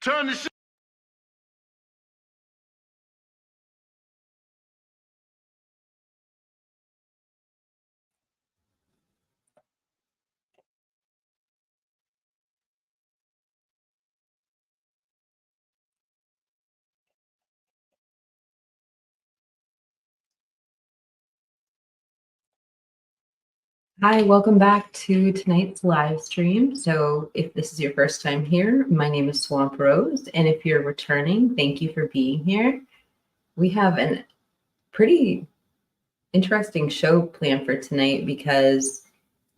Turn the shit. Hi, welcome back to tonight's live stream. So if this is your first time here, my name is Swamp Rose, and if you're returning, thank you for being here. We have a pretty interesting show planned for tonight because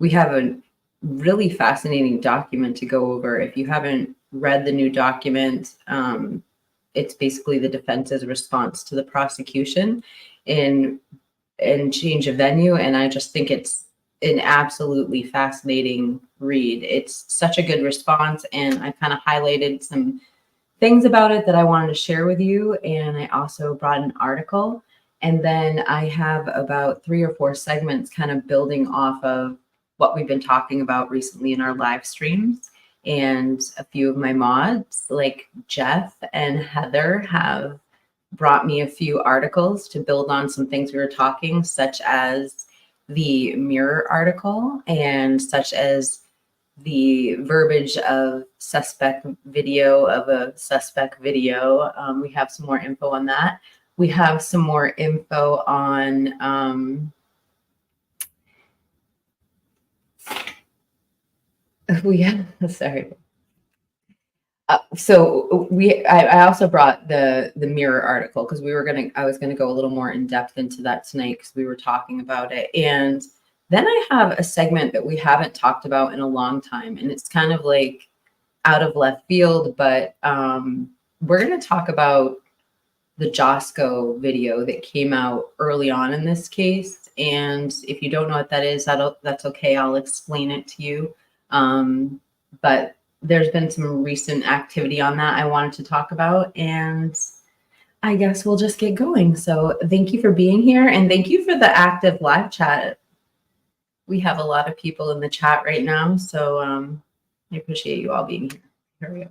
we have a really fascinating document to go over. If you haven't read the new document, it's basically the defense's response to the prosecution in change of venue, and I just think it's an absolutely fascinating read. It's such a good response, and I kind of highlighted some things about it that I wanted to share with you, and I also brought an article, and then I have about 3 or 4 segments kind of building off of what we've been talking about recently in our live streams. And a few of my mods, like Jeff and Heather, have brought me a few articles to build on some things we were talking, such as the mirror article and such as the verbiage of suspect video of a suspect video. We have some more info on that. We have some more info on sorry. So I also brought the mirror article because I was gonna go a little more in depth into that tonight because we were talking about it. And then I have a segment that we haven't talked about in a long time, and it's kind of like out of left field, but we're gonna talk about the Josco video that came out early on in this case. And if you don't know what that is, that's okay. I'll explain it to you. But there's been some recent activity on that I wanted to talk about, and I guess we'll just get going. So thank you for being here, and thank you for the active live chat. We have a lot of people in the chat right now, so I appreciate you all being here. Here we go.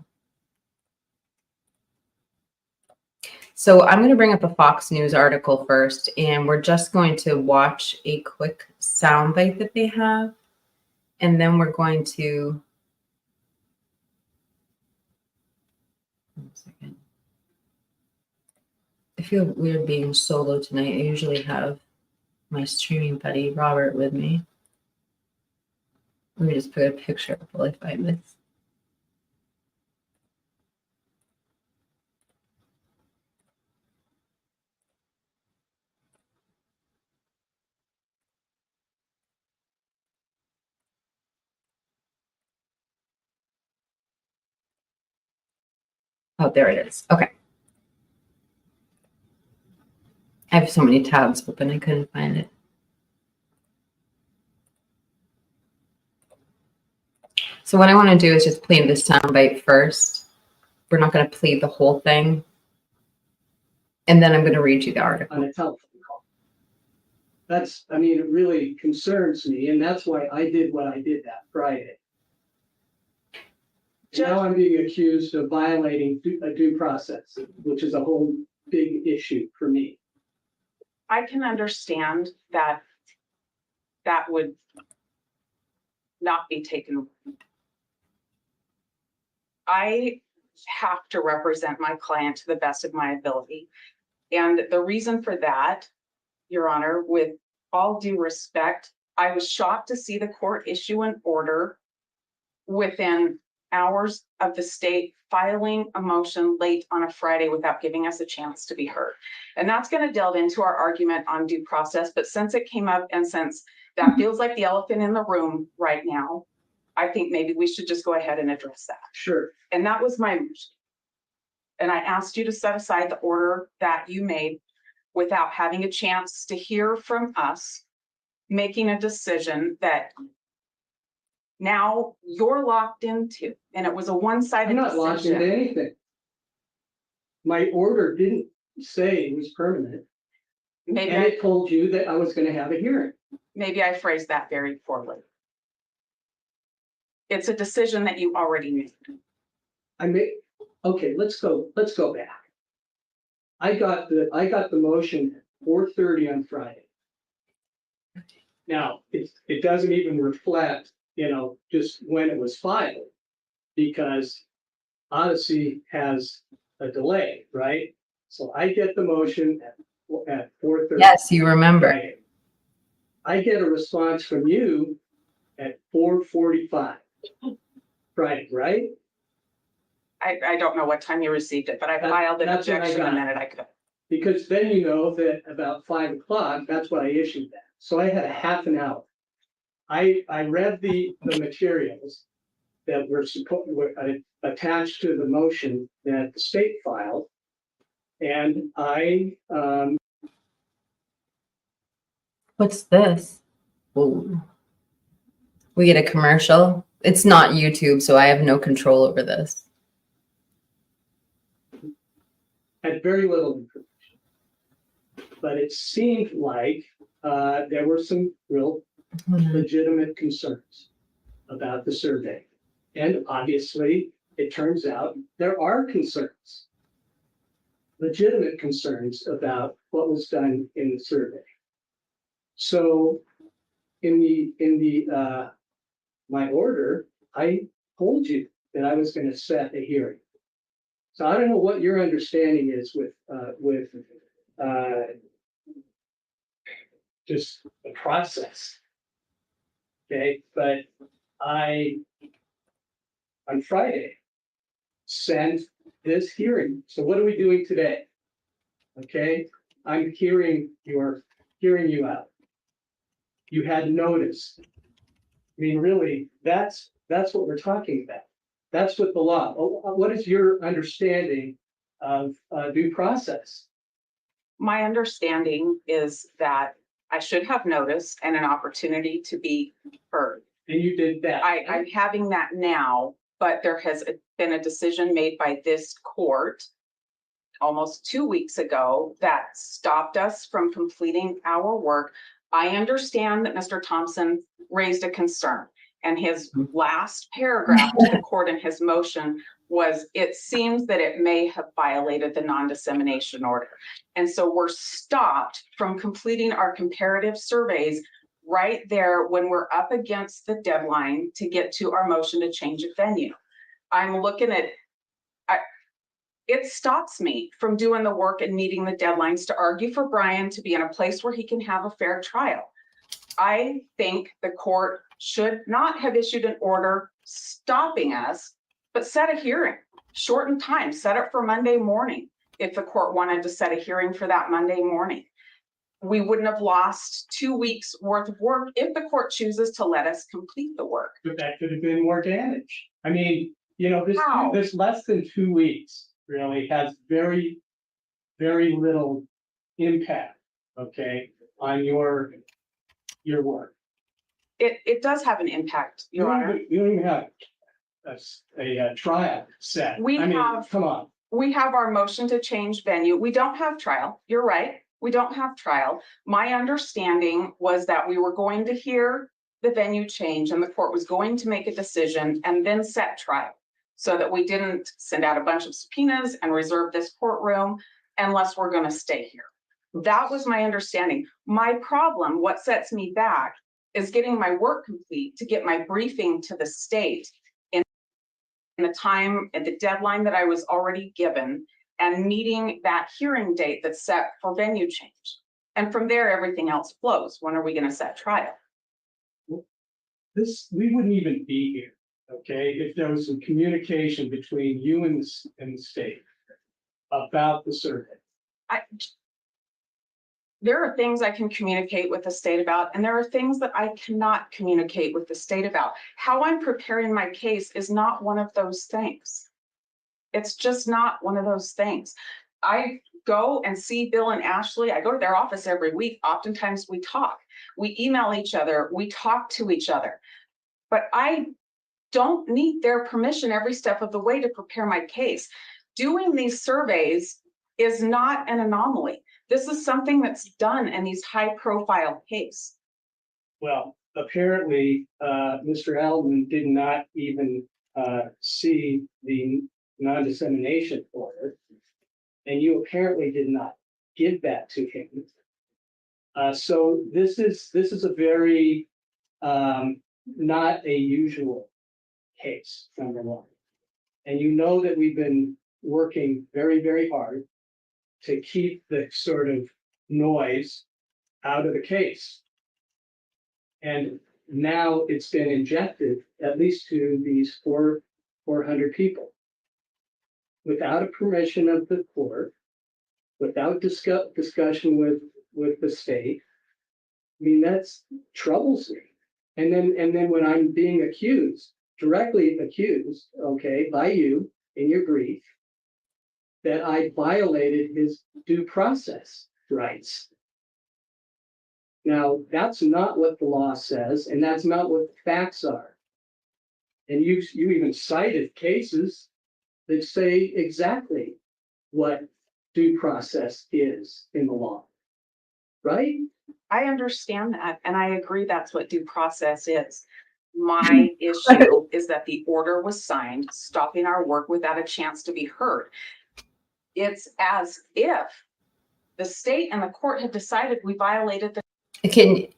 So I'm going to bring up a Fox News article first, and we're just going to watch a quick soundbite that they have, and then we're going to. One second. I feel weird being solo tonight. I usually have my streaming buddy Robert with me. Let me just put a picture up while I find this. Oh, there it is. Okay. I have so many tabs open, I couldn't find it. So what I want to do is just play this soundbite first. We're not going to play the whole thing. And then I'm going to read you the article. On a telephone call. That's, I mean, it really concerns me, and that's why I did what I did that Friday. Now I'm being accused of violating a due process, which is a whole big issue for me. I can understand that that would not be taken. I have to represent my client to the best of my ability. And the reason for that, Your Honor, with all due respect, I was shocked to see the court issue an order within hours of the state filing a motion late on a Friday without giving us a chance to be heard. And that's going to delve into our argument on due process. But since it came up and since that feels like the elephant in the room right now, I think maybe we should just go ahead and address that. Sure. And that was my motion. And I asked you to set aside the order that you made without having a chance to hear from us, making a decision that now you're locked into, and it was a one-sided I'm decision. not locked into anything. My order didn't say it was permanent, Maybe and it told you that I was going to have a hearing. maybe I phrased that very poorly. It's a decision that you already made. Okay, let's go back. I got the motion at 4:30 on Friday. Now, it doesn't even reflect, just when it was filed, because Odyssey has a delay, right? So I get the motion at 4:30. Yes, you remember. Friday. I get a response from you at 4:45 Friday, right? I don't know what time you received it, but I filed an That's what I objection the got. minute I could. Because then you know that about 5 o'clock, that's when I issued that. So I had a half an hour. I read the materials that were attached to the motion that the state filed. And What's this? Ooh. We get a commercial. It's not YouTube, so I have no control over this. had very little information. But it seemed like there were some real legitimate concerns about the survey. And obviously, it turns out there are concerns, legitimate concerns about what was done in the survey. So in my order, I told you that I was going to set a hearing. So I don't know what your understanding is with just the process. Okay, but I on Friday sent this hearing. So what are we doing today? Okay, I'm hearing you out. You had notice. I mean, really, that's what we're talking about. That's what the law. What is your understanding of due process? My understanding is that I should have notice and an opportunity to be heard. And you did that. I'm having that now, but there has been a decision made by this court almost 2 weeks ago that stopped us from completing our work. I understand that Mr. Thompson raised a concern, and his last paragraph to the court in his motion was, it seems that it may have violated the non-dissemination order. And so we're stopped from completing our comparative surveys right there when we're up against the deadline to get to our motion to change a venue. I'm looking at, it stops me from doing the work and meeting the deadlines to argue for Bryan to be in a place where he can have a fair trial. I think the court should not have issued an order stopping us, but set a hearing, shorten time, set it for Monday morning. If the court wanted to set a hearing for that Monday morning, we wouldn't have lost 2 weeks worth of work if the court chooses to let us complete the work. But that could have been more damage. I mean, How? this less than 2 weeks really has very, very little impact okay, on your work. It does have an impact, Your Honor. You don't even have a trial set. We I mean, have- come on. We have our motion to change venue. We don't have trial. You're right. We don't have trial. My understanding was that we were going to hear the venue change and the court was going to make a decision and then set trial. So that we didn't send out a bunch of subpoenas and reserve this courtroom unless we're going to stay here. That was my understanding. My problem, what sets me back, is getting my work complete to get my briefing to the state in the time and the deadline that I was already given and meeting that hearing date that's set for venue change. And from there, everything else flows. When are we going to set trial? We wouldn't even be here, okay, if there was some communication between you and the state about the survey. There are things I can communicate with the state about, and there are things that I cannot communicate with the state about. How I'm preparing my case is not one of those things. It's just not one of those things. I go and see Bill and Ashley. I go to their office every week. Oftentimes we talk. We email each other. We talk to each other. But I don't need their permission every step of the way to prepare my case. Doing these surveys is not an anomaly. This is something that's done in these high-profile cases. Well, apparently, Mr. Alden did not even see the non-dissemination order, and you apparently did not give that to him. So this is a very not a usual case, number one. And you know that we've been working very, very hard to keep the sort of noise out of the case. And now it's been injected, at least to these 400 people, without a permission of the court, without discussion with the state. I mean, that's troubles me. And then when I'm being accused, directly accused, okay, by you in your brief, that I violated his due process rights. Now, that's not what the law says, and that's not what the facts are. And you even cited cases that say exactly what due process is in the law, right? I understand that, and I agree that's what due process is. My issue is that the order was signed, stopping our work without a chance to be heard. It's as if the state and the court had decided we violated the.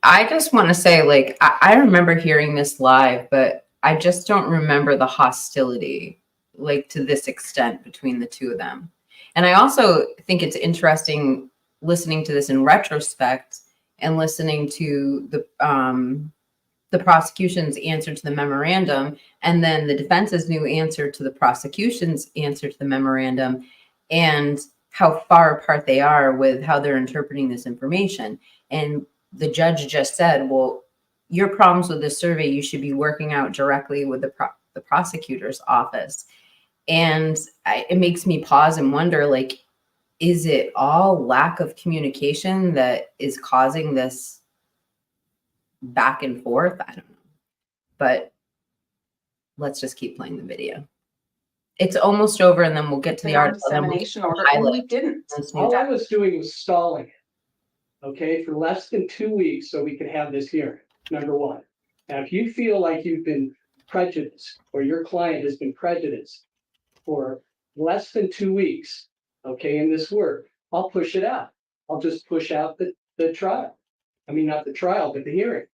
I just want to say, like, I remember hearing this live, but I just don't remember the hostility, like, to this extent between the two of them. And I also think it's interesting listening to this in retrospect and listening to the prosecution's answer to the memorandum and then the defense's new answer to the prosecution's answer to the memorandum, and how far apart they are with how they're interpreting this information. And the judge just said, well, your problems with this survey, you should be working out directly with the prosecutor's office. And it makes me pause and wonder, like, is it all lack of communication that is causing this back and forth? I don't know. But let's just keep playing the video. It's almost over, and then we'll get to the article. Non-dissemination order, and we didn't. All I was doing was stalling it, okay, for less than 2 weeks so we could have this hearing, number one. Now, if you feel like you've been prejudiced or your client has been prejudiced for less than 2 weeks, okay, in this work, I'll push it out. I'll just push out the trial. I mean, not the trial, but the hearing.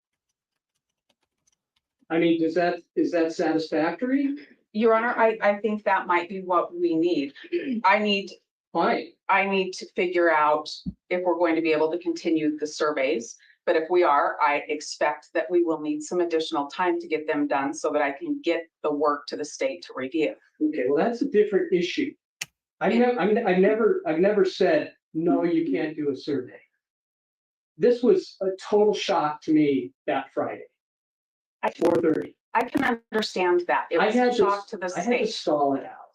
I mean, is that satisfactory? Your Honor, I think that might be what we need. Fine. I need to figure out if we're going to be able to continue the surveys. But if we are, I expect that we will need some additional time to get them done so that I can get the work to the state to review. Okay, well, that's a different issue. I've never said, no, you can't do a survey. This was a total shock to me that Friday at 4:30. I can understand that. It was a shock to the I had to state. stall it out,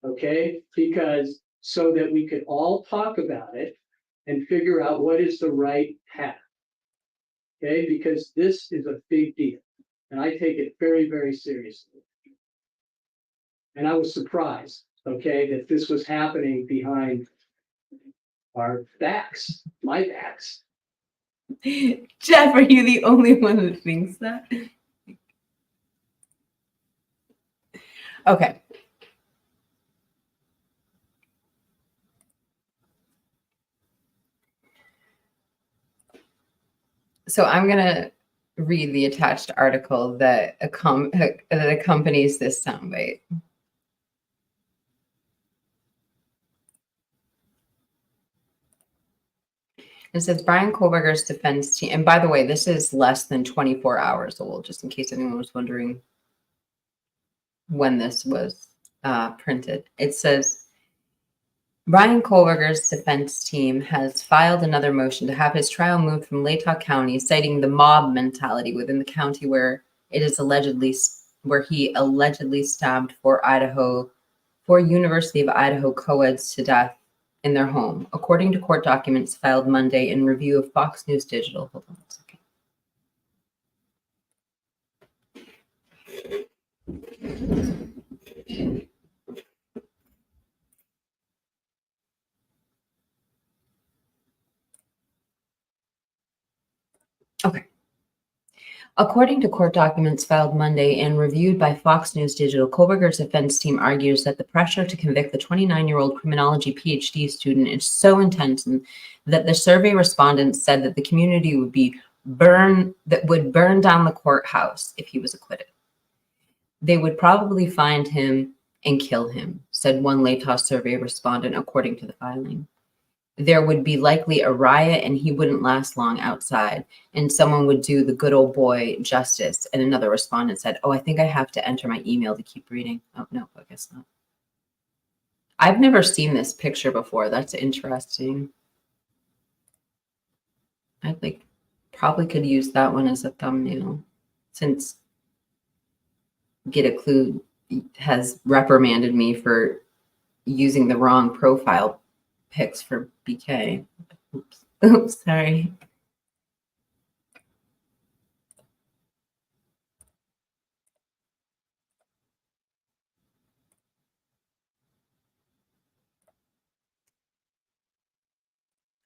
okay? Because so that we could all talk about it and figure out what is the right path. Okay, because this is a big deal, and I take it very, very seriously. And I was surprised, okay, that this was happening behind our backs, my backs. Jeff, are you the only one who thinks that? Okay. So I'm going to read the attached article that accompanies this soundbite. It says Bryan Kohberger's defense team, and by the way, this is less than 24 hours old, just in case anyone was wondering when this was printed. It says, Bryan Kohberger's defense team has filed another motion to have his trial moved from Latah County, citing the mob mentality within the county where he allegedly stabbed four University of Idaho co-eds to death in their home, according to court documents filed Monday in review of Fox News Digital. Hold on a second. Okay. According to court documents filed Monday and reviewed by Fox News Digital, Kohberger's defense team argues that the pressure to convict the 29-year-old criminology PhD student is so intense that the survey respondents said that the community would burn down the courthouse if he was acquitted. They would probably find him and kill him, said one Latah survey respondent, according to the filing. There would be likely a riot and he wouldn't last long outside, and someone would do the good old boy justice. And another respondent said, oh, I think I have to enter my email to keep reading. Oh, no, I guess not. I've never seen this picture before. That's interesting. I probably could use that one as a thumbnail, since Get a Clue has reprimanded me for using the wrong profile pics for BK. Oops, sorry.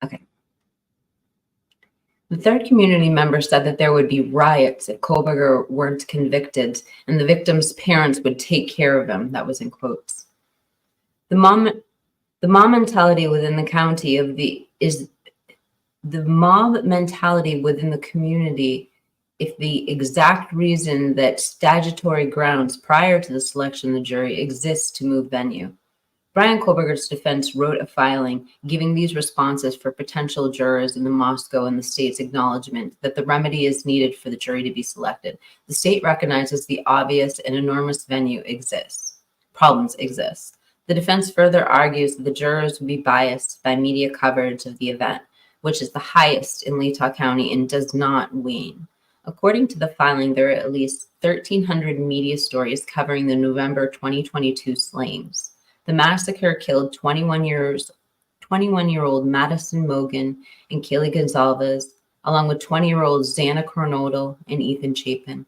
Okay. The third community member said that there would be riots if Kohberger weren't convicted and the victim's parents would take care of him. That was in quotes. The mob mentality within the county the mob mentality within the community if the exact reason that statutory grounds prior to the selection of the jury exists to move venue. Bryan Kohberger's defense wrote a filing giving these responses for potential jurors in the Moscow and the state's acknowledgement that the remedy is needed for the jury to be selected. The state recognizes the obvious and enormous problems exist. The defense further argues that the jurors would be biased by media coverage of the event, which is the highest in Latah County and does not wane. According to the filing, there are at least 1,300 media stories covering the November 2022 slayings. The massacre killed 21-year-old Madison Mogan and Kaylee Gonzalez, along with 20-year-olds Xana Coronado and Ethan Chapin.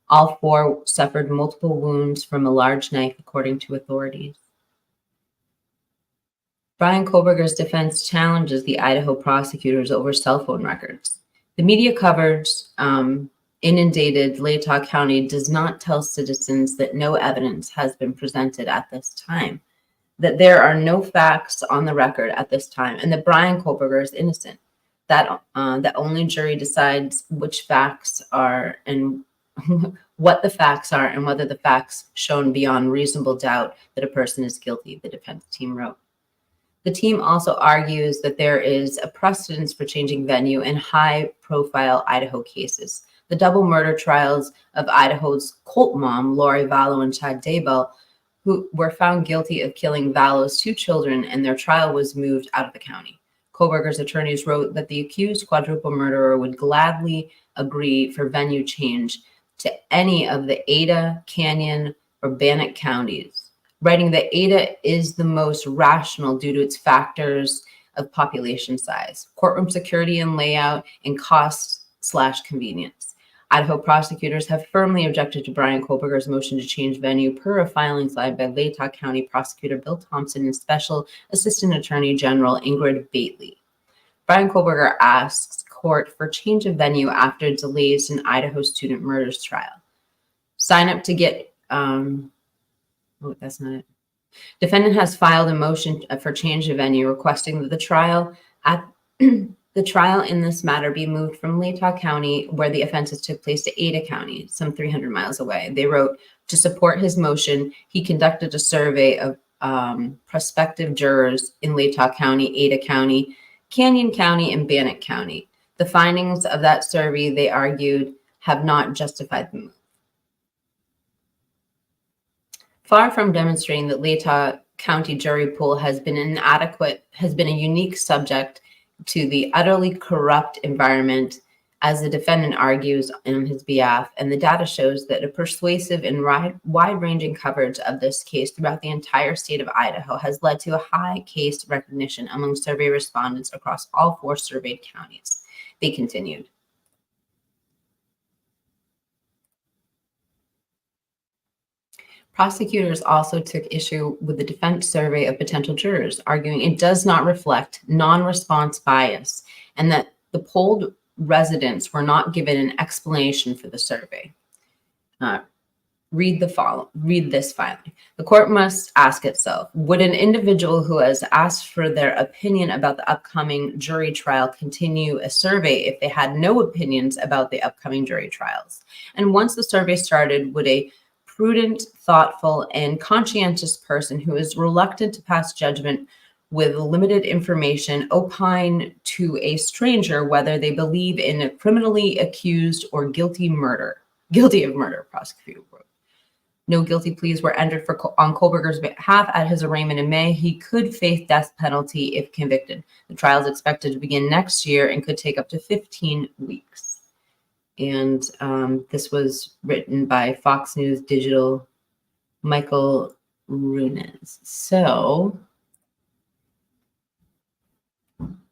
All four suffered multiple wounds from a large knife, according to authorities. Bryan Kohberger's defense challenges the Idaho prosecutors over cell phone records. The media coverage inundated Latah County does not tell citizens that no evidence has been presented at this time, that there are no facts on the record at this time, and that Bryan Kohberger is innocent. That only jury decides which facts are and what the facts are and whether the facts shown beyond reasonable doubt that a person is guilty, the defense team wrote. The team also argues that there is a precedence for changing venue in high-profile Idaho cases. The double murder trials of Idaho's cult mom, Lori Vallow and Chad Daybell, who were found guilty of killing Vallow's two children, and their trial was moved out of the county. Kohberger's attorneys wrote that the accused quadruple murderer would gladly agree for venue change to any of the Ada, Canyon, or Bannock counties, writing that Ada is the most rational due to its factors of population size, courtroom security and layout, and cost/convenience. Idaho prosecutors have firmly objected to Bryan Kohberger's motion to change venue per a filing signed by Latah County Prosecutor Bill Thompson and Special Assistant Attorney General Ingrid Bately. Bryan Kohberger asks court for change of venue after delays in Idaho student murders trial. Sign up to get, that's not it. Defendant has filed a motion for change of venue requesting that the trial in this matter be moved from Latah County, where the offenses took place, to Ada County, some 300 miles away. They wrote, to support his motion, he conducted a survey of prospective jurors in Latah County, Ada County, Canyon County, and Bannock County. The findings of that survey, they argued, have not justified the move. Far from demonstrating that Latah County jury pool has been inadequate, has been a unique subject to the utterly corrupt environment, as the defendant argues on his behalf, and the data shows that a persuasive and wide-ranging coverage of this case throughout the entire state of Idaho has led to a high case recognition among survey respondents across all 4 surveyed counties. They continued. Prosecutors also took issue with the defense survey of potential jurors, arguing it does not reflect non-response bias and that the polled residents were not given an explanation for the survey. Read this filing. The court must ask itself, would an individual who has asked for their opinion about the upcoming jury trial continue a survey if they had no opinions about the upcoming jury trials? And once the survey started, would a prudent, thoughtful, and conscientious person who is reluctant to pass judgment with limited information opine to a stranger whether they believe in a criminally accused or guilty of murder, prosecutor wrote. No guilty pleas were entered on Kohberger's behalf at his arraignment in May. He could face death penalty if convicted. The trial is expected to begin next year and could take up to 15 weeks. And this was written by Fox News Digital, Michael Runes. So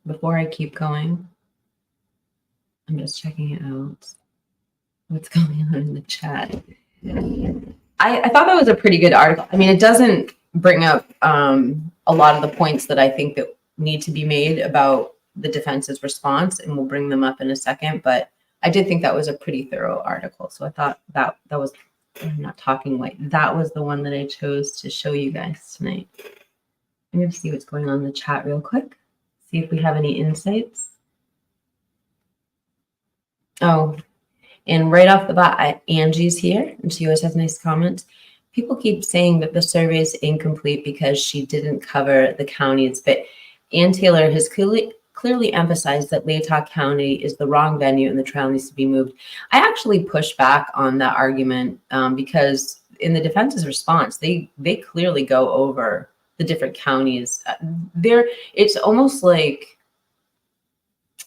before I keep going, I'm just checking out what's going on in the chat. I thought that was a pretty good article. I mean, it doesn't bring up a lot of the points that I think that need to be made about the defense's response, and we'll bring them up in a second, but I did think that was a pretty thorough article. So I thought that was, I'm not talking white. That was the one that I chose to show you guys tonight. I'm going to see what's going on in the chat real quick. See if we have any insights. Oh, and right off the bat, Angie's here, and she always has nice comments. People keep saying that the survey is incomplete because she didn't cover the counties, but Ann Taylor has clearly emphasized that Latah County is the wrong venue and the trial needs to be moved. I actually push back on that argument because in the defense's response, they clearly go over the different counties. It's almost like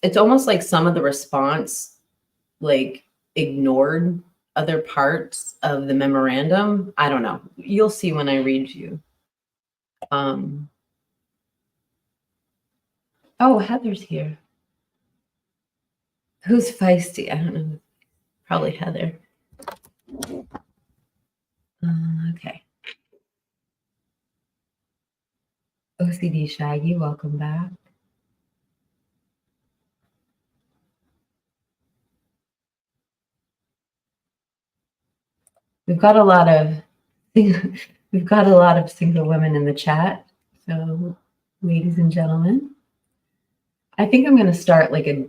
some of the response ignored other parts of the memorandum. I don't know. You'll see when I read you. Oh, Heather's here. Who's feisty? I don't know. Probably Heather. Okay. OCD Shaggy, welcome back. We've got a lot of single women in the chat. So, ladies and gentlemen, I think I'm going to start like a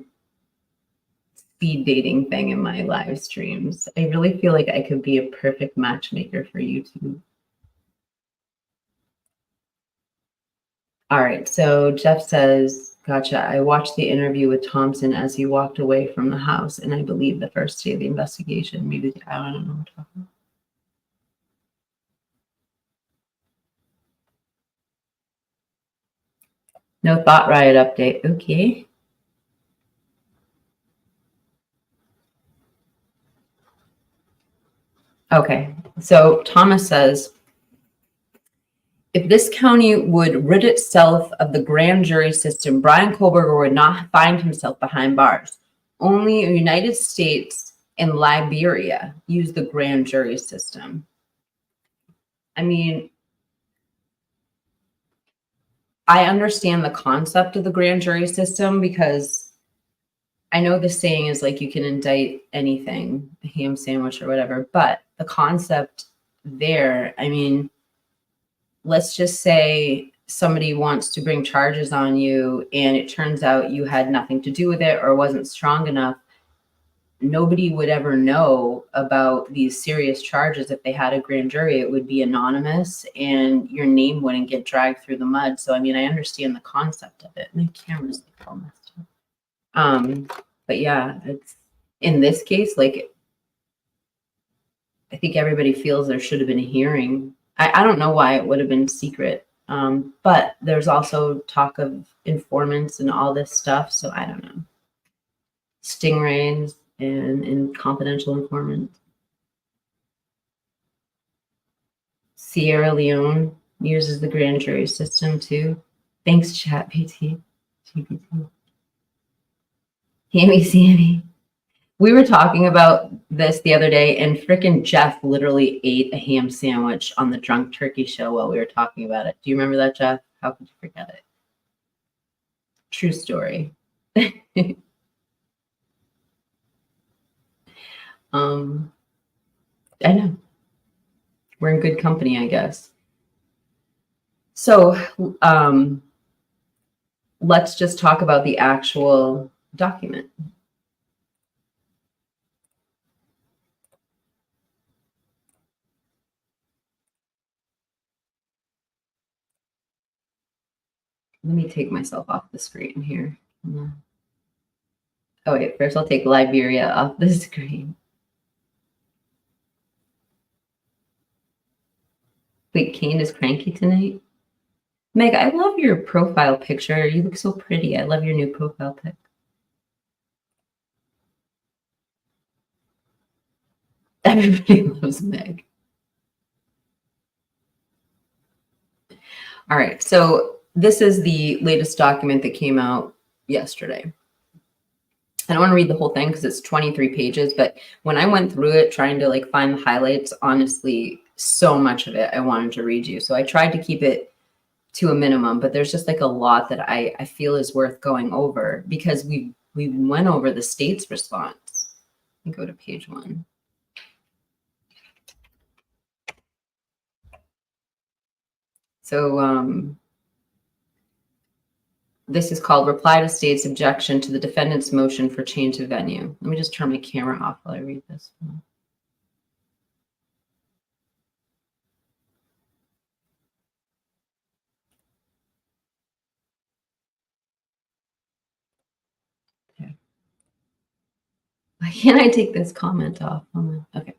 speed dating thing in my live streams. I really feel like I could be a perfect matchmaker for YouTube. All right, so Jeff says, gotcha. I watched the interview with Thompson as he walked away from the house, and I believe the first day of the investigation. Maybe I don't know what to talk about. No Thought Riot update. Okay. Okay, so Thomas says, If this county would rid itself of the grand jury system, Bryan Kohberger would not find himself behind bars. Only the United States and Liberia use the grand jury system. I mean, I understand the concept of the grand jury system because I know the saying is like you can indict anything, a ham sandwich or whatever, but the concept there, I mean, let's just say somebody wants to bring charges on you and it turns out you had nothing to do with it or wasn't strong enough. Nobody would ever know about these serious charges. If they had a grand jury, it would be anonymous and your name wouldn't get dragged through the mud. So, I mean, I understand the concept of it. My camera's like all messed up. But yeah, it's in this case, like, I think everybody feels there should have been a hearing. I don't know why it would have been secret. But there's also talk of informants and all this stuff. So I don't know. Stingrays and confidential informants. Sierra Leone uses the grand jury system too. Thanks, ChatGPT. Hammy Sammy. We were talking about this the other day, and frickin' Jeff literally ate a ham sandwich on the Drunk Turkey show while we were talking about it. Do you remember that, Jeff? How could you forget it? True story. I know. We're in good company, I guess. So let's just talk about the actual document. Let me take myself off the screen here. Oh, wait, first I'll take Liberia off the screen. Wait, Kane is cranky tonight? Meg, I love your profile picture. You look so pretty. I love your new profile pic. Everybody loves Meg. All right, so this is the latest document that came out yesterday. I don't want to read the whole thing because it's 23 pages, but when I went through it trying to like find the highlights, honestly, so much of it I wanted to read you. So I tried to keep it to a minimum, but there's just like a lot that I feel is worth going over because we went over the state's response. Let me go to page 1. So this is called Reply to State's Objection to the Defendant's Motion for Change of Venue. Let me just turn my camera off while I read this. Okay. Why can't I take this comment off? Okay.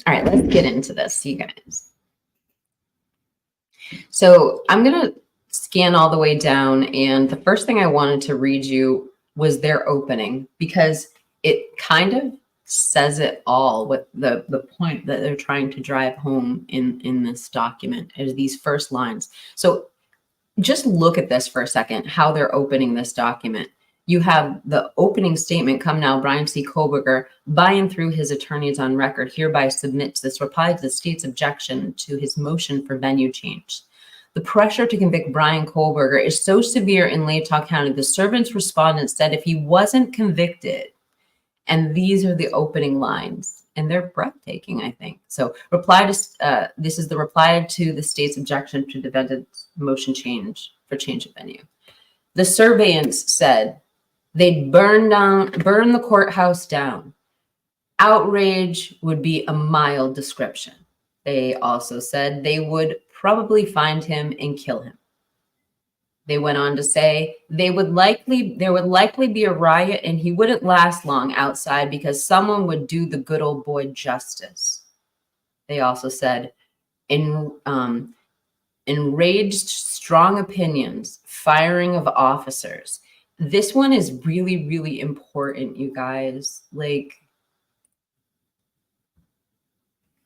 All right, let's get into this, you guys. So I'm going to scan all the way down, and the first thing I wanted to read you was their opening because it kind of says it all. What the point that they're trying to drive home in this document is these first lines. So just look at this for a second, how they're opening this document. You have the opening statement, come now, Bryan C. Kohberger, by and through his attorneys on record, hereby submits this reply to the state's objection to his motion for venue change. The pressure to convict Bryan Kohberger is so severe in Latah County, the servant's respondent said if he wasn't convicted, and these are the opening lines, and they're breathtaking, I think. So this is the reply to the state's objection to defendant's motion for change of venue. The surveillance said, they'd burn the courthouse down. Outrage would be a mild description. They also said they would probably find him and kill him. They went on to say there would likely be a riot and he wouldn't last long outside because someone would do the good old boy justice. They also said enraged strong opinions, firing of officers. This one is really, really important, you guys. Like,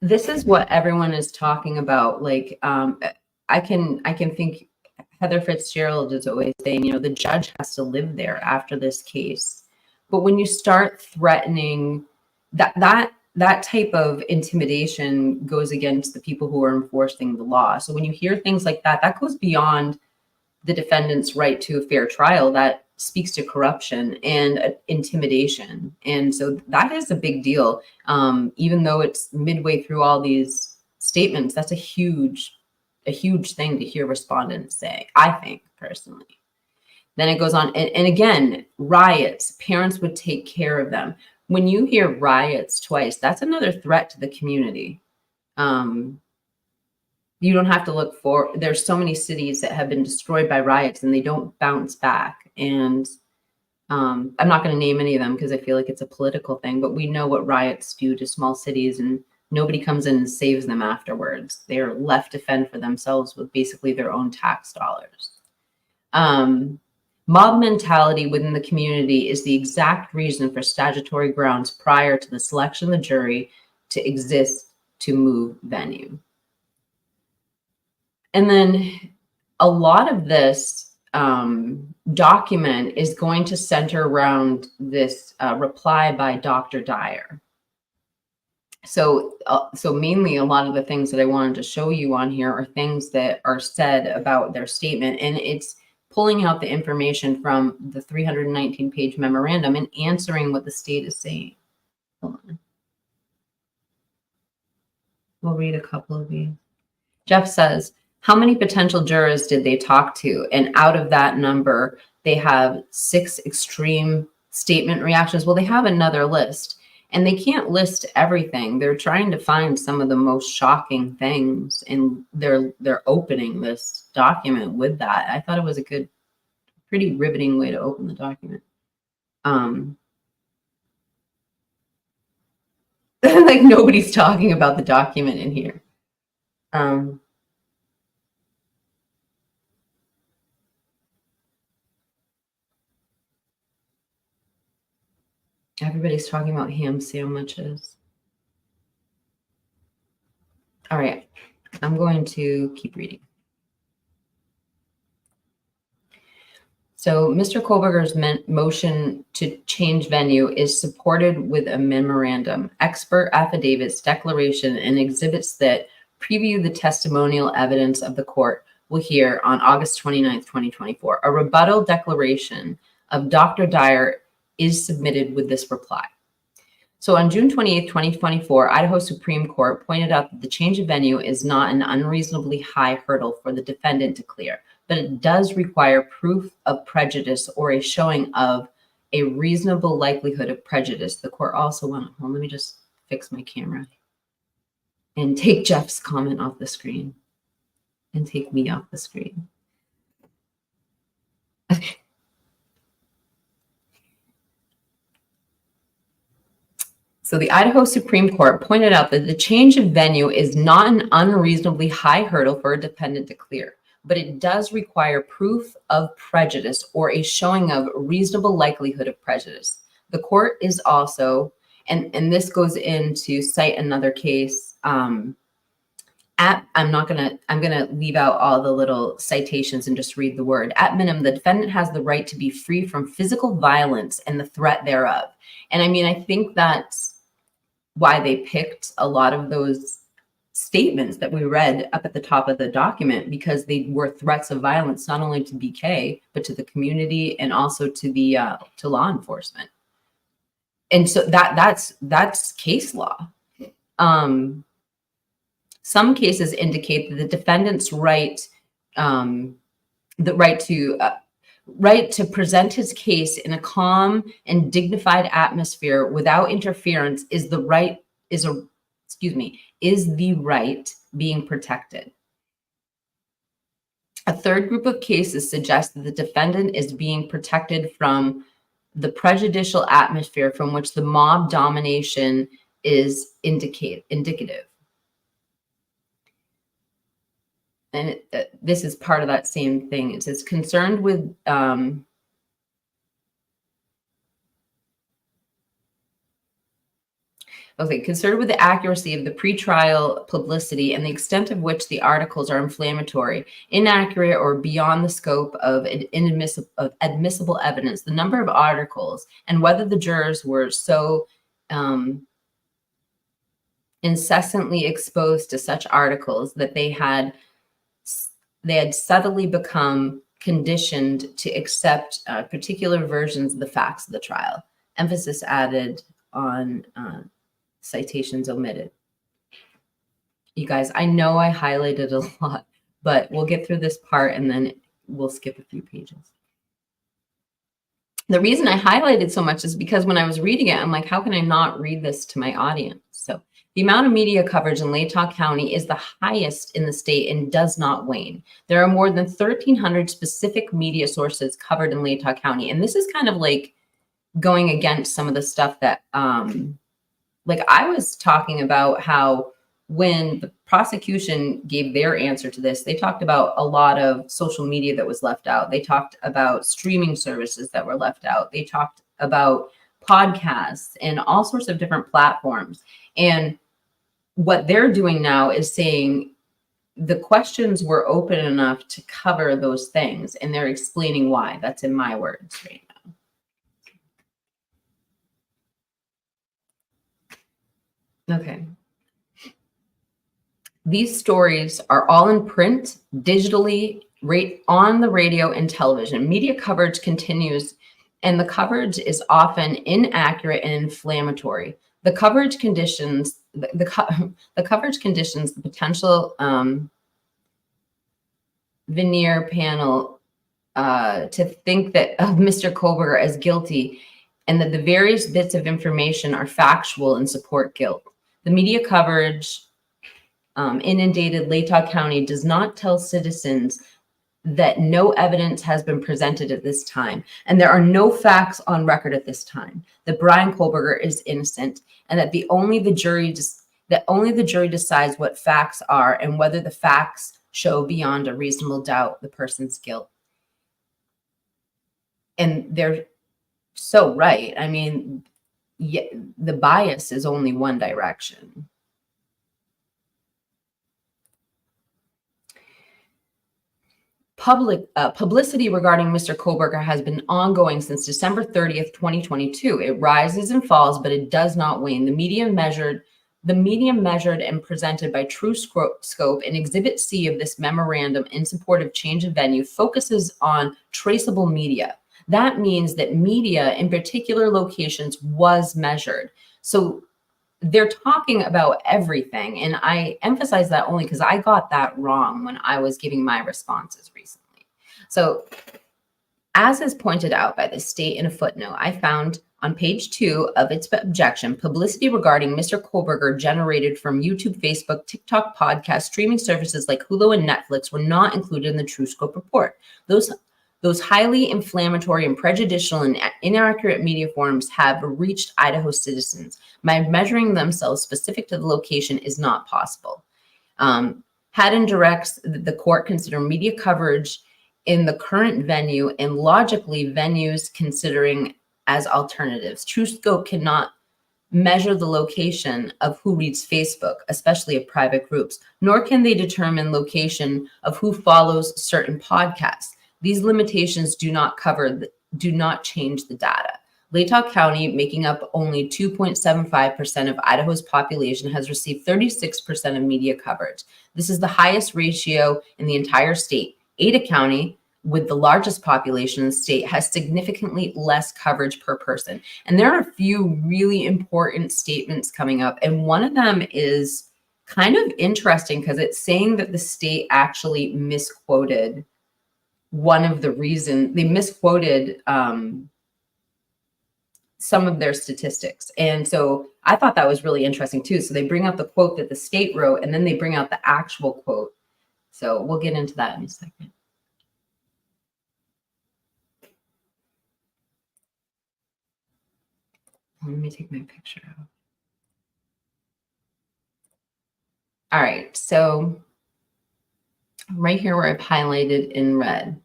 this is what everyone is talking about. Like, I can think Heather Fitzgerald is always saying, you know, the judge has to live there after this case. But when you start threatening that type of intimidation goes against the people who are enforcing the law. So when you hear things like that, that goes beyond the defendant's right to a fair trial. That speaks to corruption and intimidation. And so that is a big deal. Even though it's midway through all these statements, that's a huge thing to hear respondents say, I think, personally. Then it goes on. And again, riots, parents would take care of them. When you hear riots twice, that's another threat to the community. You don't have to look for, there's so many cities that have been destroyed by riots and they don't bounce back. And I'm not going to name any of them because I feel like it's a political thing, but we know what riots do to small cities, and nobody comes in and saves them afterwards. They're left to fend for themselves with basically their own tax dollars. Mob mentality within the community is the exact reason for statutory grounds prior to the selection of the jury to exist to move venue. And then a lot of this document is going to center around this reply by Dr. Dyer. So mainly a lot of the things that I wanted to show you on here are things that are said about their statement, and it's pulling out the information from the 319-page memorandum and answering what the state is saying. Hold on. We'll read a couple of these. Jeff says, how many potential jurors did they talk to? And out of that number, they have 6 extreme statement reactions. Well, they have another list, and they can't list everything. They're trying to find some of the most shocking things, and they're opening this document with that. I thought it was a good, pretty riveting way to open the document. Like nobody's talking about the document in here. Everybody's talking about ham sandwiches. All right, I'm going to keep reading. So Mr. Kohberger's motion to change venue is supported with a memorandum, expert affidavits, declaration, and exhibits that preview the testimonial evidence of the court will hear on August 29th, 2024. A rebuttal declaration of Dr. Dyer is submitted with this reply. So on June 28th, 2024, Idaho Supreme Court pointed out that the change of venue is not an unreasonably high hurdle for the defendant to clear, but it does require proof of prejudice or a showing of a reasonable likelihood of prejudice. The court also went, well, let me just fix my camera and take Jeff's comment off the screen and take me off the screen. Okay. So the Idaho Supreme Court pointed out that the change of venue is not an unreasonably high hurdle for a defendant to clear, but it does require proof of prejudice or a showing of reasonable likelihood of prejudice. The court is also, and this goes into cite another case. I'm gonna leave out all the little citations and just read the word. At minimum, the defendant has the right to be free from physical violence and the threat thereof. And I mean, I think that's why they picked a lot of those statements that we read up at the top of the document, because they were threats of violence, not only to BK, but to the community and also to the to law enforcement. And so that's case law. Some cases indicate that the defendant's right to present his case in a calm and dignified atmosphere without interference is the right being protected. A third group of cases suggest that the defendant is being protected from the prejudicial atmosphere from which the mob domination is indicative. And this is part of that same thing. It says concerned with Okay, concerned with the accuracy of the pretrial publicity and the extent of which the articles are inflammatory, inaccurate, or beyond the scope of admissible evidence, the number of articles, and whether the jurors were so incessantly exposed to such articles that they had subtly become conditioned to accept particular versions of the facts of the trial. Emphasis added on citations omitted. You guys, I know I highlighted a lot, but we'll get through this part and then we'll skip a few pages. The reason I highlighted so much is because when I was reading it, I'm like, how can I not read this to my audience? So the amount of media coverage in Latah County is the highest in the state and does not wane. There are more than 1,300 specific media sources covered in Latah County. And this is kind of like going against some of the stuff that, like I was talking about how when the prosecution gave their answer to this, they talked about a lot of social media that was left out. They talked about streaming services that were left out. They talked about podcasts and all sorts of different platforms. And what they're doing now is saying the questions were open enough to cover those things. And they're explaining why. That's in my words right now. Okay. These stories are all in print, digitally, on the radio and television. Media coverage continues, and the coverage is often inaccurate and inflammatory. The coverage conditions the coverage conditions the potential veneer panel to think that of Mr. Kohberger as guilty, and that the various bits of information are factual and support guilt. The media coverage inundated Latah County does not tell citizens that no evidence has been presented at this time, and there are no facts on record at this time, that Bryan Kohberger is innocent, and that only the jury decides what facts are and whether the facts show beyond a reasonable doubt the person's guilt. And they're so right. I mean, the bias is only one direction. Publicity regarding Mr. Kohberger has been ongoing since December 30th, 2022. It rises and falls, but it does not wane. The medium measured and presented by True Scope in Exhibit C of this memorandum in support of change of venue focuses on traceable media. That means that media in particular locations was measured. So they're talking about everything. And I emphasize that only because I got that wrong when I was giving my responses recently. So as is pointed out by the state in a footnote, I found on page 2 of its objection, publicity regarding Mr. Kohberger generated from YouTube, Facebook, TikTok, podcast, streaming services like Hulu and Netflix were not included in the True Scope report. Those highly inflammatory and prejudicial and inaccurate media forms have reached Idaho citizens. By measuring themselves specific to the location is not possible. Haddon directs the court consider media coverage in the current venue and logically venues considering as alternatives. True Scope cannot measure the location of who reads Facebook, especially of private groups, nor can they determine location of who follows certain podcasts. These limitations do not change the data. Latah County, making up only 2.75% of Idaho's population, has received 36% of media coverage. This is the highest ratio in the entire state. Ada County, with the largest population in the state, has significantly less coverage per person. And there are a few really important statements coming up. And one of them is kind of interesting because it's saying that the state actually misquoted one of the reasons. They misquoted some of their statistics. And so I thought that was really interesting too. So they bring out the quote that the state wrote, and then they bring out the actual quote. So we'll get into that in a second. Let me take my picture out. All right, so right here where I've highlighted in red,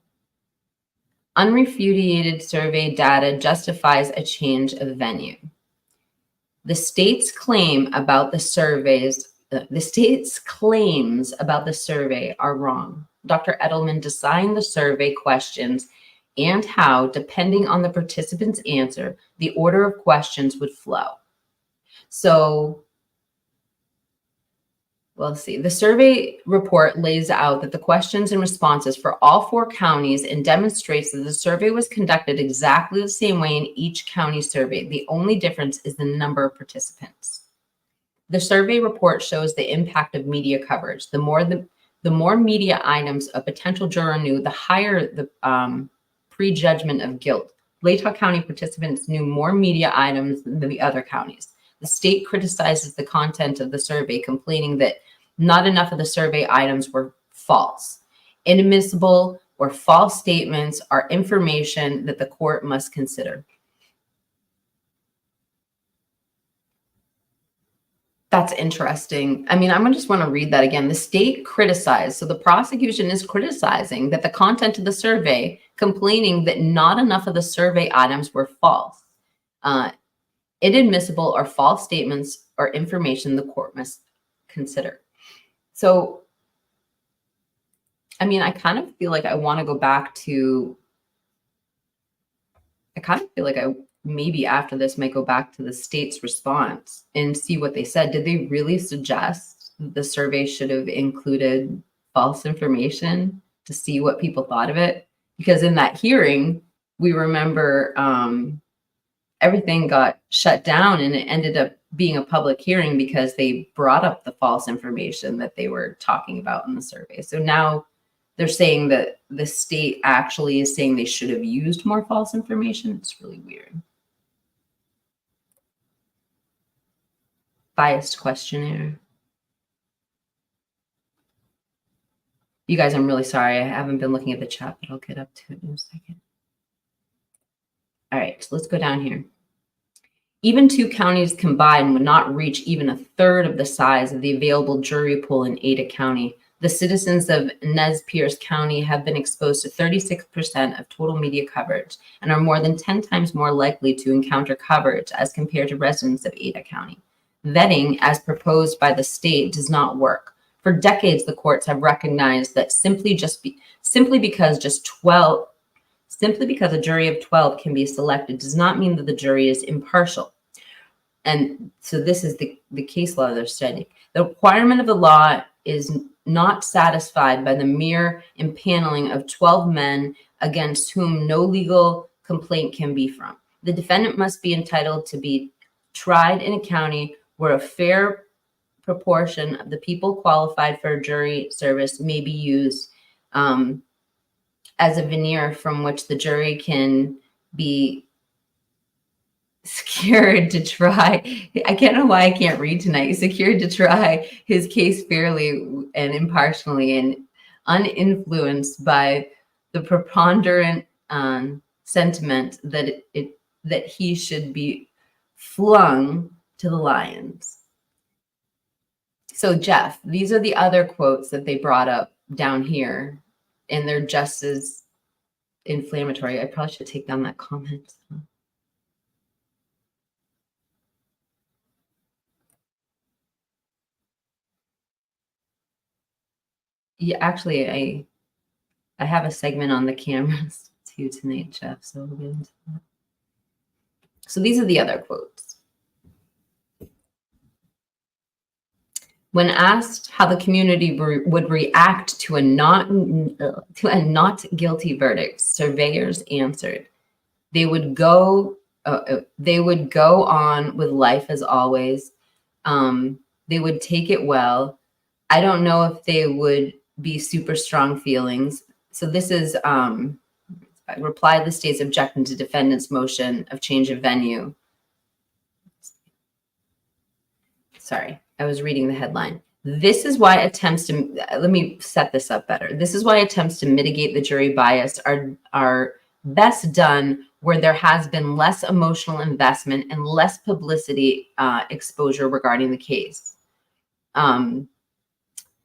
unrefuted survey data justifies a change of venue. The state's claim about the surveys, the state's claims about the survey are wrong. Dr. Edelman designed the survey questions and how, depending on the participant's answer, the order of questions would flow. So, well, let's see. The survey report lays out that the questions and responses for all 4 counties and demonstrates that the survey was conducted exactly the same way in each county survey. The only difference is the number of participants. The survey report shows the impact of media coverage. The more media items a potential juror knew, the higher the prejudgment of guilt. Latah County participants knew more media items than the other counties. The state criticizes the content of the survey, complaining that not enough of the survey items were false. Inadmissible or false statements are information that the court must consider. That's interesting. I mean, I just want to read that again. The state criticized, so the prosecution is criticizing that the content of the survey, complaining that not enough of the survey items were false. Inadmissible or false statements or information the court must consider. So, I mean, I kind of feel like I want to go back to, maybe after this might go back to the state's response and see what they said. Did they really suggest the survey should have included false information to see what people thought of it? Because in that hearing, we remember everything got shut down and it ended up being a public hearing because they brought up the false information that they were talking about in the survey. So now they're saying that the state actually is saying they should have used more false information. It's really weird. Biased questionnaire. You guys, I'm really sorry. I haven't been looking at the chat, but I'll get up to it in a second. All right, so let's go down here. Even 2 counties combined would not reach even a third of the size of the available jury pool in Ada County. The citizens of Nez Perce County have been exposed to 36% of total media coverage and are more than 10 times more likely to encounter coverage as compared to residents of Ada County. Vetting, as proposed by the state, does not work. For decades, the courts have recognized that simply because a jury of 12 can be selected does not mean that the jury is impartial. And so this is the case law they're studying. The requirement of the law is not satisfied by the mere impaneling of 12 men against whom no legal complaint can be from. The defendant must be entitled to be tried in a county where a fair proportion of the people qualified for jury service may be used as a veneer from which the jury can be secured to try. I can't know why I can't read tonight. Secured to try his case fairly and impartially and uninfluenced by the preponderant sentiment that he should be flung to the lions. So Jeff, these are the other quotes that they brought up down here, and they're just as inflammatory. I probably should take down that comment. Yeah, actually, I have a segment on the cameras too tonight, Jeff, so we'll get into that. So these are the other quotes. When asked how the community would react to a not guilty verdict, surveyors answered, they would go on with life as always. They would take it well. I don't know if they would be super strong feelings. So this is reply to the state's objection to defendant's motion of change of venue. Sorry, I was reading the headline. This is why attempts to, let me set this up better. This is why attempts to mitigate the jury bias are best done where there has been less emotional investment and less publicity exposure regarding the case.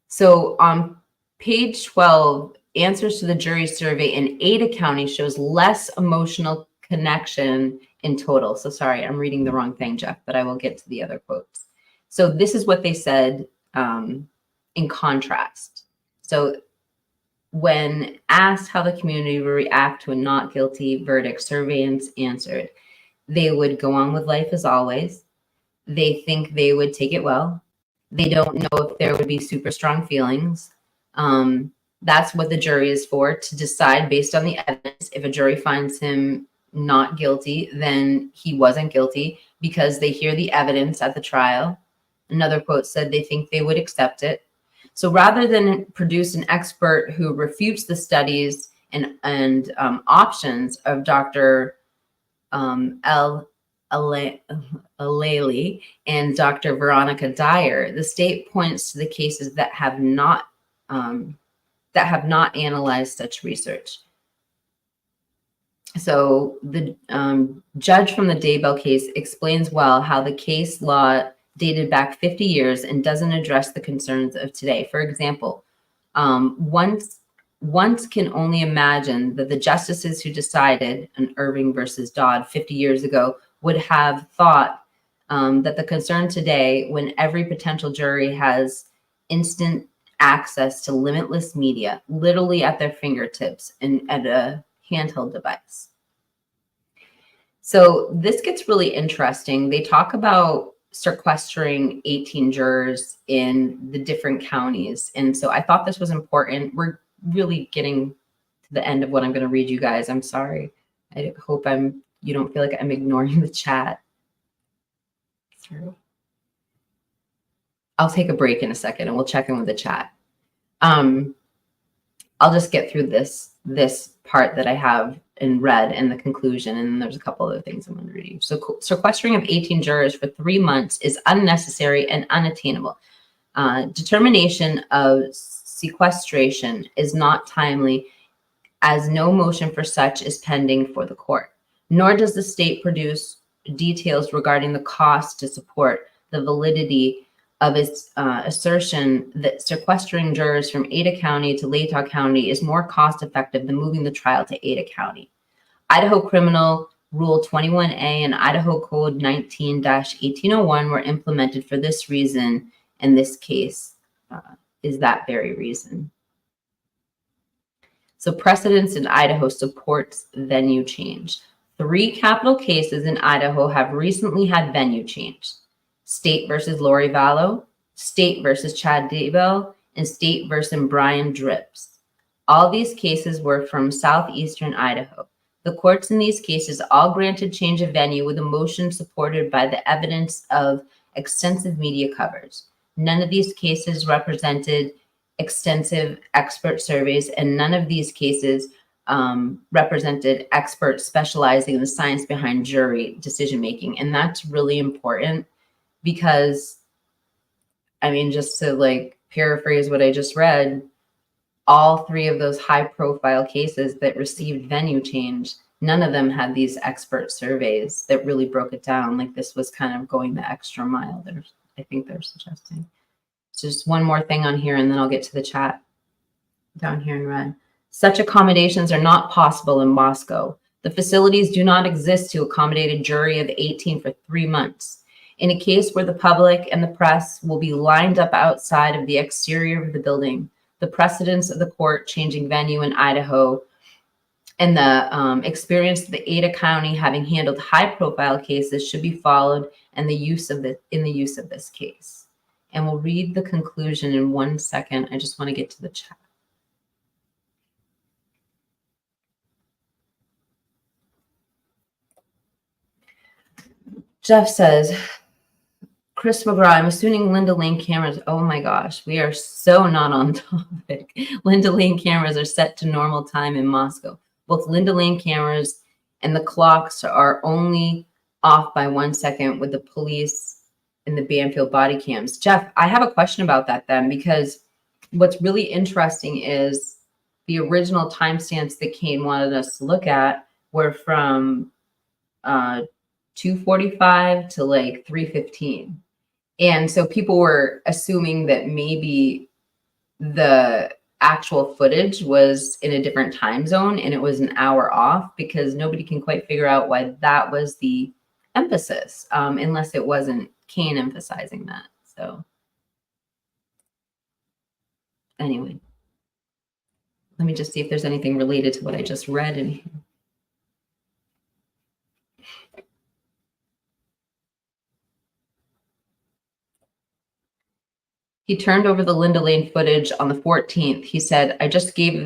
So on page 12, answers to the jury survey in Ada County shows less emotional connection in total. So sorry, I'm reading the wrong thing, Jeff, but I will get to the other quotes. So this is what they said in contrast. So when asked how the community would react to a not guilty verdict, surveyors answered, they would go on with life as always. They think they would take it well. They don't know if there would be super strong feelings. That's what the jury is for, to decide based on the evidence. If a jury finds him not guilty, then he wasn't guilty because they hear the evidence at the trial. Another quote said they think they would accept it. So rather than produce an expert who refutes the studies and options of Dr. Aleli and Dr. Veronica Dyer, the state points to the cases that have not analyzed such research. So the judge from the Daybell case explains well how the case law dated back 50 years and doesn't address the concerns of today. For example, once can only imagine that the justices who decided on Irving versus Dodd 50 years ago would have thought that the concern today, when every potential jury has instant access to limitless media, literally at their fingertips and at a handheld device. So this gets really interesting. They talk about sequestering 18 jurors in the different counties. And so I thought this was important. We're really getting to the end of what I'm going to read you guys. I'm sorry. I hope you don't feel like I'm ignoring the chat. Sorry. I'll take a break in a second and we'll check in with the chat. I'll just get through this part that I have in red and the conclusion, and there's a couple other things I'm going to read you. So sequestering of 18 jurors for 3 months is unnecessary and unattainable. Determination of sequestration is not timely, as no motion for such is pending for the court, nor does the state produce details regarding the cost to support the validity of its assertion that sequestering jurors from Ada County to Latah County is more cost effective than moving the trial to Ada County. Idaho Criminal Rule 21A and Idaho Code 19-1801 were implemented for this reason, and this case is that very reason. So precedents in Idaho supports venue change. 3 capital cases in Idaho have recently had venue change. State versus Lori Vallow, State versus Chad Daybell, and State versus Bryan Drips. All these cases were from southeastern Idaho. The courts in these cases all granted change of venue with a motion supported by the evidence of extensive media coverage. None of these cases represented extensive expert surveys, and none of these cases represented experts specializing in the science behind jury decision-making. And that's really important because, I mean, just to like paraphrase what I just read, all 3 of those high-profile cases that received venue change, none of them had these expert surveys that really broke it down. Like this was kind of going the extra mile. I think they're suggesting. So just one more thing on here, and then I'll get to the chat down here in red. Such accommodations are not possible in Moscow. The facilities do not exist to accommodate a jury of 18 for 3 months. In a case where the public and the press will be lined up outside of the exterior of the building, the precedents of the court changing venue in Idaho and the experience of the Ada County having handled high-profile cases should be followed, and the use of this case. And we'll read the conclusion in 1 second. I just want to get to the chat. Jeff says, Chris McGraw, I'm assuming Linda Lane cameras. Oh my gosh, we are so not on topic. Linda Lane cameras are set to normal time in Moscow. Both Linda Lane cameras and the clocks are only off by 1 second with the police and the Banfield body cams. Jeff, I have a question about that then, because what's really interesting is the original timestamps that Kane wanted us to look at were from 2:45 to like 3:15. And so people were assuming that maybe the actual footage was in a different time zone and it was an hour off, because nobody can quite figure out why that was the emphasis, unless it wasn't Kane emphasizing that. So anyway, let me just see if there's anything related to what I just read in here. He turned over the Linda Lane footage on the 14th. He said, I just gave the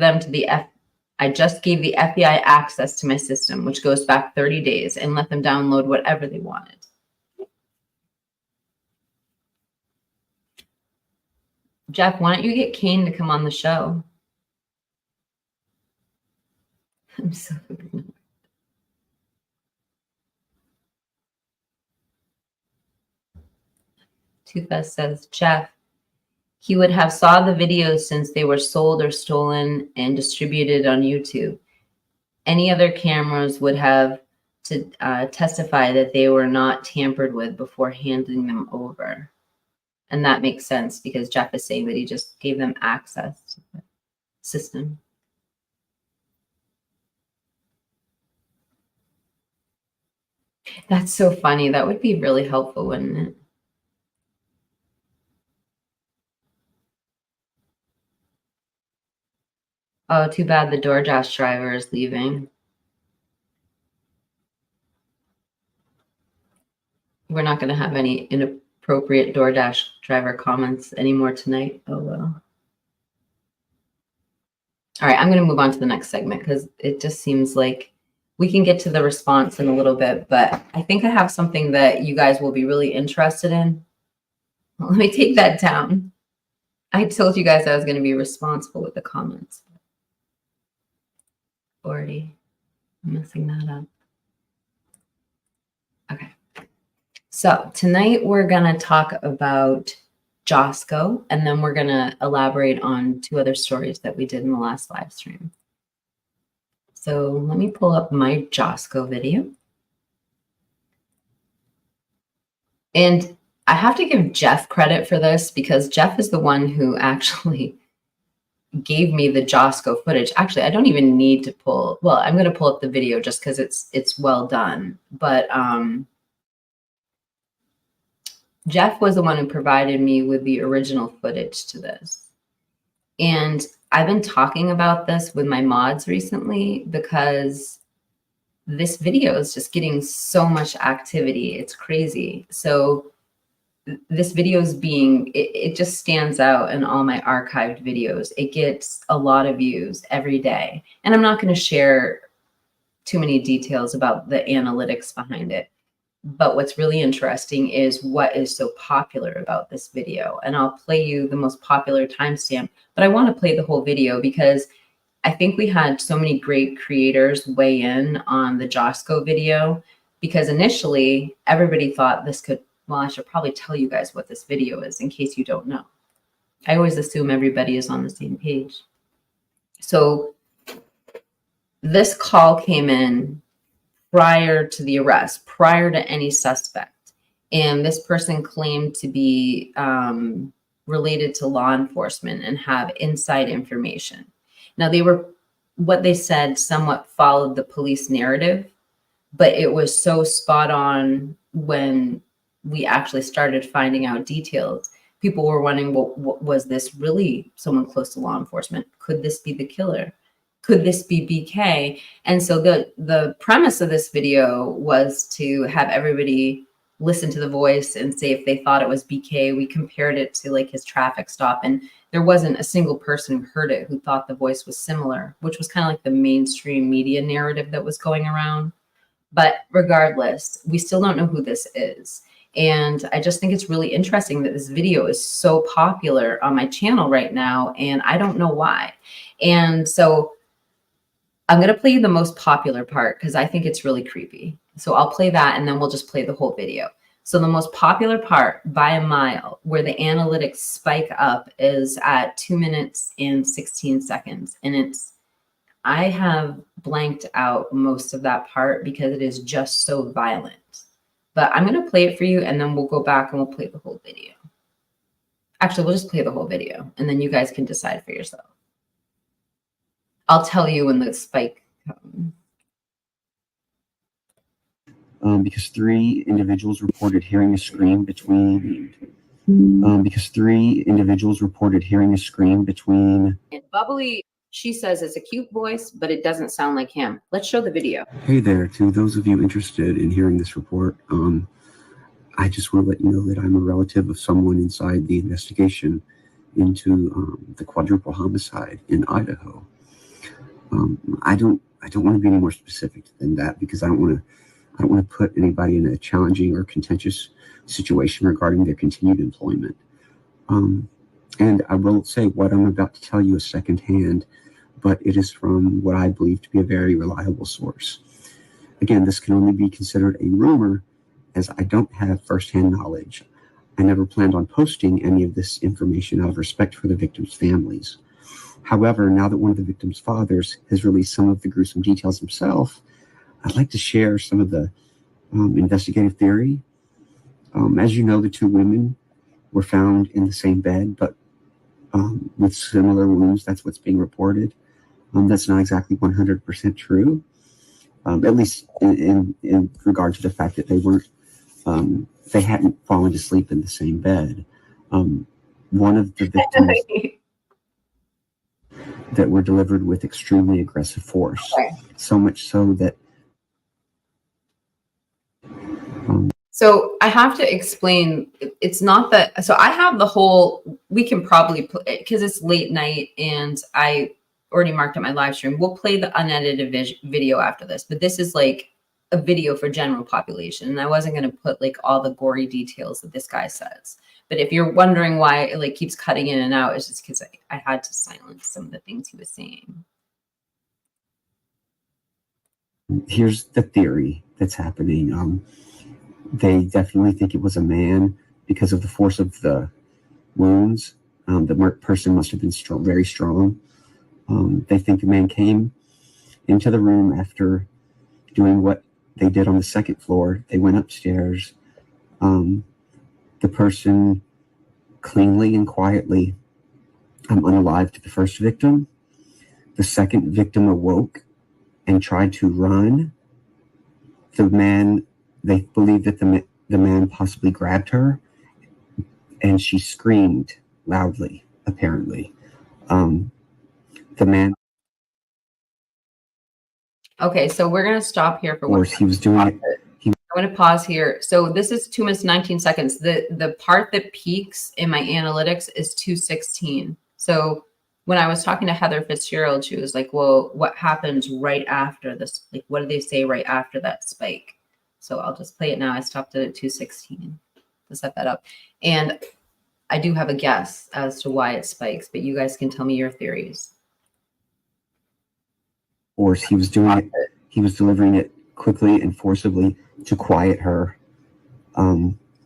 FBI access to my system, which goes back 30 days, and let them download whatever they wanted. Jeff, why don't you get Kane to come on the show? I'm so ignorant. Toothfest says, Jeff, he would have saw the videos since they were sold or stolen and distributed on YouTube. Any other cameras would have to testify that they were not tampered with before handing them over. And that makes sense, because Jeff is saying that he just gave them access to the system. That's so funny. That would be really helpful, wouldn't it? Oh, too bad the DoorDash driver is leaving. We're not going to have any inappropriate DoorDash driver comments anymore tonight. Oh, well. All right, I'm going to move on to the next segment, because it just seems like we can get to the response in a little bit, but I think I have something that you guys will be really interested in. Well, let me take that down. I told you guys I was going to be responsible with the comments. Already messing that up. Okay. So tonight we're going to talk about Josco, and then we're going to elaborate on 2 other stories that we did in the last live stream. So let me pull up my Josco video. And I have to give Jeff credit for this, because Jeff is the one who actually gave me the Josco footage. Actually, I don't even need to pull, well, I'm going to pull up the video just because it's well done. But Jeff was the one who provided me with the original footage to this. And I've been talking about this with my mods recently, because this video is just getting so much activity. It's crazy. So this video is it just stands out in all my archived videos. It gets a lot of views every day. And I'm not going to share too many details about the analytics behind it. But what's really interesting is what is so popular about this video. And I'll play you the most popular timestamp, but I want to play the whole video, because I think we had so many great creators weigh in on the Josco video, because initially everybody thought this could, well, I should probably tell you guys what this video is in case you don't know. I always assume everybody is on the same page. So this call came in prior to the arrest, prior to any suspect. And this person claimed to be related to law enforcement and have inside information. Now, what they said somewhat followed the police narrative, but it was so spot on when we actually started finding out details. People were wondering, well, was this really someone close to law enforcement? Could this be the killer? Could this be BK? And so the premise of this video was to have everybody listen to the voice and say if they thought it was BK. We compared it to like his traffic stop, and there wasn't a single person who heard it who thought the voice was similar, which was kind of like the mainstream media narrative that was going around. But regardless, we still don't know who this is. And I just think it's really interesting that this video is so popular on my channel right now, and I don't know why. And so I'm going to play the most popular part because I think it's really creepy. So I'll play that, and then we'll just play the whole video. So the most popular part by a mile, where the analytics spike up, is at 2 minutes and 16 seconds. And I have blanked out most of that part because it is just so violent. But I'm going to play it for you, and then we'll go back and we'll play the whole video. Actually, we'll just play the whole video, and then you guys can decide for yourself. I'll tell you when the spike comes. Because three individuals reported hearing a scream between. And Bubbly, she says it's a cute voice, but it doesn't sound like him. Let's show the video. Hey there, to those of you interested in hearing this report, I just want to let you know that I'm a relative of someone inside the investigation into the quadruple homicide in Idaho. I don't want to be any more specific than that because I don't want to put anybody in a challenging or contentious situation regarding their continued employment. And I will say what I'm about to tell you is secondhand, but it is from what I believe to be a very reliable source. Again, this can only be considered a rumor as I don't have firsthand knowledge. I never planned on posting any of this information out of respect for the victims' families. However, now that one of the victims' fathers has released some of the gruesome details himself, I'd like to share some of the investigative theory. As you know, the two women were found in the same bed, but with similar wounds. That's what's being reported. That's not exactly 100% true, at least in regard to the fact that they hadn't fallen to sleep in the same bed. One of the victims that were delivered with extremely aggressive force, so much so that So I have to explain, it's not that, so I have the whole, we can probably, because it's late night and I already marked up my live stream. We'll play the unedited video after this, but this is like a video for general population. And I wasn't going to put like all the gory details that this guy says. But if you're wondering why it like keeps cutting in and out, it's just because I had to silence some of the things he was saying. here's the theory that's happening. They definitely think it was a man because of the force of the wounds. The person must have been very strong. They think the man came into the room after doing what they did on the second floor. They went upstairs. The person cleanly and quietly unalived the first victim. The second victim awoke and tried to run. They believe that the man possibly grabbed her, and she screamed loudly, apparently. The man... Okay, so we're going to stop here for Of course, he was doing it. I'm going to pause here. So this is 2 minutes, 19 seconds. The part that peaks in my analytics is 2:16. So when I was talking to Heather Fitzgerald, she was like, well, what happens right after this? Like, what do they say right after that spike? So I'll just play it now. I stopped it at 2:16 to set that up. And I do have a guess as to why it spikes, but you guys can tell me your theories. Of course, he was doing it. He was delivering it quickly and forcibly to quiet her,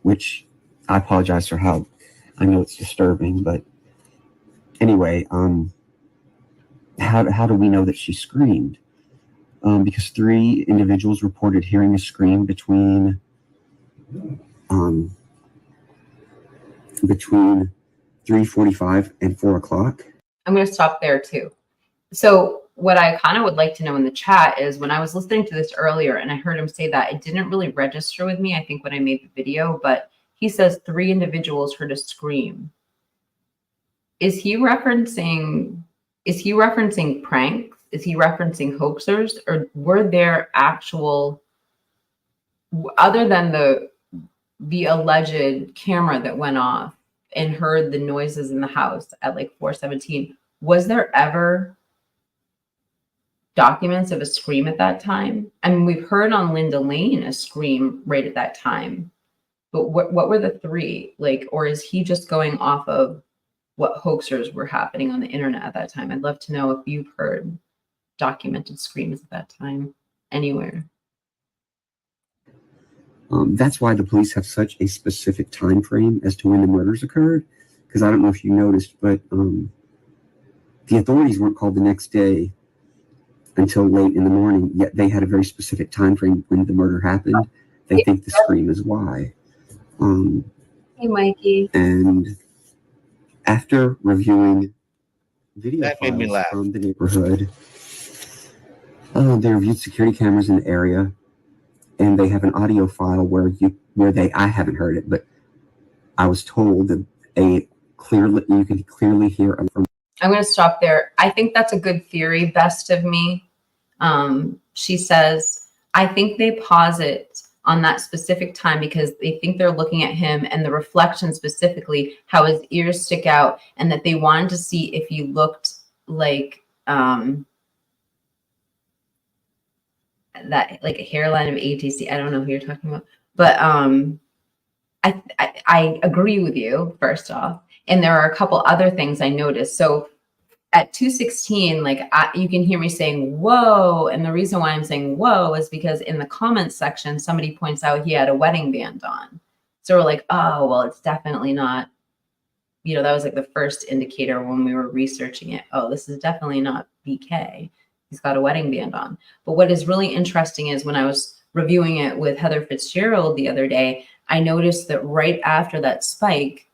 which I apologize for how I know it's disturbing, but anyway, how do we know that she screamed? Because 3 individuals reported hearing a scream between 3:45 and 4 o'clock. I'm going to stop there too. So what I kind of would like to know in the chat is when I was listening to this earlier and I heard him say that, it didn't really register with me, I think, when I made the video, but he says 3 individuals heard a scream. Is he referencing pranks? Is he referencing hoaxers? Or were there actual, other than the alleged camera that went off and heard the noises in the house at like 4:17, was there ever documents of a scream at that time? I mean, we've heard on Linda Lane a scream right at that time, but what were the 3? Like, or is he just going off of what hoaxers were happening on the internet at that time? I'd love to know if you've heard documented screams at that time anywhere. That's why the police have such a specific time frame as to when the murders occurred. Because I don't know if you noticed, but the authorities weren't called the next day until late in the morning, yet they had a very specific time frame when the murder happened. They think the scream is why. Hey, Mikey. And after reviewing video That made me files laugh. from the neighborhood. They reviewed security cameras in the area, and they have an audio file I haven't heard it, but I was told that you can clearly hear from. I'm going to stop there. I think that's a good theory, best of me. She says, I think they pause it on that specific time because they think they're looking at him and the reflection specifically, how his ears stick out, and that they wanted to see if he looked like that, like a hairline of ATC. I don't know who you're talking about, but I agree with you, first off. And there are a couple other things I noticed. So at 2:16, like you can hear me saying, whoa. And the reason why I'm saying whoa is because in the comments section, somebody points out he had a wedding band on. So we're like, oh, well, it's definitely not, that was like the first indicator when we were researching it. Oh, this is definitely not BK. He's got a wedding band on. But what is really interesting is when I was reviewing it with Heather Fitzgerald the other day, I noticed that right after that spike,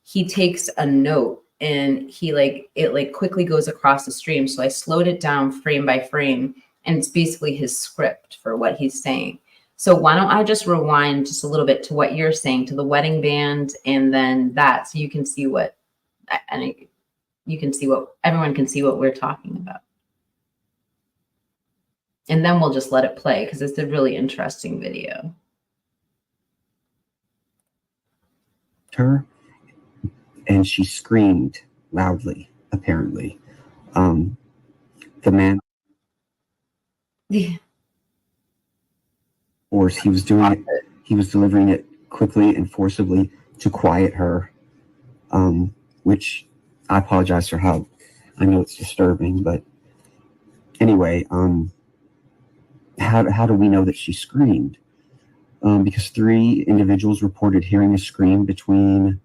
he takes a note and it quickly goes across the stream. So I slowed it down frame by frame, and it's basically his script for what he's saying. So why don't I just rewind just a little bit to what you're saying, to the wedding band, and then that, so you can see everyone can see what we're talking about. And then we'll just let it play because it's a really interesting video. Her, and she screamed loudly, apparently. The man, Yeah. or he was delivering it quickly and forcibly to quiet her, which I apologize for how, I know it's disturbing, but anyway, how do we know that she screamed? Because 3 individuals reported hearing a scream between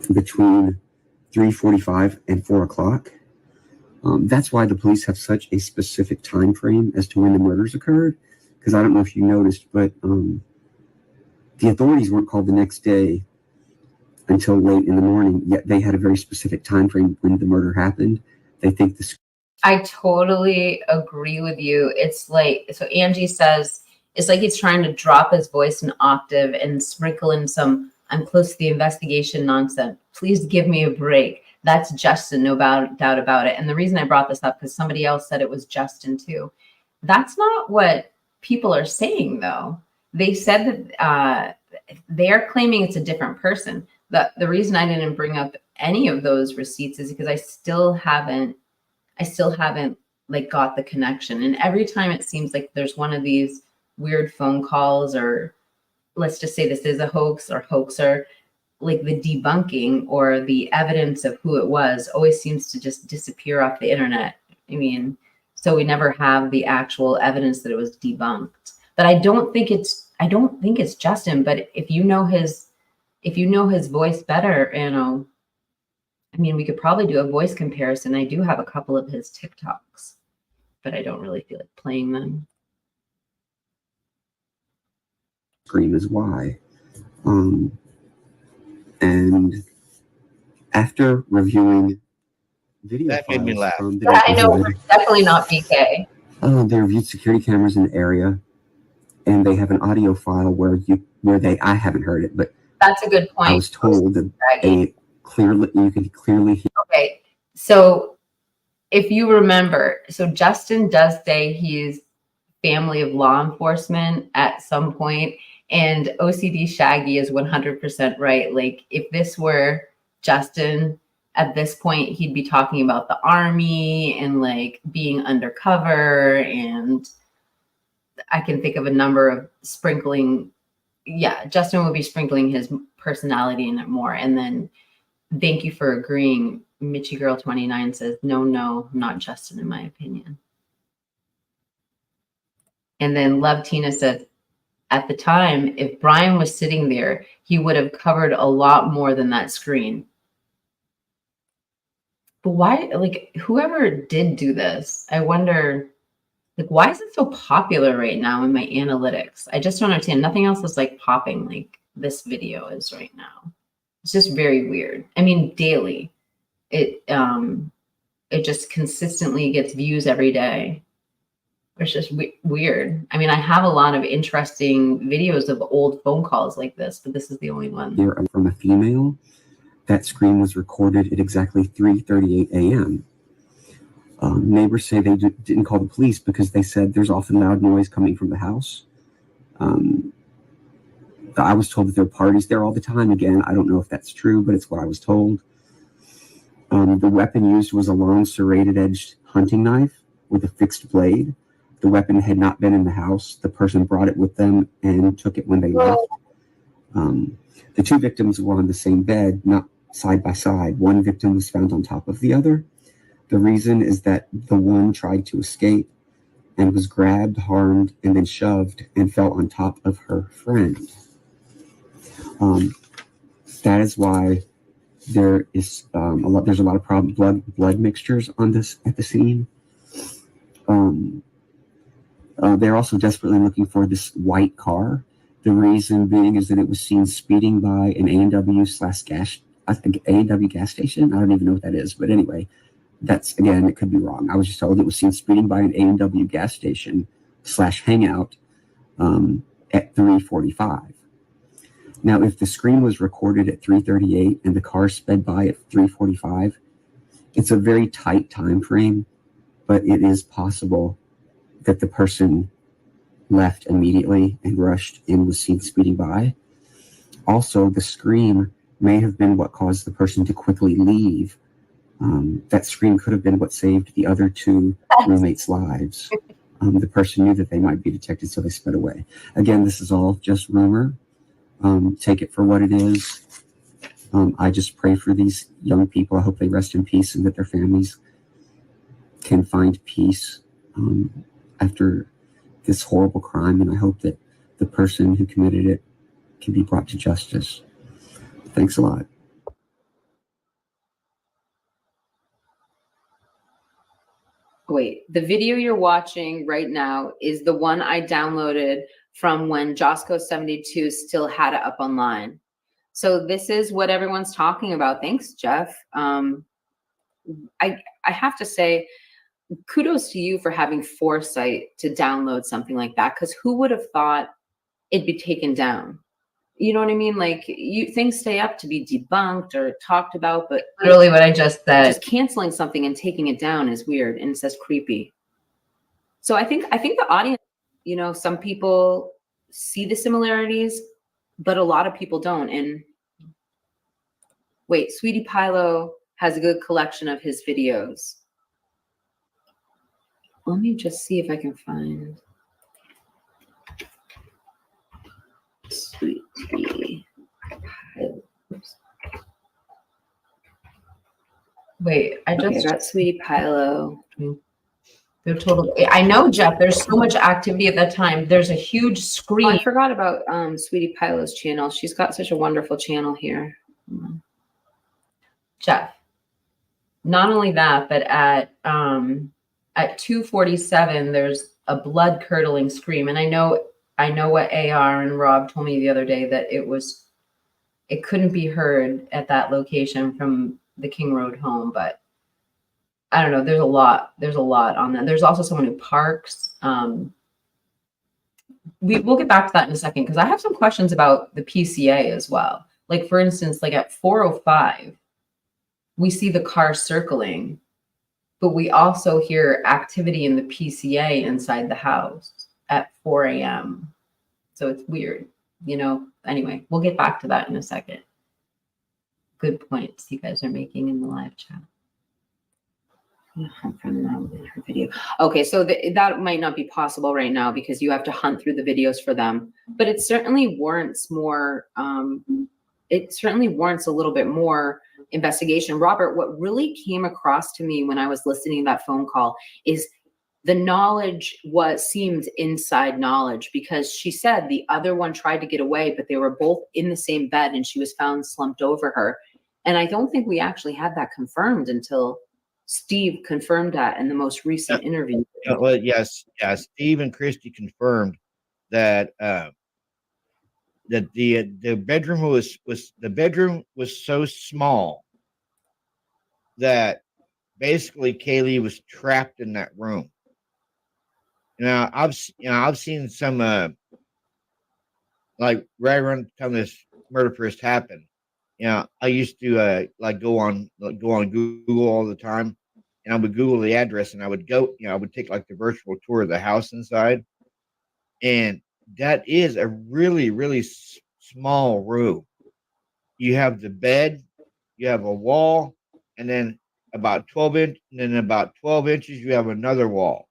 3:45 and 4 o'clock. That's why the police have such a specific time frame as to when the murders occurred. Because I don't know if you noticed, but the authorities weren't called the next day until late in the morning. Yet they had a very specific time frame when the murder happened. They think this. I totally agree with you. It's like, so Angie says, it's like he's trying to drop his voice an octave and sprinkle in some, I'm close to the investigation nonsense. Please give me a break. That's Justin, no doubt about it. And the reason I brought this up, because somebody else said it was Justin too. That's not what people are saying, though. They said that they're claiming it's a different person. The reason I didn't bring up any of those receipts is because I still haven't like got the connection. And every time it seems like there's one of these weird phone calls, or let's just say this is a hoax or hoaxer, like the debunking or the evidence of who it was always seems to just disappear off the internet. I mean, so we never have the actual evidence that it was debunked. But I don't think it's Justin. But if you know his voice better, I mean, we could probably do a voice comparison. I do have a couple of his TikToks, but I don't really feel like playing them. Scream is why. And after reviewing video That made me files laugh. from the I know, neighborhood, definitely not BK. they reviewed security cameras in the area, and they have an audio file I haven't heard it, but That's a good point. I was told that you can clearly hear. Okay, so if you remember, so Justin does say he's family of law enforcement at some point, and OCD Shaggy is 100% right. Like, if this were Justin at this point, he'd be talking about the army and like being undercover, and I can think of a number of sprinkling. Yeah, Justin would be sprinkling his personality in it more. And then thank you for agreeing. Mitchie Girl 29 says, no, not Justin, in my opinion. And then Love Tina says, at the time, if Bryan was sitting there, he would have covered a lot more than that screen. But why, like, whoever did do this, I wonder, like, why is it so popular right now in my analytics? I just don't understand. Nothing else is like popping like this video is right now. It's just very weird. I mean, daily. It just consistently gets views every day. It's just weird. I mean, I have a lot of interesting videos of old phone calls like this, but this is the only one. Here from a female. That scream was recorded at exactly 3:38 a.m. Neighbors say they didn't call the police because they said there's often loud noise coming from the house. I was told that there are parties there all the time. Again, I don't know if that's true, but it's what I was told. The weapon used was a long serrated-edged hunting knife with a fixed blade. The weapon had not been in the house. The person brought it with them and took it when they left. The two victims were on the same bed, not side by side. One victim was found on top of the other. The reason is that the one tried to escape and was grabbed, harmed, and then shoved and fell on top of her friend. That is why there is there's a lot of blood mixtures on this at the scene. They're also desperately looking for this white car. The reason being is that it was seen speeding by an A&W gas station. I don't even know what that is, but anyway, that's, again, it could be wrong. I was just told it was seen speeding by an A&W gas station / hangout at 3:45. Now, if the screen was recorded at 3:38 and the car sped by at 3:45, it's a very tight time frame, but it is possible that the person left immediately and rushed and was seen speeding by. Also, the scream may have been what caused the person to quickly leave. That scream could have been what saved the other two roommates' lives. The person knew that they might be detected, so they sped away. Again, this is all just rumor. Take it for what it is. I just pray for these young people. I hope they rest in peace and that their families can find peace after this horrible crime. And I hope that the person who committed it can be brought to justice. Thanks a lot. Wait, the video you're watching right now is the one I downloaded from when Josco 72 still had it up online. So this is what everyone's talking about. Thanks, Jeff. I have to say, kudos to you for having foresight to download something like that, because who would have thought it'd be taken down? You know what I mean? Like, things stay up to be debunked or talked about, but literally what I just said, just canceling something and taking it down is weird, and it says creepy. So I think the audience, you know, some people see the similarities, but a lot of people don't. And wait, Sweetie Pilo has a good collection of his videos. Let me just see if I can find Sweetie Pilo. Wait, I just got Sweetie Pilo. They're totally. I know, Jeff. There's so much activity at that time. There's a huge screen. Oh, I forgot about Sweetie Pilo's channel. She's got such a wonderful channel here. Jeff. Not only that, but at 2:47, there's a blood curdling scream, and I know what AR and Rob told me the other day, that it couldn't be heard at that location from the King Road home, but I don't know. There's a lot on that. There's also someone who parks. We'll get back to that in a second, because I have some questions about the PCA as well. Like, for instance, like at 4:05, we see the car circling, but we also hear activity in the PCA inside the house at 4 a.m. So it's weird, you know. Anyway, we'll get back to that in a second. Good points you guys are making in the live chat. Her video. Okay, so that might not be possible right now because you have to hunt through the videos for them, but it certainly warrants more. It certainly warrants a little bit more investigation. Robert, what really came across to me when I was listening to that phone call is the knowledge seemed inside knowledge, because she said the other one tried to get away, but they were both in the same bed and she was found slumped over her. And I don't think we actually had that confirmed until Steve confirmed that in the most recent interview. Well, yes, Steve and Christy confirmed that that the bedroom was the bedroom was so small that basically Kaylee was trapped in that room. I've seen some like right around the time this murder first happened. I used to like go on Google all the time, and I would Google the address, and I would go. I would take like the virtual tour of the house inside, and that is a really really small room. You have the bed, you have a wall, and then about 12 inches you have another wall.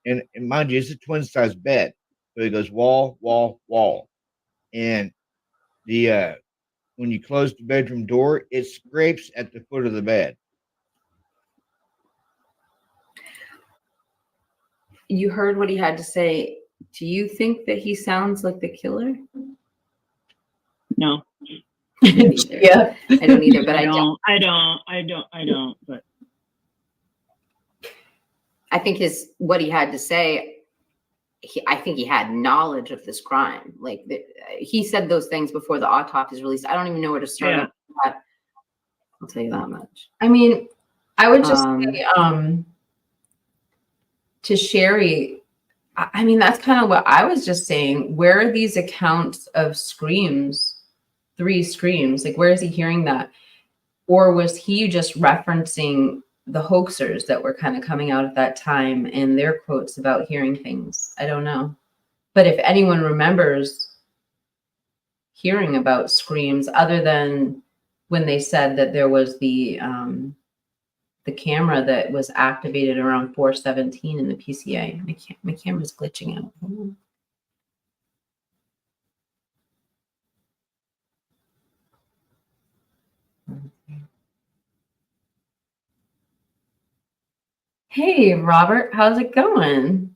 And mind you, it's a twin size bed. So it goes wall, wall, wall. And the when you close the bedroom door, it scrapes at the foot of the bed. You heard what he had to say. Do you think that he sounds like the killer? No. Yeah, I don't either, but I don't, but I think what he had to say, I think he had knowledge of this crime. Like he said those things before the autopsy is released. I don't even know where to start. Yeah. With that. I'll tell you that much. I mean, I would just say, to Sherry, I mean, that's kind of what I was just saying. Where are these accounts of screams, 3 screams? Like, where is he hearing that? Or was he just referencing the hoaxers that were kind of coming out at that time and their quotes about hearing things? I don't know. But if anyone remembers hearing about screams, other than when they said that there was the camera that was activated around 417 in the PCA. My camera's glitching out. Hey, Robert, how's it going?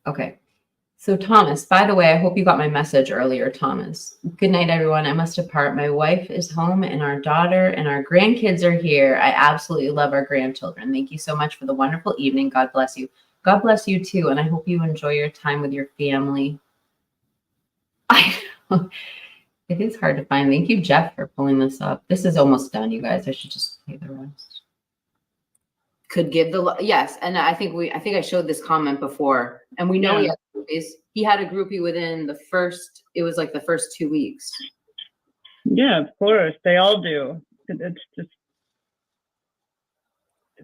Okay. So Thomas, by the way, I hope you got my message earlier, Thomas. Good night, everyone. I must depart. My wife is home and our daughter and our grandkids are here. I absolutely love our grandchildren. Thank you so much for the wonderful evening. God bless you. God bless you too. And I hope you enjoy your time with your family. It is hard to find. Thank you, Jeff, for pulling this up. This is almost done, you guys. I should just play the rest. Could give the yes, and I think I showed this comment before, and we know he had a groupie within the first. It was like the first 2 weeks. yeah, of course they all do.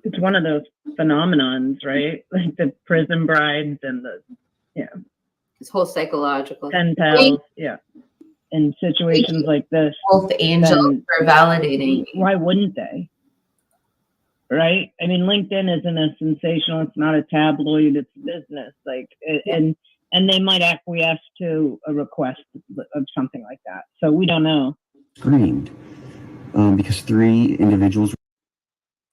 It's one of those phenomenons, right? Like the prison brides and This whole psychological pen pals, in situations like this. Both angels for validating. Why wouldn't they? Right? I mean, LinkedIn isn't a sensational. It's not a tabloid. It's business. Like, and they might acquiesce to a request of something like that. So we don't know. Screamed because 3 individuals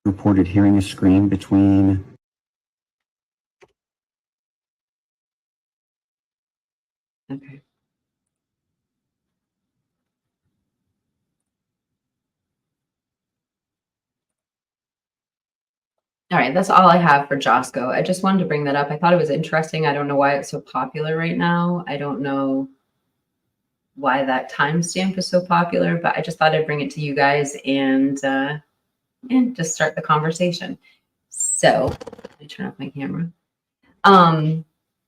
reported hearing a scream between. Okay. All right, that's all I have for Josco. I just wanted to bring that up. I thought it was interesting. I don't know why it's so popular right now. I don't know why that timestamp is so popular, but I just thought I'd bring it to you guys and just start the conversation. So let me turn off my camera.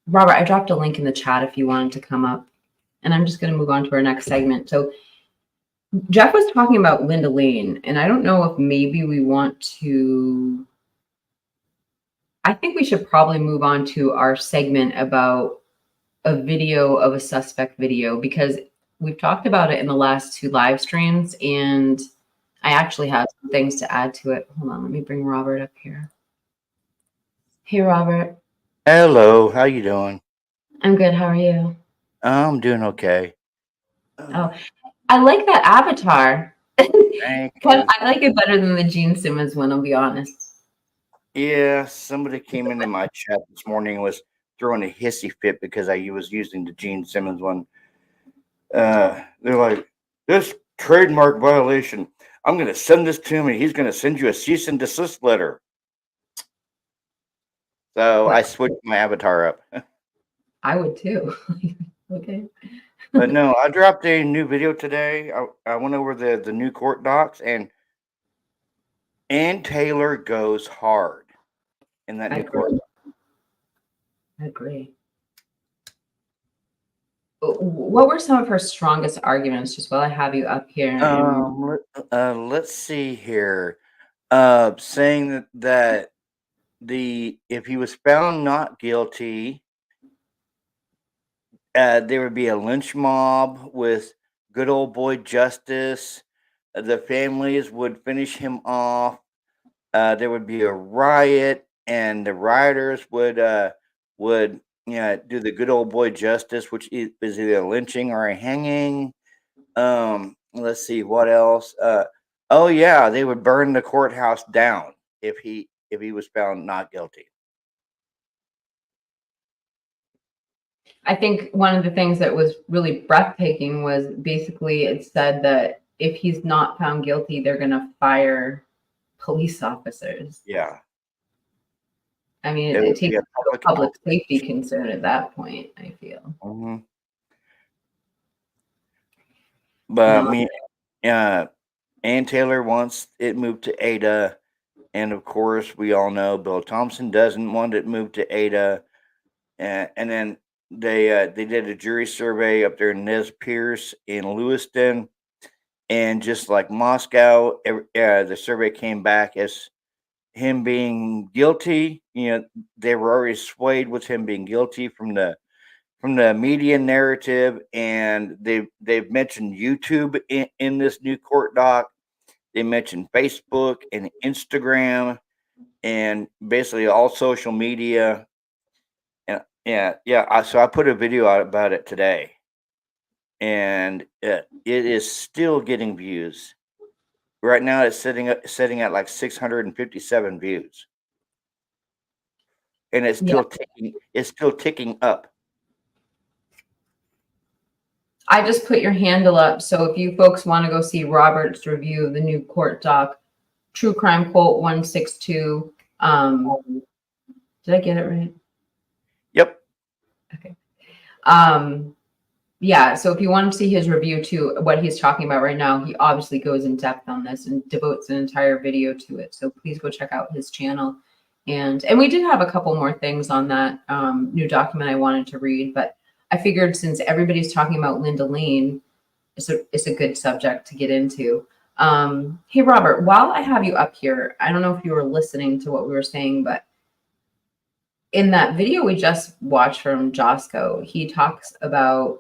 Robert, I dropped a link in the chat if you wanted to come up, and I'm just going to move on to our next segment. So Jeff was talking about Linda Lane, and I don't know if maybe we want to. I think we should probably move on to our segment about a video of a suspect video, because we've talked about it in the last 2 live streams, and I actually have some things to add to it. Hold on, let me bring Robert up here. Hey, Robert. Hello, how you doing? I'm good. How are you? I'm doing okay. Oh, I like that avatar. Thank you. I like it better than the Gene Simmons one, I'll be honest. Yeah, somebody came into my chat this morning and was throwing a hissy fit because I was using the Gene Simmons one. They're like, this trademark violation. I'm going to send this to him and he's going to send you a cease and desist letter. So I switched my avatar up. I would too. Okay. But no, I dropped a new video today. I went over the new court docs, and Taylor goes hard in that I new court. agree. I agree. What were some of her strongest arguments, just while I have you up here? Let's see here. Saying that if he was found not guilty, there would be a lynch mob with good old boy justice. The families would finish him off. There would be a riot, and the rioters would do the good old boy justice, which is either lynching or a hanging. Let's see what else. Oh yeah, they would burn the courthouse down if he was found not guilty. I think one of the things that was really breathtaking was basically it said that if he's not found guilty, they're going to fire police officers. Yeah. I mean, it takes a public safety concern at that point, I feel. Mm-hmm. But I mean, Ann Taylor wants it moved to Ada. And of course, we all know Bill Thompson doesn't want it moved to Ada. And then they did a jury survey up there in Nez Perce in Lewiston. And just like Moscow, the survey came back as him being guilty. They were already swayed with him being guilty from the media narrative, and they've mentioned YouTube in this new court doc. They mentioned Facebook and Instagram, and basically all social media. And so I put a video out about it today, and it is still getting views. Right now, it's sitting at like 657 views, and it's still ticking. It's still ticking up. I just put your handle up, so if you folks want to go see Robert's review of the new court doc, True Crime Quote 162. Did I get it right? Yep. Okay. Yeah, so if you want to see his review too, what he's talking about right now, he obviously goes in depth on this and devotes an entire video to it. So please go check out his channel. And we did have a couple more things on that new document I wanted to read, but I figured since everybody's talking about Linda Lane, it's a good subject to get into. Hey, Robert, while I have you up here, I don't know if you were listening to what we were saying, but in that video we just watched from Josco, he talks about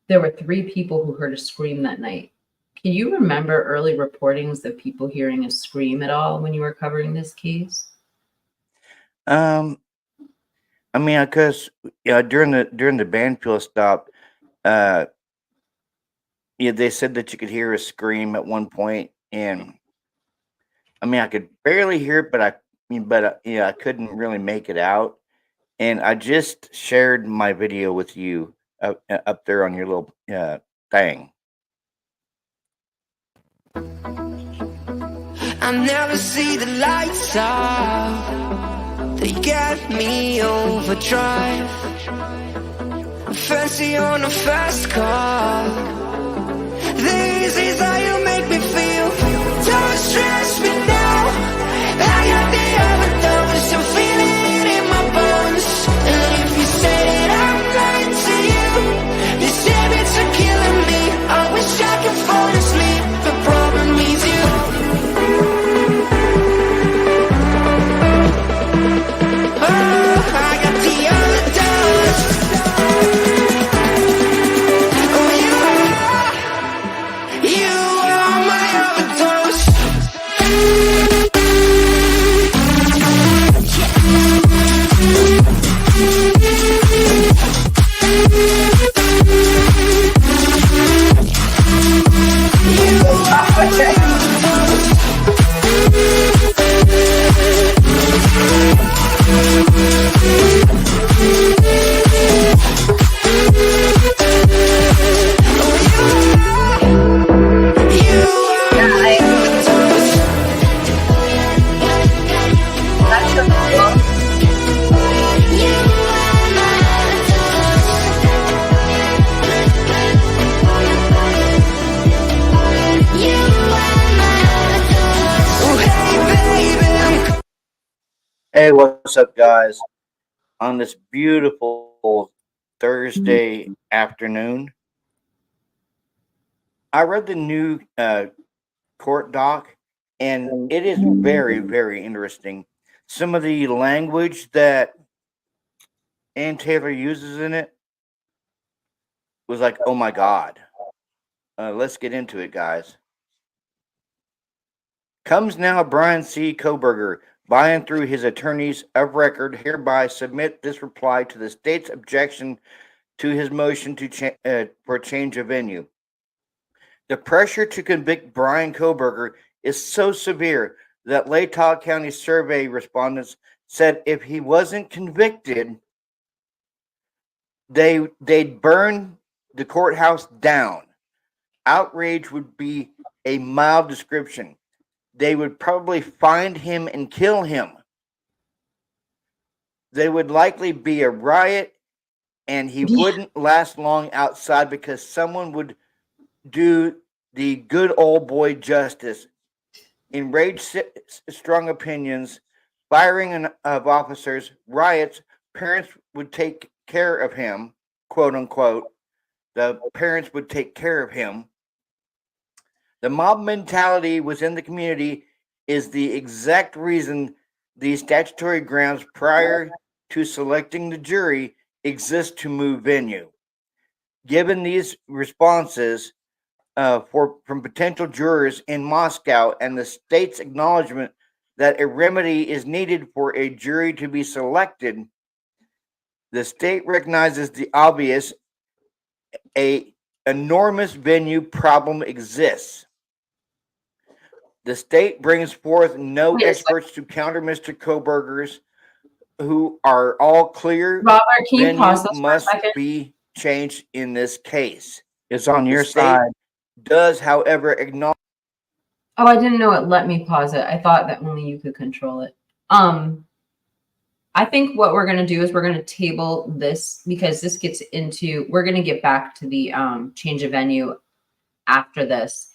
there were 3 people who heard a scream that night. Can you remember early reportings of people hearing a scream at all when you were covering this case? I mean, because during the Banfield stop, they said that you could hear a scream at one point, and I mean, I could barely hear it, but I couldn't really make it out. And I just shared my video with you up there on your little thing. I never see the lights out. They get me overdrive. Fancy on a fast car. This is how you make me feel. Don't stress me now. I got the overdose. I'm feeling it in my bones. And if you say that I'm lying to you, these habits are killing me. I wish I could fall asleep. The problem is you. Oh, I got the overdose. Oh, you are my overdose. Hey, what's up, guys? On this beautiful Thursday afternoon, I read the new court doc, and it is very, very interesting. Some of the language that Ann Taylor uses in it was like, oh my God. Let's get into it, guys. Comes now Bryan C. Kohberger, by and through his attorneys of record, hereby submit this reply to the state's objection to his motion for change of venue. The pressure to convict Bryan Kohberger is so severe that Latah County survey respondents said if he wasn't convicted, they'd burn the courthouse down. Outrage would be a mild description. They would probably find him and kill him. There would likely be a riot, and he wouldn't last long outside because someone would do the good old boy justice. Enraged, strong opinions, firing of officers, riots, parents would take care of him, quote unquote. The parents would take care of him. The mob mentality within the community is the exact reason the statutory grounds prior to selecting the jury exist to move venue. Given these responses from potential jurors in Moscow and the state's acknowledgement that a remedy is needed for a jury to be selected, the state recognizes the obvious: an enormous venue problem exists. The state brings forth no experts to counter Mr. Kohberger's, who are all clear. Robert, can you Venue pause this for a must second? be changed in this case. It's on The your state side. does, however, acknowledge. Oh, I didn't know it let me pause it. I thought that only you could control it. I think what we're going to do is we're going to table this because this gets into, we're going to get back to the change of venue after this.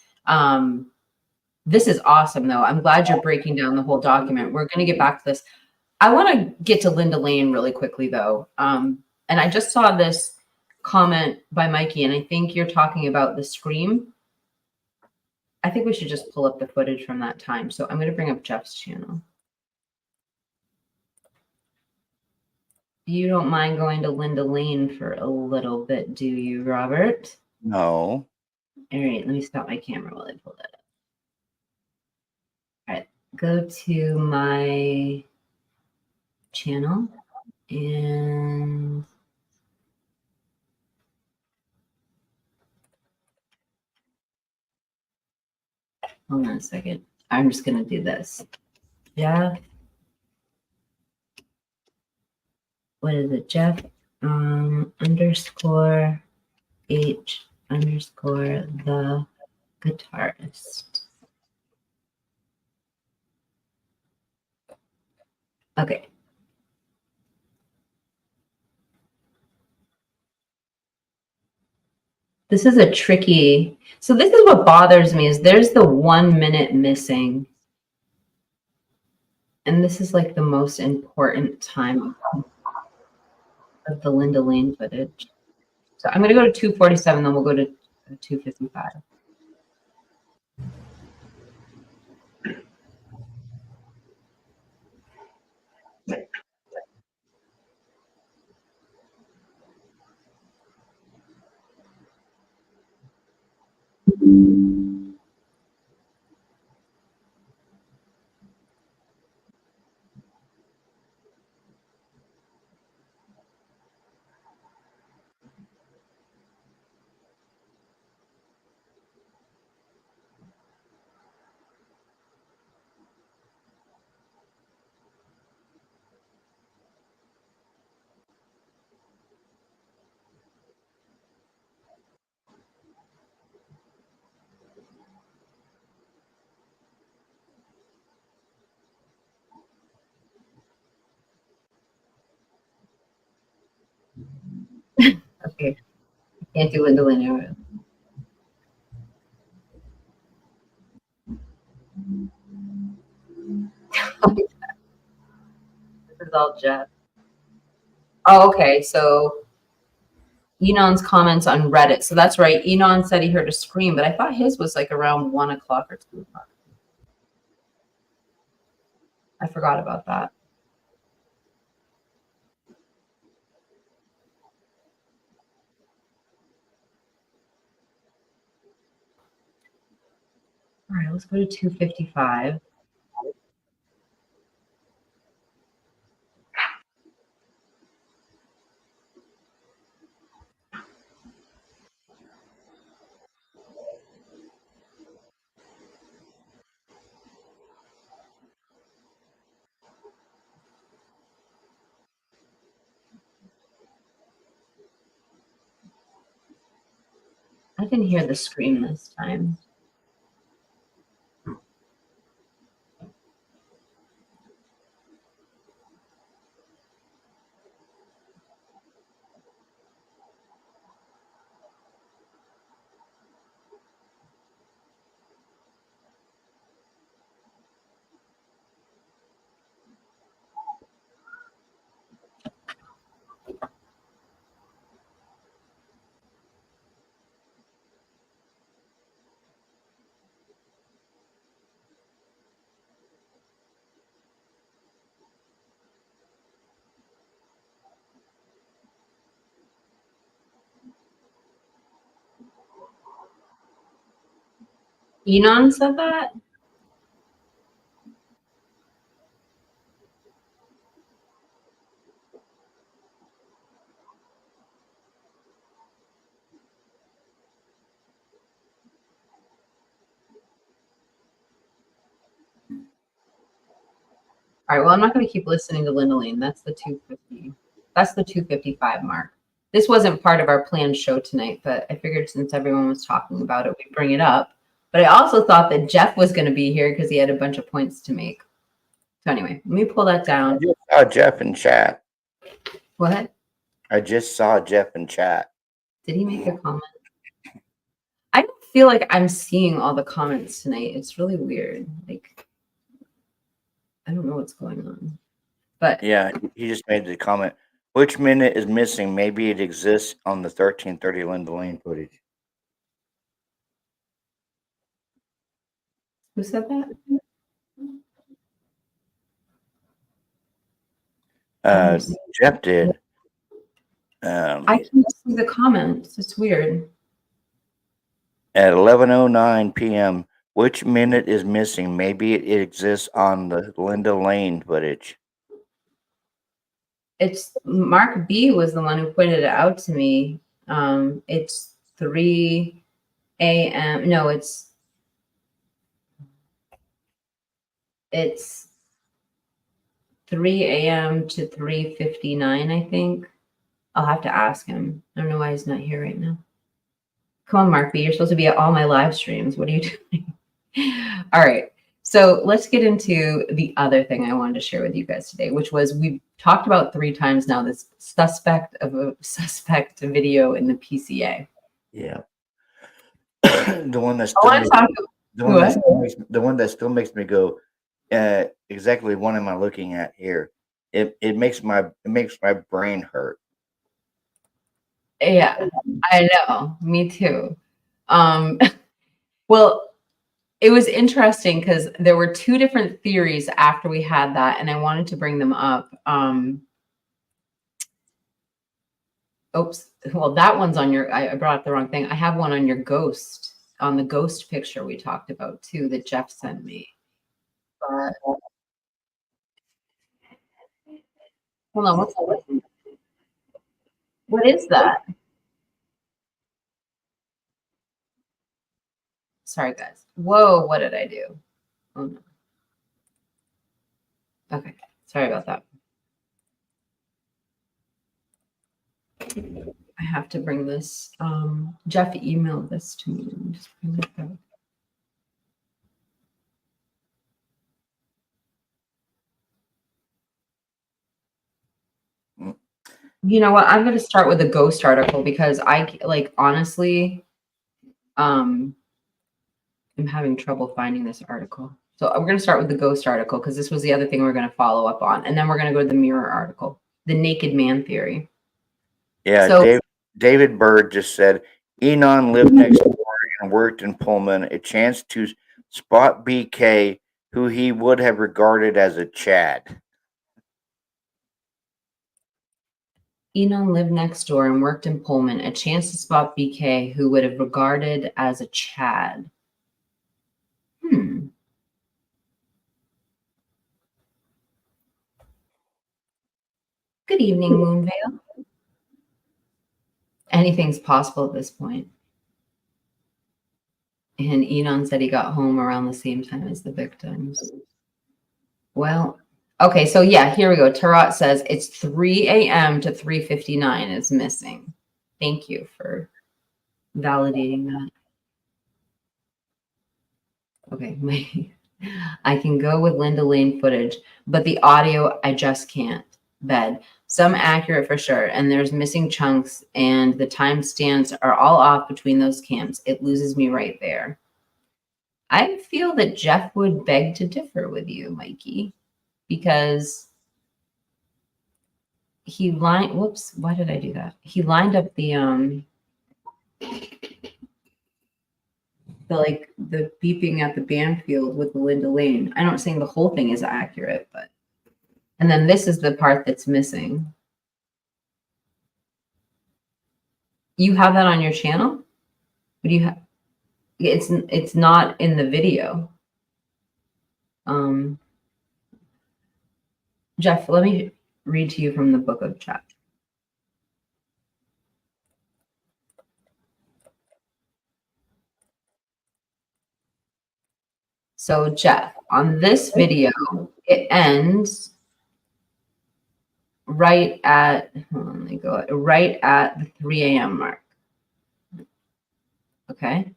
This is awesome, though. I'm glad you're breaking down the whole document. We're going to get back to this. I want to get to Linda Lane really quickly, though. And I just saw this comment by Mikey, and I think you're talking about the scream. I think we should just pull up the footage from that time. So I'm going to bring up Jeff's channel. You don't mind going to Linda Lane for a little bit, do you, Robert? No. All right, let me stop my camera while I pull that up. All right, go to my channel and hold on a second. I'm just going to do this. Jeff. What is it? Jeff underscore H underscore the guitarist. Okay. This is a tricky, so this is what bothers me is there's the 1 minute missing. And this is like the most important time of the Linda Lane footage. So I'm going to go to 247, then we'll go to 255. Okay, I can't do Linda Lane. is all Jeff. Oh, okay. So Enon's comments on Reddit. So that's right. Enon said he heard a scream, but I thought his was like around 1 o'clock or 2 o'clock. I forgot about that. All right, let's go to 255. I didn't hear the scream this time. Enon said that? All right, well, I'm not going to keep listening to Linda Lane. That's the 250. That's the 255 mark. This wasn't part of our planned show tonight, but I figured since everyone was talking about it, we'd bring it up. But I also thought that Jeff was going to be here because he had a bunch of points to make. So anyway, let me pull that down. I just saw Jeff in chat. What? I just saw Jeff in chat. Did he make a comment? I don't feel like I'm seeing all the comments tonight. It's really weird. Like, I don't know what's going on. But yeah, he just made the comment. Which minute is missing? Maybe it exists on the 1330 Linda Lane footage. Who said that? Jeff did. I can't see the comments. It's weird. At 11:09 p.m., which minute is missing? Maybe it exists on the Linda Lane footage. It's Mark B was the one who pointed it out to me. It's 3 a.m. No, it's 3 a.m. to 3:59, I think. I'll have to ask him. I don't know why he's not here right now. Come on, Mark B. You're supposed to be at all my live streams. What are you doing? All right. So let's get into the other thing I wanted to share with you guys today, which was we've talked about 3 times now this suspect video in the PCA. Yeah. the one that still makes me go, exactly what am I looking at here? It makes my brain hurt. Yeah, I know. Me too. Well, it was interesting because there were 2 different theories after we had that, and I wanted to bring them up. Oops. Well, that one's on your, I brought up the wrong thing. I have one on your ghost, on the ghost picture we talked about too, that Jeff sent me. But, hold on, what's that? What is that? Sorry, guys. Whoa, what did I do? Oh, no. Okay, sorry about that. I have to bring this. Jeff emailed this to me. Just bring it back. You know what? I'm going to start with the ghost article because I like honestly, I'm having trouble finding this article. So we're going to start with the ghost article because this was the other thing we're going to follow up on. And then we're going to go to the mirror article, the naked man theory. Yeah, So David Bird just said Enon lived next door and worked in Pullman, a chance to spot BK, who he would have regarded as a Chad. Enon lived next door and worked in Pullman, a chance to spot BK, who would have regarded as a Chad. Good evening, Moonvale. Anything's possible at this point. And Enon said he got home around the same time as the victims. Well, okay, so yeah, here we go. Tarot says it's 3 a.m. to 3:59 is missing. Thank you for validating that. Okay, I can go with Linda Lane footage, but the audio, I just can't. Bed. Some accurate for sure, and there's missing chunks, and the timestamps are all off between those cams. It loses me right there. I feel that Jeff would beg to differ with you, Mikey, because he lined. Whoops! Why did I do that? He lined up the beeping at the Banfield with the Linda Lane. I'm not saying the whole thing is accurate, but and then this is the part that's missing. You have that on your channel? What do you have? It's not in the video. Jeff, let me read to you from the book of chat. So Jeff, on this video, it ends right at, let me go, right at the 3 a.m. mark. Okay.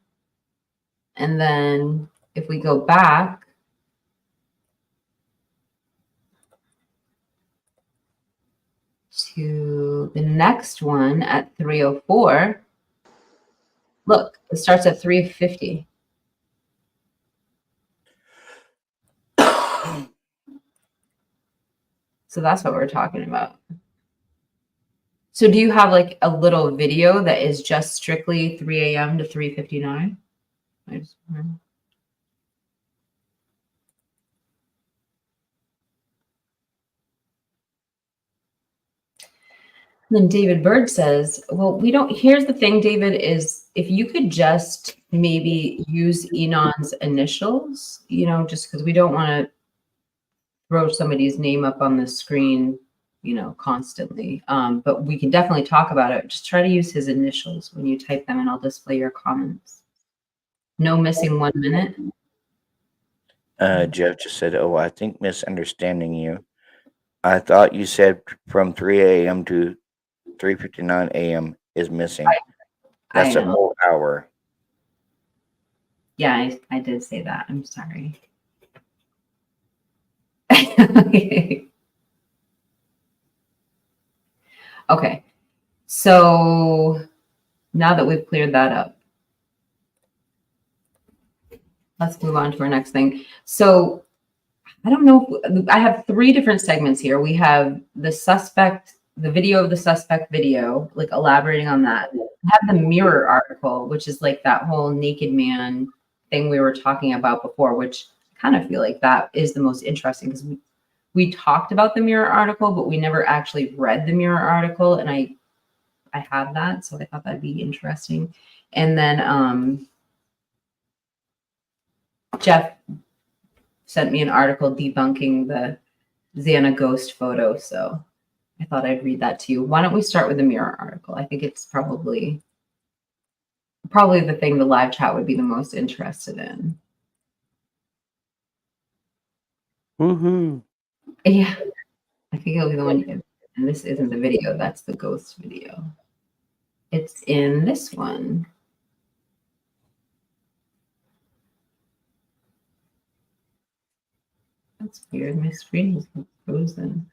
And then if we go back to the next one at 3:04, look, it starts at 3:50. So that's what we're talking about. So do you have like a little video that is just strictly 3 a.m. to 3:59? Then David Bird says, well, we don't, here's the thing, David, is if you could just maybe use Enon's initials, you know, just because we don't want to throw somebody's name up on the screen, you know, constantly. But we can definitely talk about it. Just try to use his initials when you type them and I'll display your comments. No missing 1 minute. Jeff just said, oh, I think misunderstanding you. I thought you said from 3 a.m. to 3:59 a.m. is missing. That's a whole hour. Yeah, I did say that. I'm sorry. Okay. Okay. So now that we've cleared that up, let's move on to our next thing. So I don't know. I have 3 different segments here. We have the suspect, the video of the suspect video, like elaborating on that. I have the mirror article, which is like that whole naked man thing we were talking about before, which I kind of feel like that is the most interesting because we talked about the mirror article, but we never actually read the mirror article. And I have that, so I thought that'd be interesting. And then Jeff sent me an article debunking the Xana ghost photo, so I thought I'd read that to you. Why don't we start with the mirror article? I think it's probably the thing the live chat would be the most interested in. Woohoo! Yeah, I think it'll be the one. And this isn't the video; that's the ghost video. It's in this one. That's weird. My screen is frozen.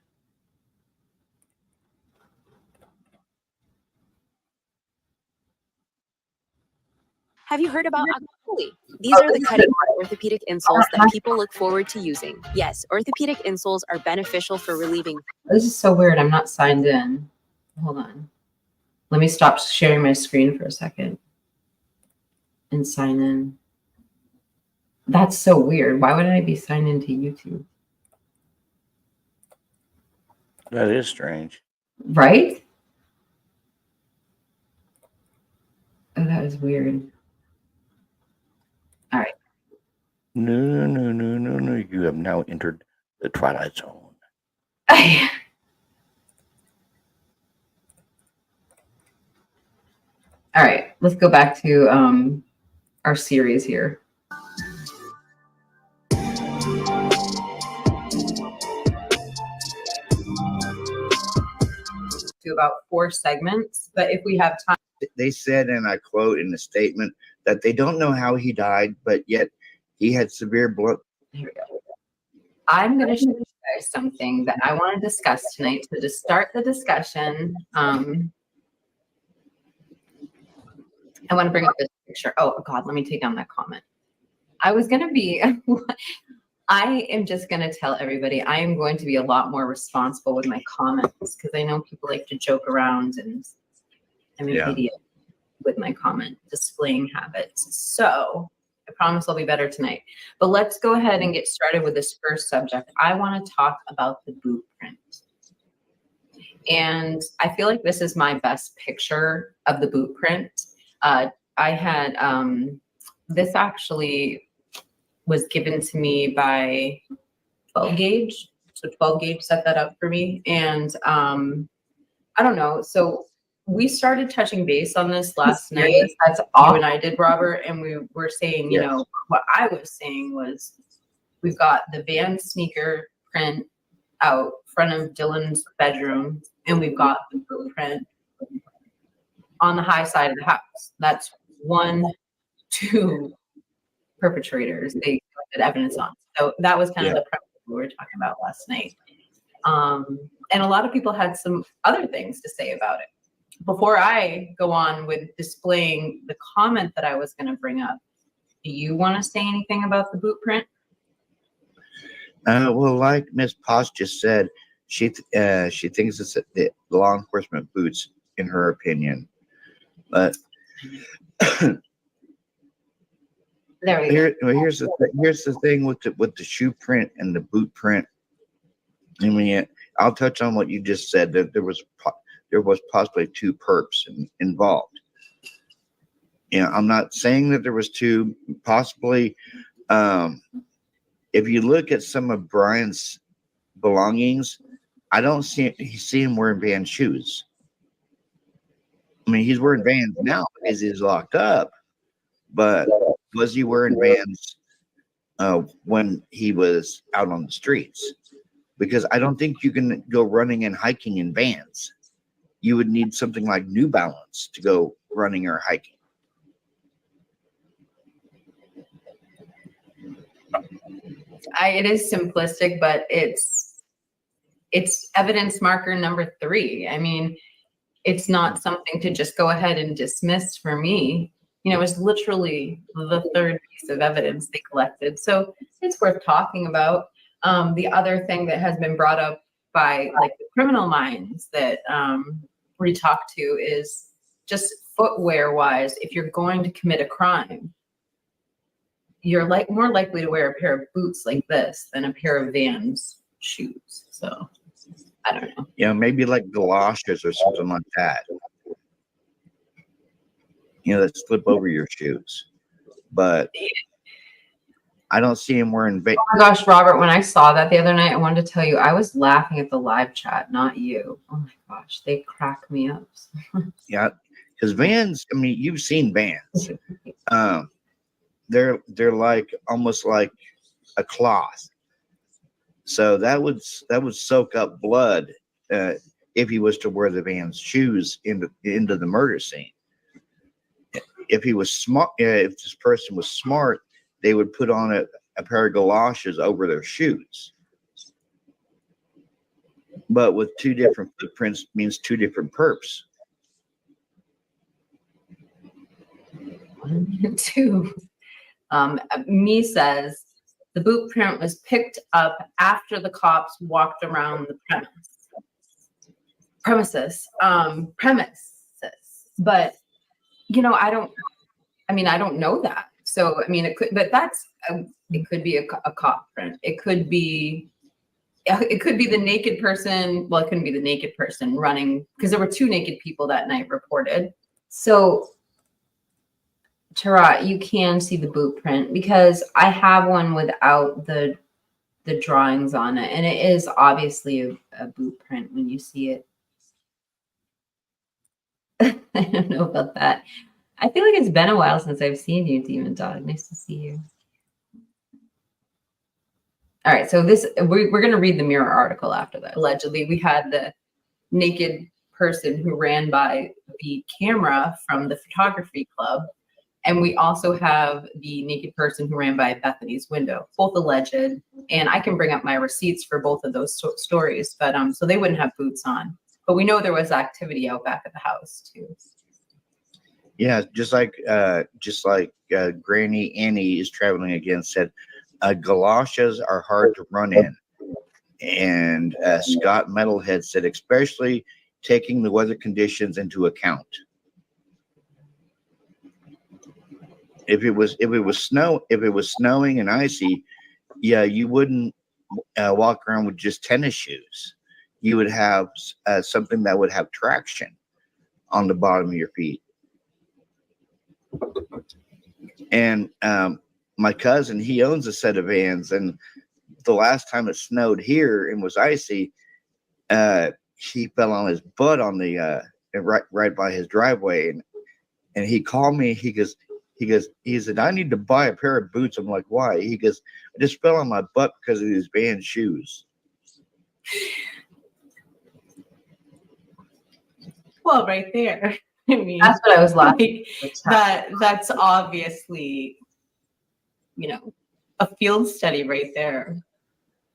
Have you heard about Akuli? These are the cutting orthopedic insoles that people look forward to using. Yes, orthopedic insoles are beneficial for relieving. This is so weird. I'm not signed in. Hold on. Let me stop sharing my screen for a second and sign in. That's so weird. Why would I be signed into YouTube? That is strange. Right? Oh, that is weird. All right. No. You have now entered the Twilight Zone. All right. Let's go back to our series here. To about 4 segments, but if we have time. They said, and I quote in the statement, that they don't know how he died, but yet he had severe blood. Here we go. I'm going to show you guys something that I want to discuss tonight. So to start the discussion, I want to bring up this picture. Oh, God, let me take down that comment. I was going to be, I am just going to tell everybody I am going to be a lot more responsible with my comments because I know people like to joke around and I'm an idiot with my comment displaying habits. So I promise I'll be better tonight. But let's go ahead and get started with this first subject. I want to talk about the boot print. And I feel like this is my best picture of the boot print. I had, this actually was given to me by 12 gauge. So 12 gauge set that up for me. And I don't know. So we started touching base on this last night. That's you and I did, Robert. And we were saying, you know, what I was saying was we've got the Vans sneaker print out front of Dylan's bedroom. And we've got the boot print on the high side of the house. That's 1, 2 perpetrators they collected evidence on. So that was kind of the premise we were talking about last night. And a lot of people had some other things to say about it. Before I go on with displaying the comment that I was going to bring up, do you want to say anything about the boot print? Well, like Miss Potts just said, she thinks it's the law enforcement boots, in her opinion. But there we go. Here's the thing with the shoe print and the boot print. I mean, I'll touch on what you just said. That there was possibly 2 perps involved. You know, I'm not saying that there was 2. Possibly, if you look at some of Bryan's belongings, I don't see him wearing Vans shoes. I mean, he's wearing Vans now because he's locked up, but was he wearing Vans when he was out on the streets? Because I don't think you can go running and hiking in Vans. You would need something like New Balance to go running or hiking. It is simplistic, but it's evidence marker number 3. I mean, it's not something to just go ahead and dismiss for me. You know, it was literally the 3rd piece of evidence they collected. So it's worth talking about. The other thing that has been brought up by like the criminal minds that we talk to is just footwear wise. If you're going to commit a crime, you're more likely to wear a pair of boots like this than a pair of Vans shoes. So I don't know. Yeah, maybe like galoshes or something like that. You know, that slip over your shoes. But I don't see him wearing. Oh my gosh, Robert! When I saw that the other night, I wanted to tell you I was laughing at the live chat, not you. Oh my gosh, they crack me up. Yeah, because Vans. I mean, you've seen Vans. They're like almost like a cloth. So that would soak up blood if he was to wear the Vans shoes into the murder scene. If he was smart, if this person was smart, they would put on a pair of galoshes over their shoes. But with 2 different footprints means 2 different perps. Two, me says the boot print was picked up after the cops walked around the premises. But I don't know that. So it could, but it could be a cop print. It could be the naked person. Well, it couldn't be the naked person running, because there were 2 naked people that night reported. So Tarat, you can see the boot print, because I have one without the drawings on it, and it is obviously a boot print when you see it. I don't know about that. I feel like it's been a while since I've seen you, Demon Dog. Nice to see you. All right, so we're going to read the Mirror article after that. Allegedly, we had the naked person who ran by the camera from the photography club, and we also have the naked person who ran by Bethany's window, both alleged. And I can bring up my receipts for both of those stories, but so they wouldn't have boots on. But we know there was activity out back at the house too. Yeah, just like Granny Annie is traveling again, said galoshes are hard to run in. And Scott Metalhead said, especially taking the weather conditions into account. If it was snowing and icy, yeah, you wouldn't walk around with just tennis shoes. You would have something that would have traction on the bottom of your feet. And my cousin, he owns a set of Vans, and the last time it snowed here and was icy, he fell on his butt on the right by his driveway, and he called me. He said, I need to buy a pair of boots. I'm like, why? He goes, I just fell on my butt because of these Vans shoes. Well, right there. I mean, that's what I was laughing. That's obviously, a field study right there.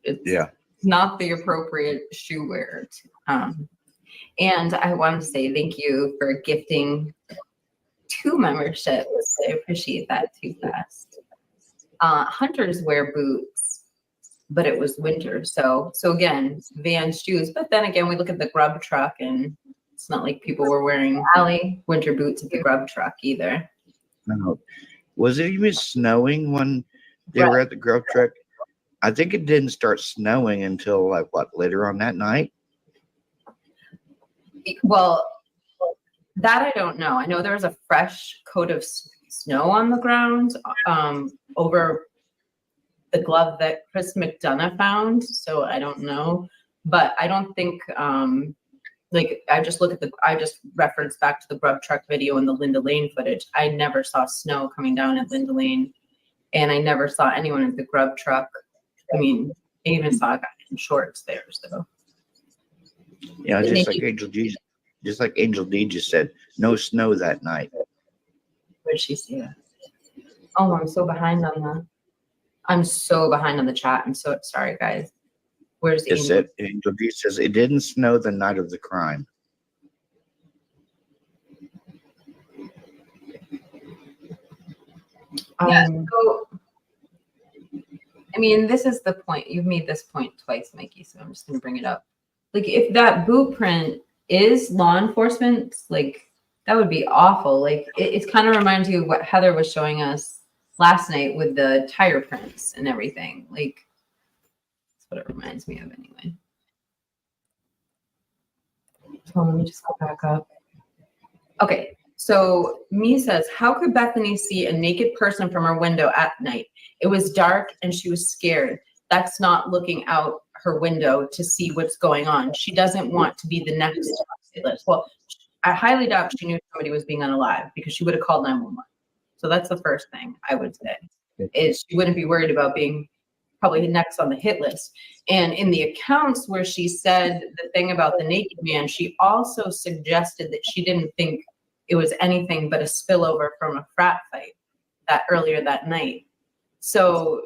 It's not the appropriate shoe wear. And I wanted to say thank you for gifting 2 memberships. I appreciate that too, Fast. Hunters wear boots, but it was winter. So again, Vans shoes. But then again, we look at the grub truck, and it's not like people were wearing winter boots at the grub truck either. No. Was it even snowing when they were at the grub truck? I think it didn't start snowing until later on that night? Well, that I don't know. I know there was a fresh coat of snow on the ground over the glove that Chris McDonough found. So I don't know, but I don't think I just referenced back to the grub truck video and the Linda Lane footage. I never saw snow coming down at Linda Lane, and I never saw anyone at the grub truck. I mean, I even saw a guy in shorts there. So yeah, just like Angel D just said, no snow that night. Where did she see that? Oh, I'm so behind on the chat. I'm so sorry, guys. Where's Angel? Angel D says it didn't snow the night of the crime. So, I mean, this is the point. You've made this point twice, Mikey, so I'm just going to bring it up. Like, if that boot print is law enforcement, that would be awful. Like, it kind of reminds you of what Heather was showing us last night with the tire prints and everything. Like, that's what it reminds me of anyway. So let me just go back up. Okay, so me says, how could Bethany see a naked person from her window at night? It was dark and she was scared. That's not looking out her window to see what's going on. She doesn't want to be the next list. Well, I highly doubt she knew somebody was being unalive, because she would have called 911. So that's the first thing I would say, is she wouldn't be worried about being probably next on the hit list. And in the accounts where she said the thing about the naked man, she also suggested that she didn't think it was anything but a spillover from a frat fight earlier that night. So,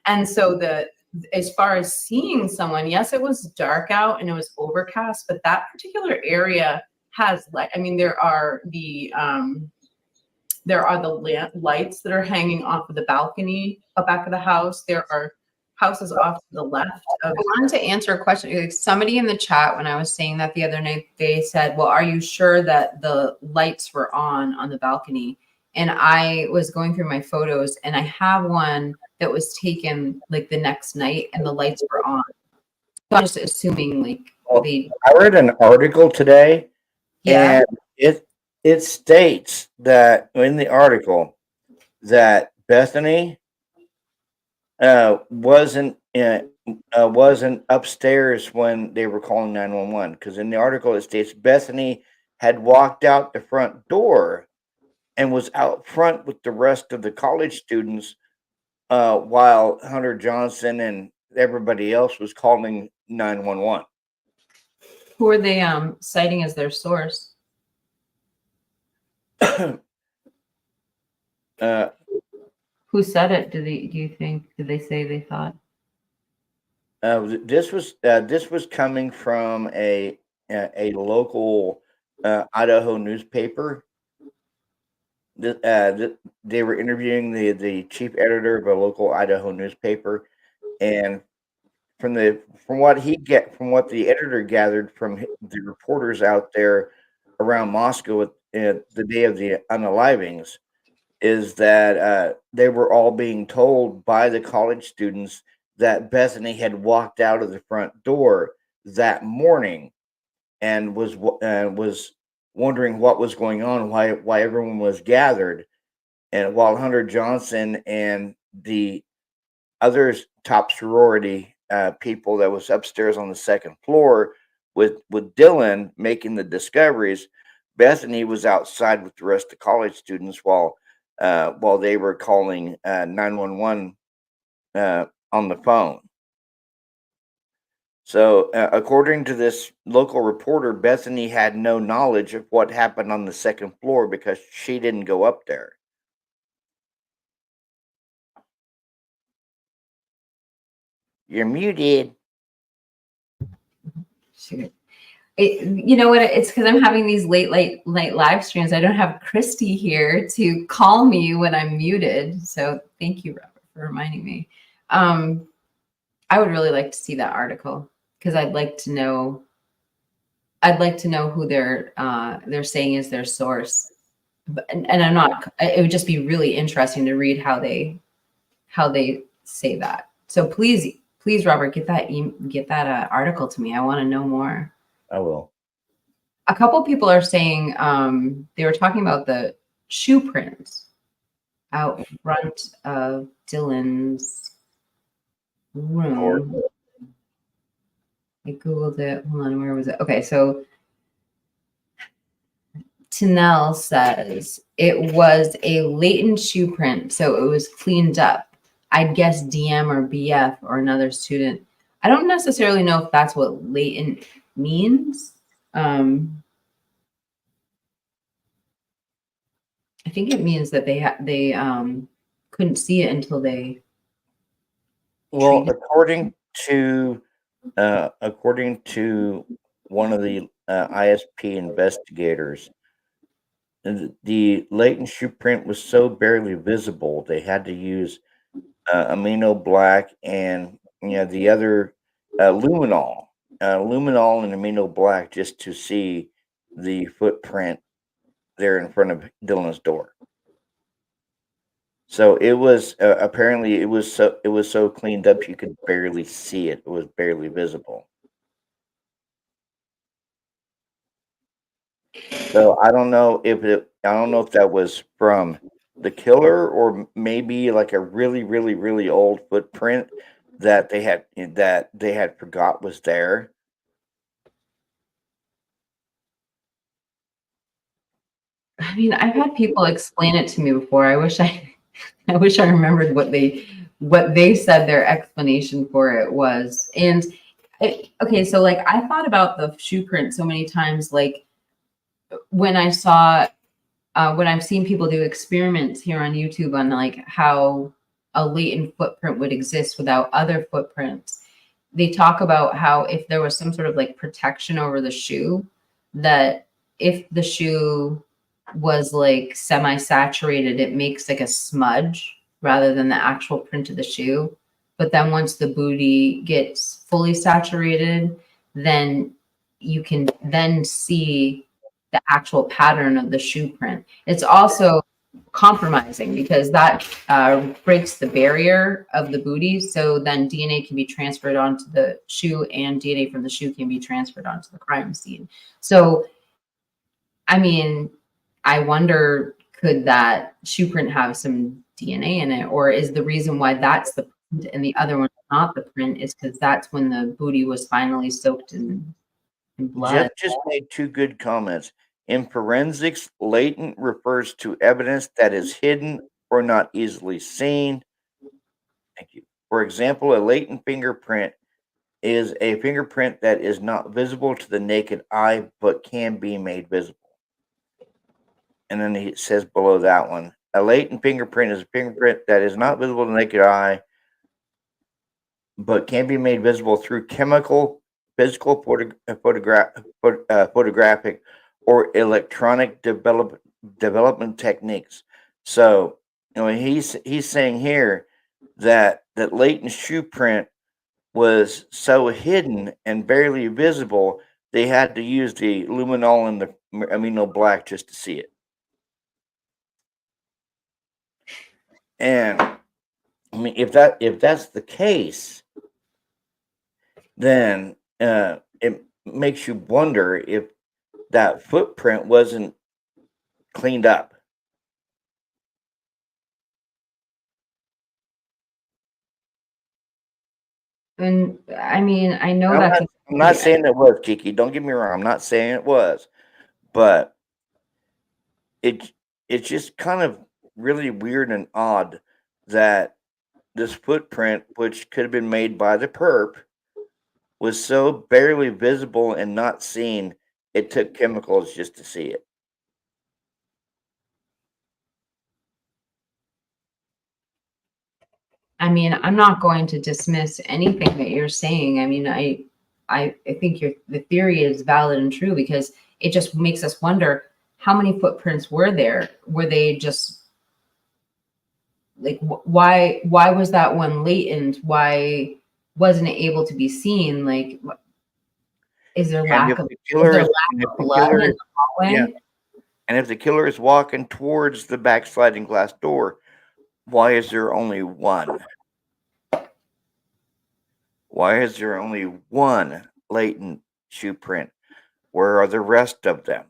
and so as far as seeing someone, yes, it was dark out and it was overcast, but that particular area has light. I mean, there are the There are the lights that are hanging off of the balcony back of the house. There are houses off to the left. I wanted to answer a question. Like, somebody in the chat, when I was saying that the other night, they said, well, are you sure that the lights were on the balcony? And I was going through my photos, and I have one that was taken like the next night and the lights were on. So I'm just assuming like they. I read an article today, Yeah. and it states that in the article that Bethany wasn't upstairs when they were calling 911, because in the article it states Bethany had walked out the front door and was out front with the rest of the college students, while Hunter Johnson and everybody else was calling 911. Who are they citing as their source? Who said it? Do you think? Did they say they thought? This was coming from a local Idaho newspaper. They were interviewing the chief editor of a local Idaho newspaper, and from what the editor gathered from the reporters out there around Moscow at the day of the unalivings, is that they were all being told by the college students that Bethany had walked out of the front door that morning and was wondering what was going on, why everyone was gathered, and while Hunter Johnson and the other top sorority people that was upstairs on the second floor with Dylan making the discoveries, Bethany was outside with the rest of the college students while they were calling 911 on the phone. So, according to this local reporter, Bethany had no knowledge of what happened on the second floor because she didn't go up there. You're muted. Shoot. You know what? It's because I'm having these late live streams. I don't have Christy here to call me when I'm muted. So thank you, Robert, for reminding me. I would really like to see that article because I'd like to know who they're saying is their source. And I'm not. It would just be really interesting to read how they say that. So please, Robert, get that article to me. I want to know more. I will. A couple people are saying they were talking about the shoe prints out front of Dylan's room. I googled it. Hold on, where was it? Okay, so Tanel says it was a latent shoe print, so it was cleaned up. I'd guess DM or BF or another student. I don't necessarily know if that's what latent means. I think it means that they couldn't see it until they. Well, according to one of the ISP investigators, the latent shoe print was so barely visible they had to use amino black and the other luminol and amino black just to see the footprint there in front of Dylan's door. So it was apparently it was so cleaned up you could barely see it. It was barely visible. So I don't know if that was from the killer or maybe like a really, really, really old footprint that they had forgot was there. I mean, I've had people explain it to me before. I wish I remembered what they said their explanation for it was. And okay, so like I thought about the shoe print so many times, like when I've seen people do experiments here on YouTube on like how a latent footprint would exist without other footprints. They talk about how if there was some sort of like protection over the shoe, that if the shoe was like semi-saturated, it makes like a smudge rather than the actual print of the shoe. But then once the booty gets fully saturated, then you can then see the actual pattern of the shoe print. It's also compromising because that breaks the barrier of the booty. So then DNA can be transferred onto the shoe, and DNA from the shoe can be transferred onto the crime scene. So, I mean, I wonder, could that shoe print have some DNA in it? Or is the reason why that's the print and the other one not the print is because that's when the booty was finally soaked in blood? Jeff just made two good comments. In forensics, latent refers to evidence that is hidden or not easily seen. Thank you. For example, a latent fingerprint is a fingerprint that is not visible to the naked eye but can be made visible. And then he says below that one, a latent fingerprint is a fingerprint that is not visible to the naked eye but can be made visible through chemical, physical, photographic, or electronic development techniques. So, he's saying here that latent shoe print was so hidden and barely visible, they had to use the luminol and the amino black just to see it. And I mean, if that's the case, then it makes you wonder if that footprint wasn't cleaned up. And I mean, I know I'm not saying it was, Kiki. Don't get me wrong. I'm not saying it was, but it's just kind of really weird and odd that this footprint, which could have been made by the perp, was so barely visible and not seen. It took chemicals just to see it. I mean, I'm not going to dismiss anything that you're saying. I mean, I think the theory is valid and true because it just makes us wonder how many footprints were there? Were they just like why was that one latent? Why wasn't it able to be seen? Like, is there lack of blood in the hallway? Yeah. And if the killer is walking towards the back sliding glass door, why is there only one? Why is there only one latent shoe print? Where are the rest of them?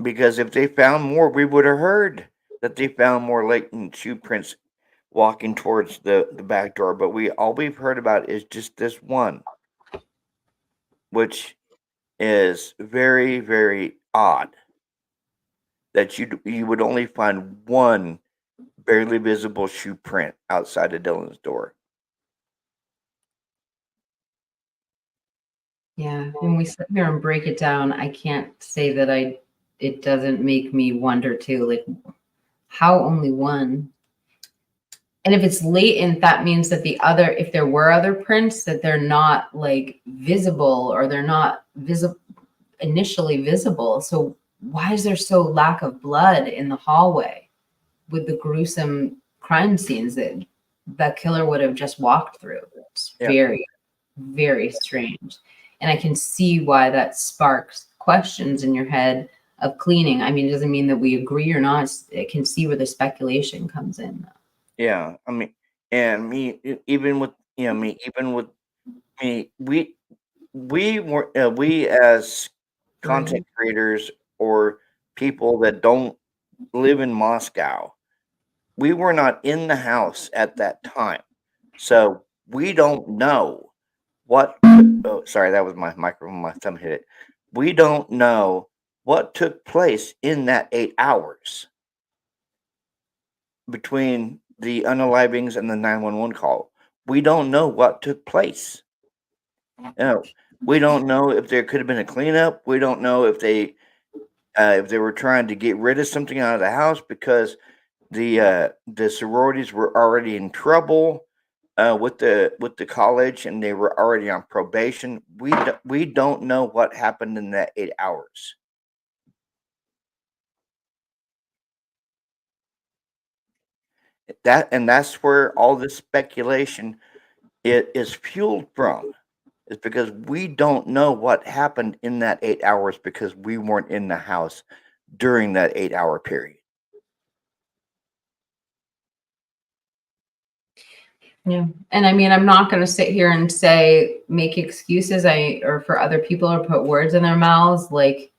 Because if they found more, we would have heard that they found more latent shoe prints walking towards the back door. But all we've heard about is just this one, which is very, very odd. That you would only find one barely visible shoe print outside of Dylan's door. Yeah, when we sit here and break it down, I can't say that it doesn't make me wonder too, like how only one? And if it's latent, that means that if there were other prints, that they're not like visible or they're not initially visible. So why is there so lack of blood in the hallway with the gruesome crime scenes that the killer would have just walked through? It's very, very strange. And I can see why that sparks questions in your head of cleaning. I mean, it doesn't mean that we agree or not. I can see where the speculation comes in. Yeah, I mean, and even with me, we as content creators or people that don't live in Moscow, we were not in the house at that time, so we don't know what. Oh, sorry, that was my microphone. My thumb hit it. We don't know what took place in that 8 hours between the unalivings and the 911 call. We don't know what took place. We don't know if there could have been a cleanup. We don't know if they were trying to get rid of something out of the house because the sororities were already in trouble. with the college, and they were already on probation. We don't know what happened in that 8 hours. That's where all this speculation is fueled from. Is because we don't know what happened in that 8 hours because we weren't in the house during that 8-hour period. Yeah. And I mean, I'm not going to sit here and say, make excuses or for other people or put words in their mouths. Like,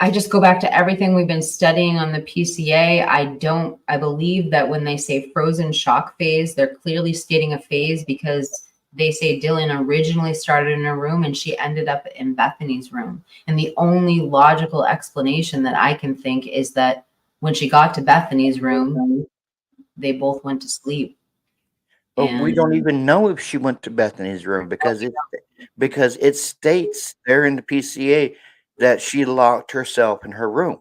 I just go back to everything we've been studying on the PCA. I believe that when they say frozen shock phase, they're clearly stating a phase because they say Dylan originally started in her room and she ended up in Bethany's room. And the only logical explanation that I can think is that when she got to Bethany's room, they both went to sleep. But we don't even know if she went to Bethany's room because it states there in the PCA that she locked herself in her room.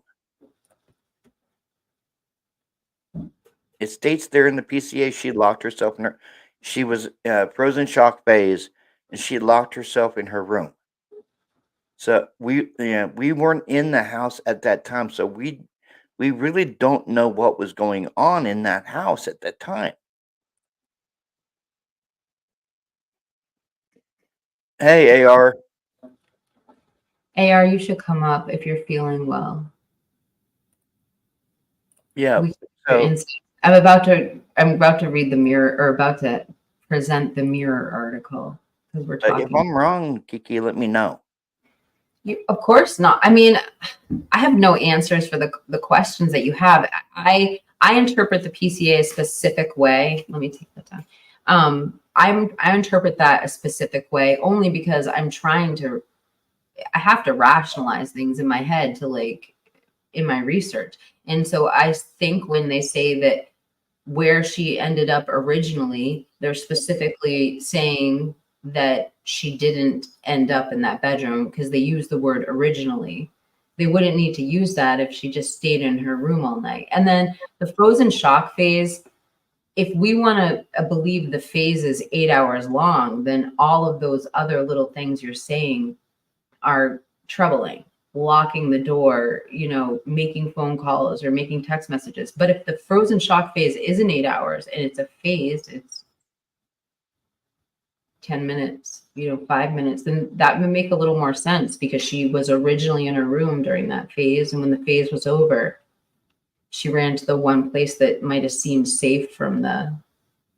It states there in the PCA she locked herself in her. She was frozen shock phase, and she locked herself in her room. So we weren't in the house at that time, so we really don't know what was going on in that house at that time. Hey, AR. AR, you should come up if you're feeling well. Yeah. I'm about to read the mirror, or about to present the Mirror article because we're talking. If I'm wrong, Kiki, let me know. Of course not. I mean, I have no answers for the questions that you have. I interpret the PCA a specific way. Let me take that down. I interpret that a specific way only because I have to rationalize things in my head to in my research. And so I think when they say that where she ended up originally, they're specifically saying that she didn't end up in that bedroom because they use the word originally. They wouldn't need to use that if she just stayed in her room all night. And then the frozen shock phase, if we want to believe the phase is 8 hours long, then all of those other little things you're saying are troubling. Locking the door, making phone calls or making text messages. But if the frozen shock phase isn't 8 hours and it's a phase, it's 10 minutes, 5 minutes, then that would make a little more sense because she was originally in her room during that phase. And when the phase was over, she ran to the one place that might have seemed safe from the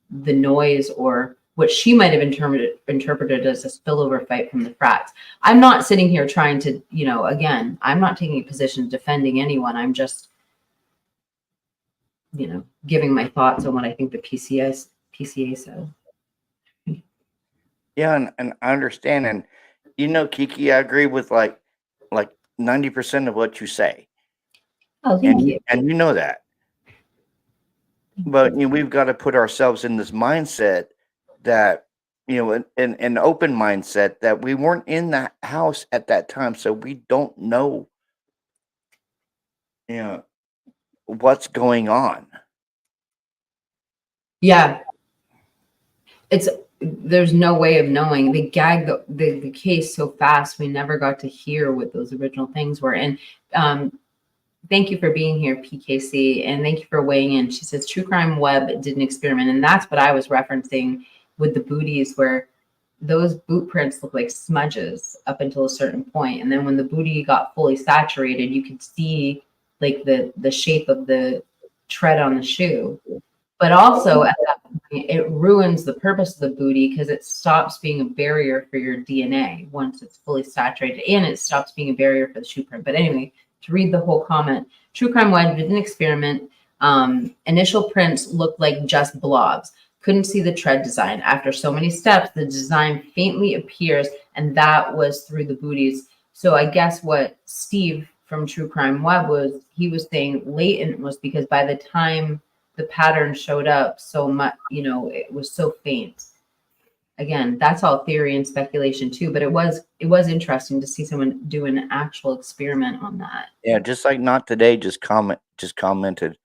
noise or what she might have interpreted as a spillover fight from the frats. I'm not sitting here trying to, again, I'm not taking a position defending anyone. I'm just, giving my thoughts on what I think the PCA says. Yeah, and I understand. And Kiki, I agree with like 90% of what you say. Oh, thank you. And you know that. But we've got to put ourselves in this mindset that an open mindset that we weren't in the house at that time, so we don't know what's going on. Yeah, there's no way of knowing. They gagged the case so fast we never got to hear what those original things were. And thank you for being here, PKC, and thank you for weighing in. She says True Crime Web did an experiment, and that's what I was referencing with the booties, where those boot prints look like smudges up until a certain point. And then when the booty got fully saturated, you could see like the shape of the tread on the shoe. But also at that point, it ruins the purpose of the booty because it stops being a barrier for your DNA once it's fully saturated, and it stops being a barrier for the shoe print. But anyway, to read the whole comment, True Crime Web did an experiment. Initial prints looked like just blobs. Couldn't see the tread design. After so many steps, the design faintly appears, and that was through the booties. So I guess what Steve from True Crime Web was saying latent was because by the time the pattern showed up so much, it was so faint. Again, that's all theory and speculation too, but it was interesting to see someone do an actual experiment on that. Yeah, just like Not Today just commented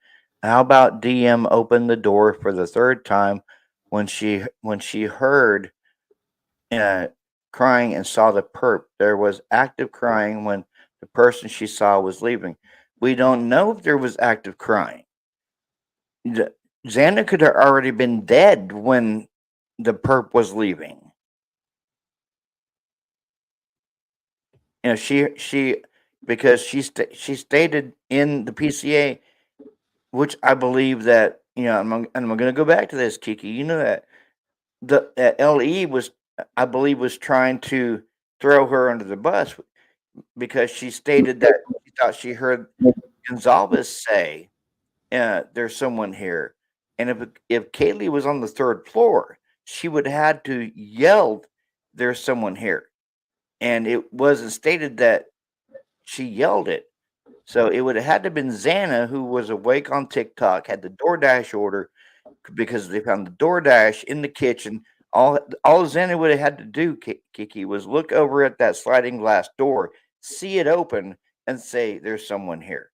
How about DM opened the door for the third time when she heard crying and saw the perp? There was active crying when the person she saw was leaving. We don't know if there was active crying. Xana could have already been dead when the perp was leaving. You know, she because she stated in the PCA, which I believe that, you know, I'm going to go back to this, Kiki. You know that the LE was, I believe, was trying to throw her under the bus because she stated that she thought she heard Gonzalez say, "There's someone here," and if Kaylee was on the third floor, she would have had to yell, "There's someone here," and it wasn't stated that she yelled it. So it would have had to have been Xana, who was awake on TikTok, had the DoorDash order because they found the DoorDash in the kitchen. All Xana would have had to do, Kiki, was look over at that sliding glass door, see it open, and say, "There's someone here."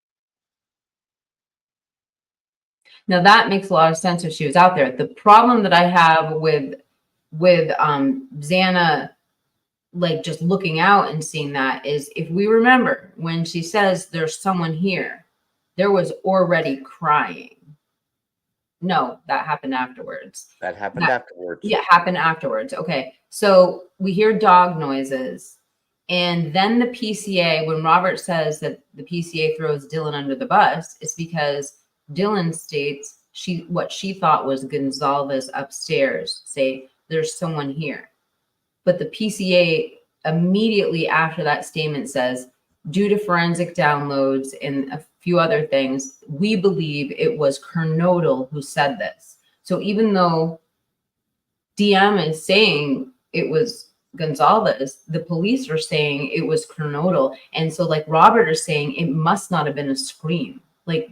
Now that makes a lot of sense if she was out there. The problem that I have with Xana, like just looking out and seeing that, is if we remember when she says there's someone here, there was already crying. No, that happened afterwards. That happened afterwards. Yeah, happened afterwards. Okay. So we hear dog noises. And then the PCA, when Robert says that the PCA throws Dylan under the bus, it's because Dylan states what she thought was Gonzalez upstairs say, "There's someone here." But the PCA immediately after that statement says, due to forensic downloads and a few other things, we believe it was Kernodle who said this. So even though DM is saying it was Gonzalez, the police are saying it was Kernodle. And so like Robert is saying, it must not have been a scream. Like,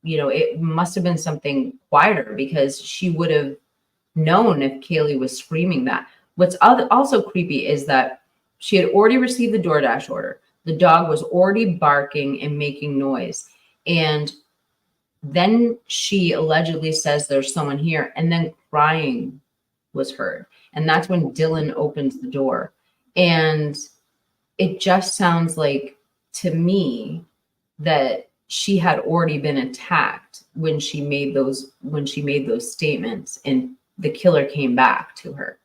you know, it must have been something quieter because she would have known if Kaylee was screaming that. What's also creepy is that she had already received the DoorDash order. The dog was already barking and making noise. And then she allegedly says there's someone here, and then crying was heard. And that's when Dylan opens the door. And it just sounds like to me that she had already been attacked when she made those statements, and the killer came back to her.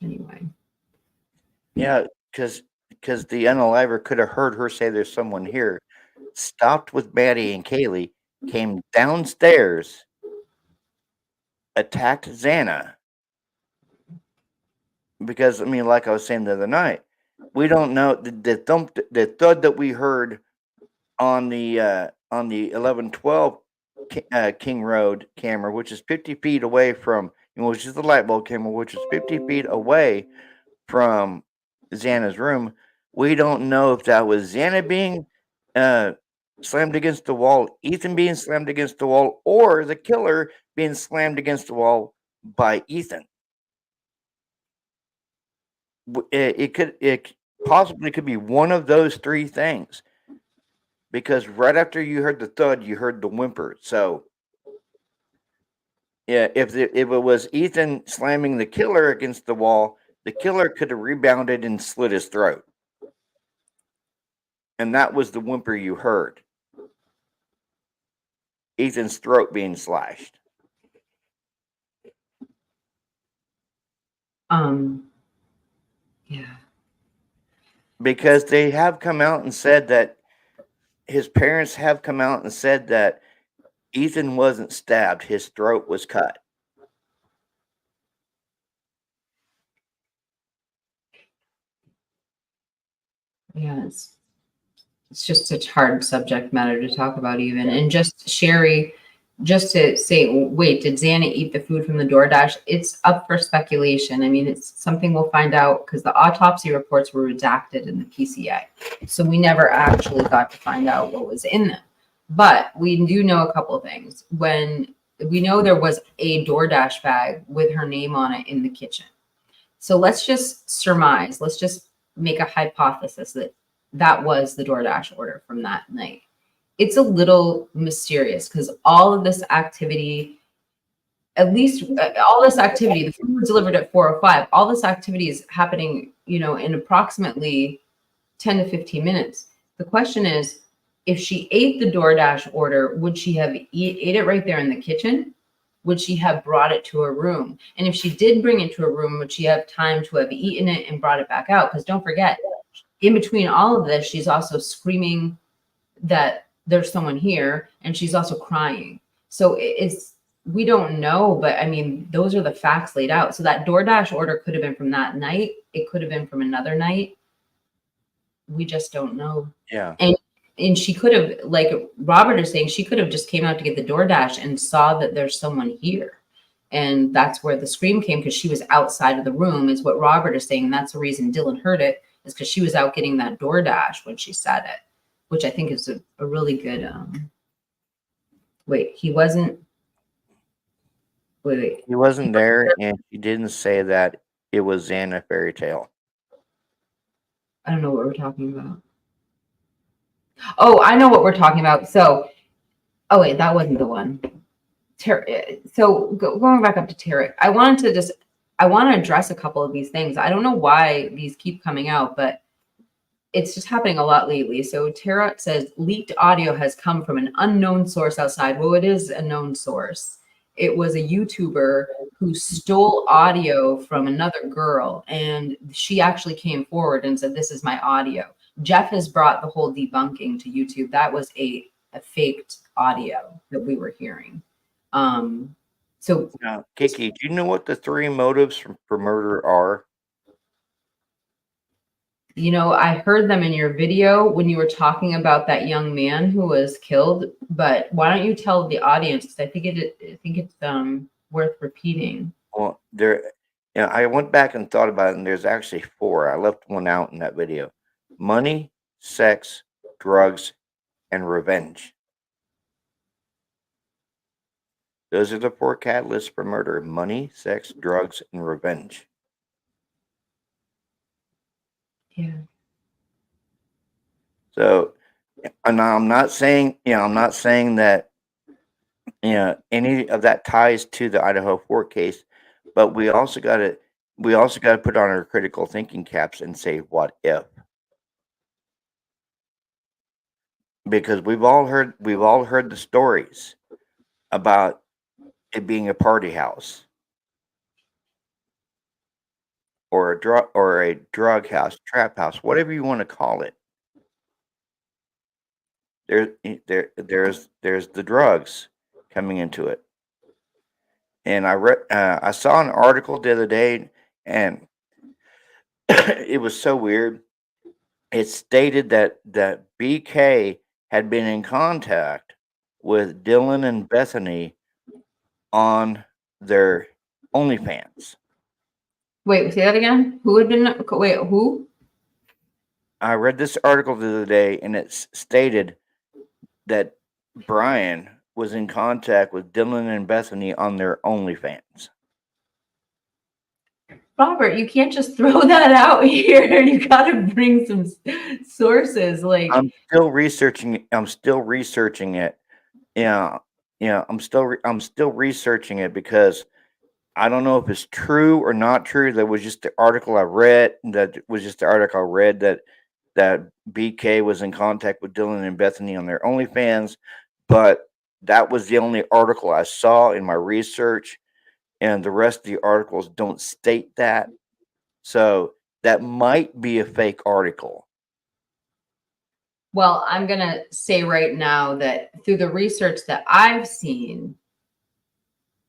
Anyway. Yeah, because the unaliver could have heard her say there's someone here, stopped with Maddie and Kaylee, came downstairs, attacked Xana. Because, I mean, like I was saying the other night, we don't know the thud that we heard on the 1112 King Road camera, which is 50 feet away from, which is the light bulb camera, which is 50 feet away from Xana's room. We don't know if that was Xana being slammed against the wall, Ethan being slammed against the wall, or the killer being slammed against the wall by Ethan. It possibly could be one of those three things, because right after you heard the thud, you heard the whimper. So yeah, if it was Ethan slamming the killer against the wall, the killer could have rebounded and slit his throat, and that was the whimper you heard. Ethan's throat being slashed. Yeah. Because they have come out and said that his parents have come out and said that Ethan wasn't stabbed, his throat was cut. Yeah, it's just such hard subject matter to talk about even. And just Sherry, just to say, wait, did Xana eat the food from the DoorDash? It's up for speculation. I mean, it's something we'll find out because the autopsy reports were redacted in the PCA. So we never actually got to find out what was in them. But we do know a couple of things. When we know there was a DoorDash bag with her name on it in the kitchen. So let's just surmise, let's just make a hypothesis that that was the DoorDash order from that night. it's a little mysterious because all of this activity, at least all this activity, the food was delivered at 4:05. All this activity is happening, in approximately 10 to 15 minutes. The question is, if she ate the DoorDash order, would she have ate it right there in the kitchen? Would she have brought it to her room? And if she did bring it to her room, would she have time to have eaten it and brought it back out? Because don't forget, in between all of this, she's also screaming that there's someone here, and she's also crying. So we don't know, but I mean, those are the facts laid out. So that DoorDash order could have been from that night. It could have been from another night. We just don't know. Yeah. And she could have, like Robert is saying, she could have just came out to get the DoorDash and saw that there's someone here. And that's where the scream came, because she was outside of the room, is what Robert is saying. That's the reason Dylan heard it, is because she was out getting that DoorDash when she said it, which I think is a really good, wait, he wasn't, wait. He wasn't there, and he didn't say that it was in a fairy tale. I don't know what we're talking about. Oh, I know what we're talking about. So, oh wait, that wasn't the one. So going back up to Tarek, I want to address a couple of these things. I don't know why these keep coming out, but it's just happening a lot lately. So Tarek says leaked audio has come from an unknown source outside. Well, it is a known source. It was a YouTuber who stole audio from another girl, and she actually came forward and said, "This is my audio." Jeff has brought the whole debunking to YouTube. That was a faked audio that we were hearing. So Now, Kiki, do you know what the 3 motives for murder are? I heard them in your video when you were talking about that young man who was killed, but why don't you tell the audience? Because I think it's worth repeating. Well, I went back and thought about it, and there's actually 4. I left one out in that video: money, sex, drugs, and revenge. Those are the 4 catalysts for murder: money, sex, drugs, and revenge. Yeah. So, and I'm not saying that, any of that ties to the IDAHO4 case, but we also got to put on our critical thinking caps and say, what if? Because we've all heard the stories about it being a party house or a drug house, trap house, whatever you want to call it. There's the drugs coming into it. And I saw an article the other day, and it was so weird. It stated that BK had been in contact with Dylan and Bethany on their OnlyFans. Wait, say that again. Who had been? Wait, who? I read this article the other day, and it stated that Bryan was in contact with Dylan and Bethany on their OnlyFans. Robert, you can't just throw that out here. You got to bring some sources. Like, I'm still researching it. Yeah, I'm still researching it because I don't know if it's true or not true. That was just the article I read. That BK was in contact with Dylan and Bethany on their OnlyFans, but that was the only article I saw in my research, and the rest of the articles don't state that. So that might be a fake article. well, I'm going to say right now that through the research that I've seen,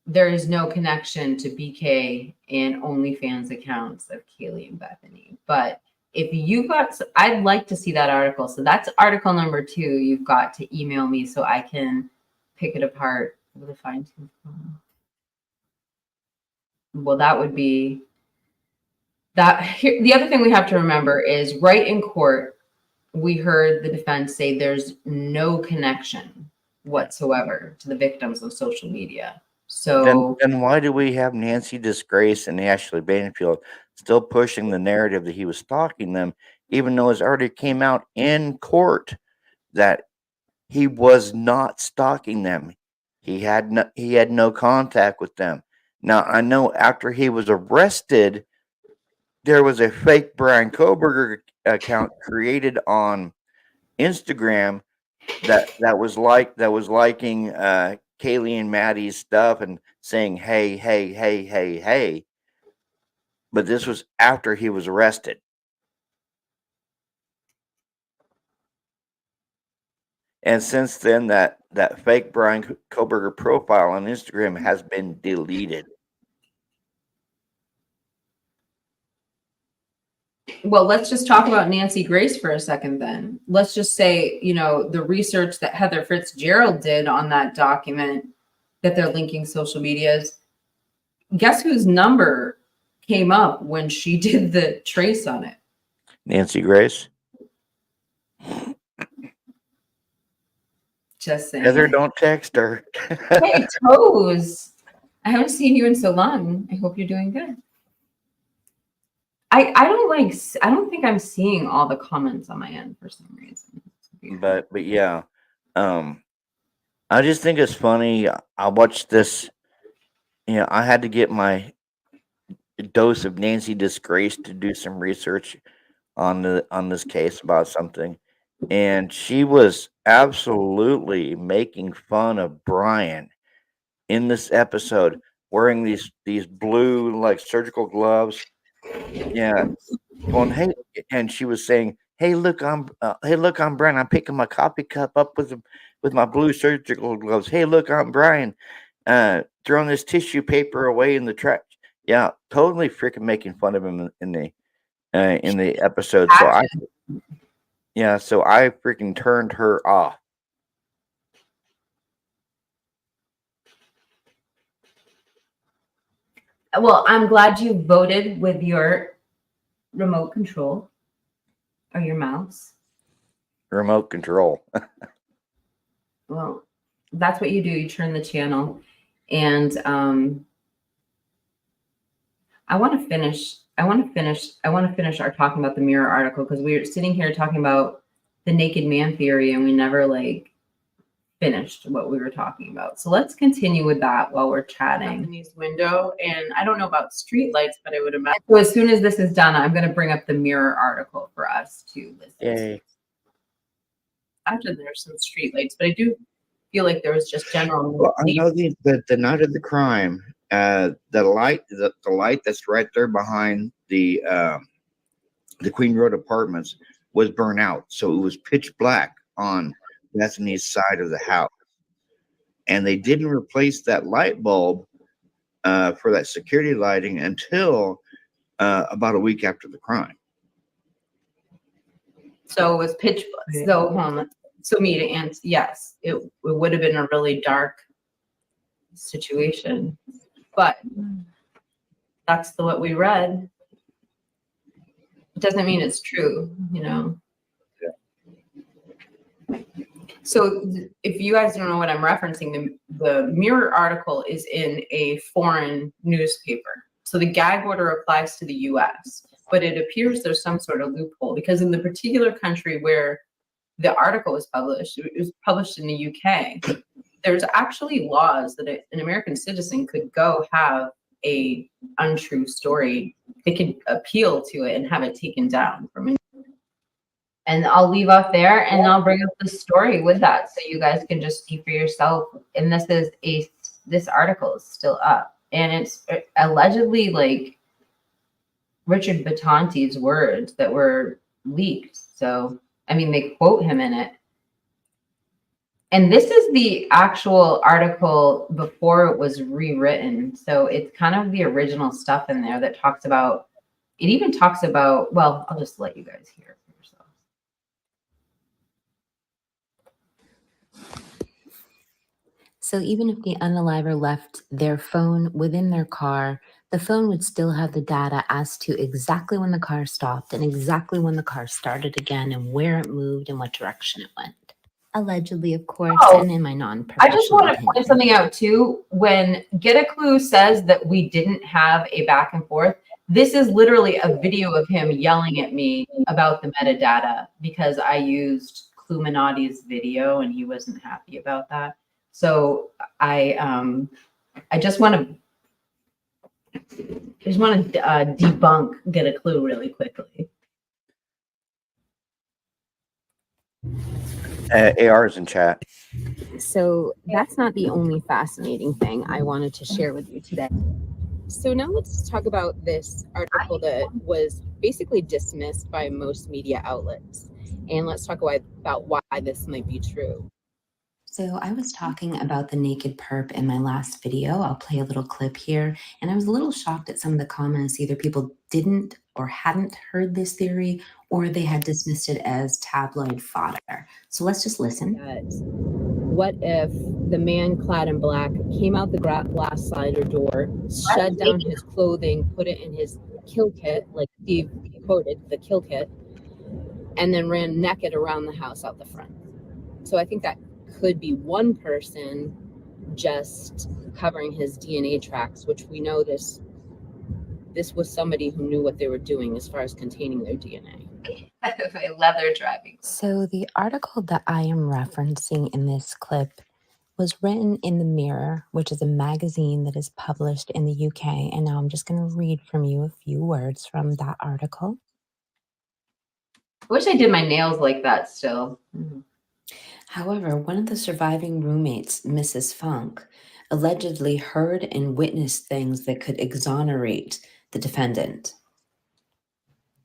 there is no connection to BK and OnlyFans accounts of Kaylee and Bethany. But if you got, I'd like to see that article. So that's article number 2. You've got to email me so I can pick it apart with a fine tooth comb. Well, that would be that. Here, the other thing we have to remember is right in court, we heard the defense say there's no connection whatsoever to the victims on social media. So then why do we have Nancy Disgrace and Ashley Banfield still pushing the narrative that he was stalking them, even though it's already came out in court that he was not stalking them. He had no contact with them. Now, I know after he was arrested, there was a fake Bryan Kohberger account created on Instagram that was liking Kaylee and Maddie's stuff and saying hey, hey, hey, hey, hey. But this was after he was arrested. And since then, that fake Bryan Kohberger profile on Instagram has been deleted. Well, let's just talk about Nancy Grace for a second then. Let's just say, you know, the research that Heather Fitzgerald did on that document that they're linking social medias. Guess whose number came up when she did the trace on it? Nancy Grace. Just saying. Heather, don't text her. Hey, Toes. I haven't seen you in so long. I hope you're doing good. I don't think I'm seeing all the comments on my end for some reason. But yeah. I just think it's funny. I watched this, you know, I had to get my dose of Nancy Disgrace to do some research on this case about something. And she was absolutely making fun of Bryan in this episode, wearing these blue like surgical gloves. Yeah, going, hey, and she was saying, "Hey, look, I'm Bryan. I'm picking my coffee cup up with my blue surgical gloves. Hey, look, I'm Bryan. Throwing this tissue paper away in the trash." Yeah, totally freaking making fun of him in the episode. So I freaking turned her off. Well, I'm glad you voted with your remote control or your mouse. Remote control. Well, that's what you do. You turn the channel. And I want to finish our talking about the Mirror article, because we were sitting here talking about the naked man theory and we never like finished what we were talking about. So let's continue with that while we're chatting. Japanese window, and I don't know about street lights, but I would imagine. So as soon as this is done, I'm going to bring up the Mirror article for us to listen to. Imagine there's some street lights, but I do feel like there was just general. Well, I know the night of the crime, the light that's right there behind the Queen Road Apartments was burnt out, so it was pitch black on Bethany's side of the house, and they didn't replace that light bulb for that security lighting until about a week after the crime. So it was pitch black. So me to answer, yes, it would have been a really dark situation, but that's what we read. It doesn't mean it's true, you know. So if you guys don't know what I'm referencing, the Mirror article is in a foreign newspaper. So the gag order applies to the US, but it appears there's some sort of loophole, because in the particular country where the article was published, it was published in the UK, there's actually laws that an American citizen could go have a untrue story. They could appeal to it and have it taken down from it. And I'll leave off there and I'll bring up the story with that so you guys can just see for yourself. And this article is still up, and it's allegedly like Richard Batante's words that were leaked. So, I mean, they quote him in it. And this is the actual article before it was rewritten. So it's kind of the original stuff in there that talks about, it even talks about, well, I'll just let you guys hear it for yourself. So even if the unaliver left their phone within their car, the phone would still have the data as to exactly when the car stopped and exactly when the car started again and where it moved and what direction it went. Allegedly, of course, and in my non-professional I just want to opinion. point something out too. When Get a Clue says that we didn't have a back and forth, this is literally a video of him yelling at me about the metadata because I used Illuminati's video, and he wasn't happy about that. So I just want to debunk Get a Clue really quickly. AR is in chat. So that's not the only fascinating thing I wanted to share with you today. So now let's talk about this article that was basically dismissed by most media outlets. And let's talk about why this might be true. So I was talking about the naked perp in my last video. I'll play a little clip here. And I was a little shocked at some of the comments. Either people didn't or hadn't heard this theory, or they had dismissed it as tabloid fodder. So let's just listen. What if the man clad in black came out the glass slider door, shut down his clothing, put it in his kill kit, like Steve quoted, the kill kit, and then ran naked around the house out the front? So I think that could be one person just covering his DNA tracks, which we know this was somebody who knew what they were doing as far as containing their DNA. A leather driving. So the article that I am referencing in this clip was written in The Mirror, which is a magazine that is published in the UK. And now I'm just going to read from you a few words from that article. I wish I did my nails like that still. However, one of the surviving roommates, Mrs. Funk, allegedly heard and witnessed things that could exonerate the defendant.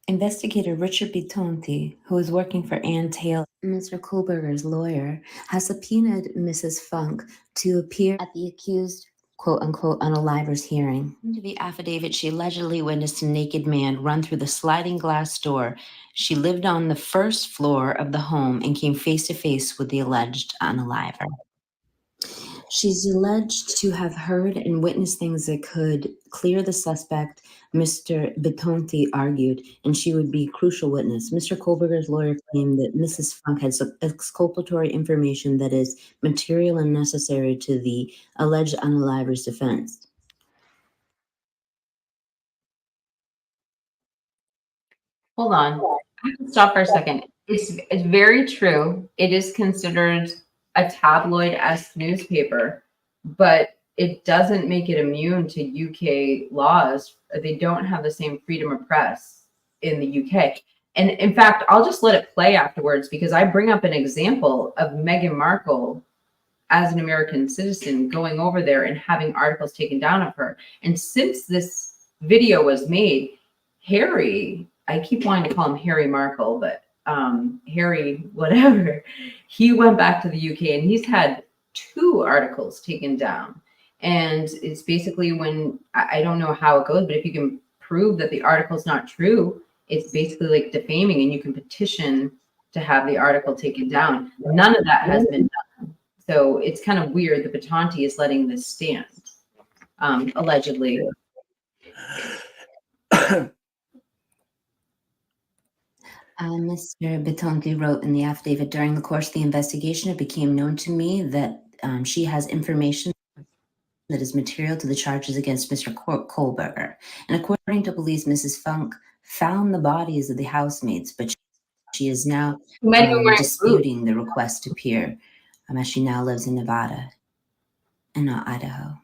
Investigator Richard Bitonti, who is working for Ann Taylor, Mr. Kohberger's lawyer, has subpoenaed Mrs. Funk to appear at the accused quote-unquote unaliver's hearing. In the affidavit, she allegedly witnessed a naked man run through the sliding glass door. She lived on the first floor of the home and came face-to-face with the alleged unaliver. She's alleged to have heard and witnessed things that could clear the suspect, Mr. Bitonti argued, and she would be a crucial witness. Mr. Kohberger's lawyer claimed that Mrs. Funk had some exculpatory information that is material and necessary to the alleged unaliver's defense. Hold on. I have to stop for a second. It's very true. It is considered a tabloid-esque newspaper, but it doesn't make it immune to UK laws. They don't have the same freedom of press in the UK. And in fact, I'll just let it play afterwards, because I bring up an example of Meghan Markle as an American citizen going over there and having articles taken down of her. And since this video was made, Harry, I keep wanting to call him Harry Markle, but Harry, whatever, he went back to the UK and he's had 2 articles taken down. And it's basically when, I don't know how it goes, but if you can prove that the article's not true, it's basically like defaming, and you can petition to have the article taken down. None of that has been done. So it's kind of weird that Bitonti is letting this stand, allegedly. Mr. Bitonti wrote in the affidavit, during the course of the investigation, it became known to me that she has information that is material to the charges against Mr. Kohberger. And according to police, Mrs. Funk found the bodies of the housemates, but she is now disputing the request to appear, as she now lives in Nevada and not Idaho.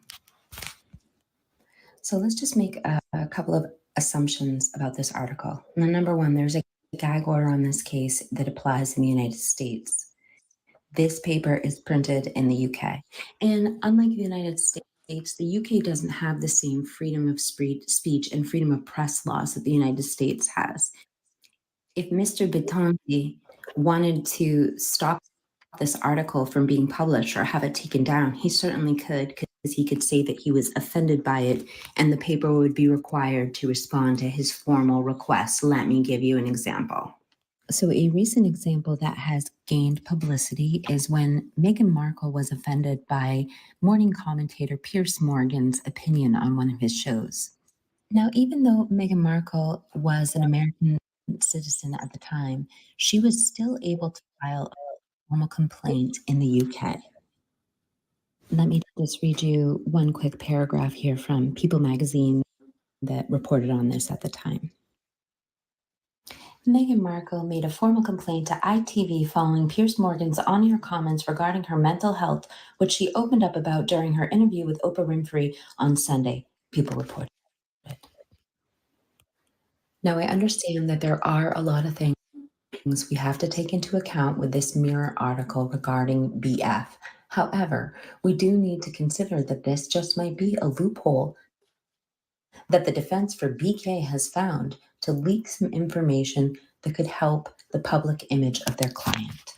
So let's just make a couple of assumptions about this article. Now, number one, there's a gag order on this case that applies in the United States. This paper is printed in the UK. And unlike the United States, the UK doesn't have the same freedom of speech and freedom of press laws that the United States has. If Mr. Bitonti wanted to stop this article from being published or have it taken down, he certainly could, because he could say that he was offended by it and the paper would be required to respond to his formal request. Let me give you an example. So a recent example that has gained publicity is when Meghan Markle was offended by morning commentator Piers Morgan's opinion on one of his shows. Now, even though Meghan Markle was an American citizen at the time, she was still able to file a formal complaint in the UK. Let me just read you one quick paragraph here from People magazine that reported on this at the time. Meghan Markle made a formal complaint to ITV following Piers Morgan's on-air comments regarding her mental health, which she opened up about during her interview with Oprah Winfrey on Sunday, People reported. Now, I understand that there are a lot of things we have to take into account with this Mirror article regarding BF. However, we do need to consider that this just might be a loophole that the defense for BK has found to leak some information that could help the public image of their client.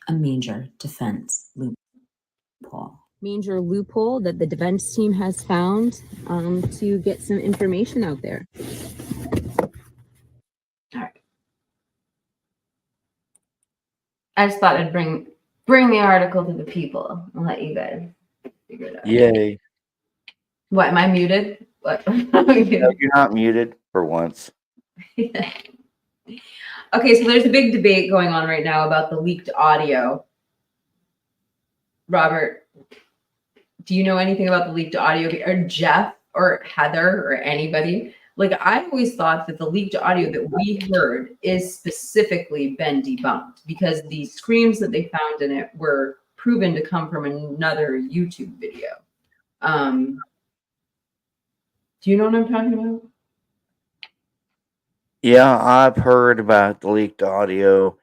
A major defense loophole. Major loophole that the defense team has found to get some information out there. All right. I just thought I'd bring the article to the people and let you guys figure it out. Yay. What, am I muted? What? No, you're not muted for once. Okay, so there's a big debate going on right now about the leaked audio. Robert, do you know anything about the leaked audio? Or Jeff or Heather or anybody? Like, I always thought that the leaked audio that we heard is specifically been debunked because the screams that they found in it were proven to come from another YouTube video. Do you know what I'm talking about? Yeah, I've heard about the leaked audio.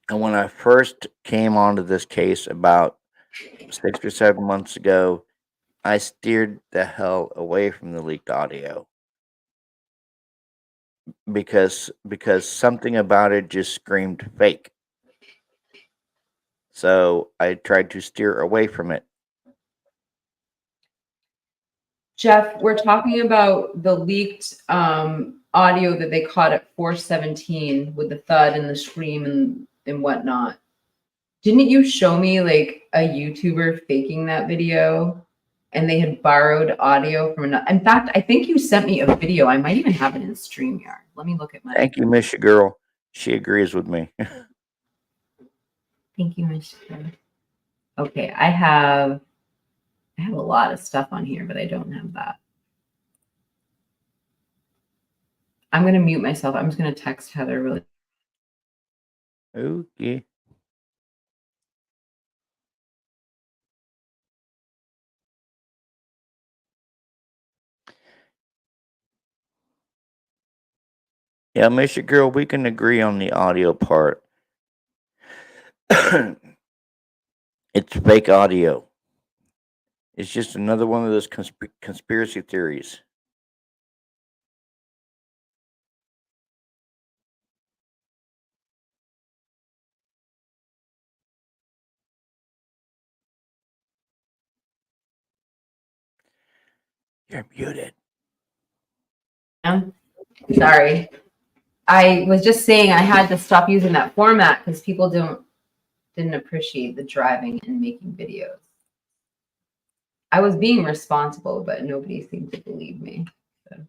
And when I first came onto this case about 6 or 7 months ago, I steered the hell away from the leaked audio because something about it just screamed fake. So I tried to steer away from it. Jeff, we're talking about the leaked audio that they caught at 417 with the thud and the scream and whatnot. Didn't you show me like a YouTuber faking that video and they had borrowed audio from another? In fact, I think you sent me a video. I might even have it in StreamYard. Let me look at my. Thank you, Miss Your Girl. She agrees with me. Thank you, Miss. Okay, I have a lot of stuff on here, but I don't have that. I'm going to mute myself. I'm just going to text Heather really. Okay. Yeah, Miss Your Girl, we can agree on the audio part. It's fake audio. It's just another one of those conspiracy theories. You're muted. Sorry. I was just saying I had to stop using that format because people didn't appreciate the driving and making videos. I was being responsible, but nobody seemed to believe me. So.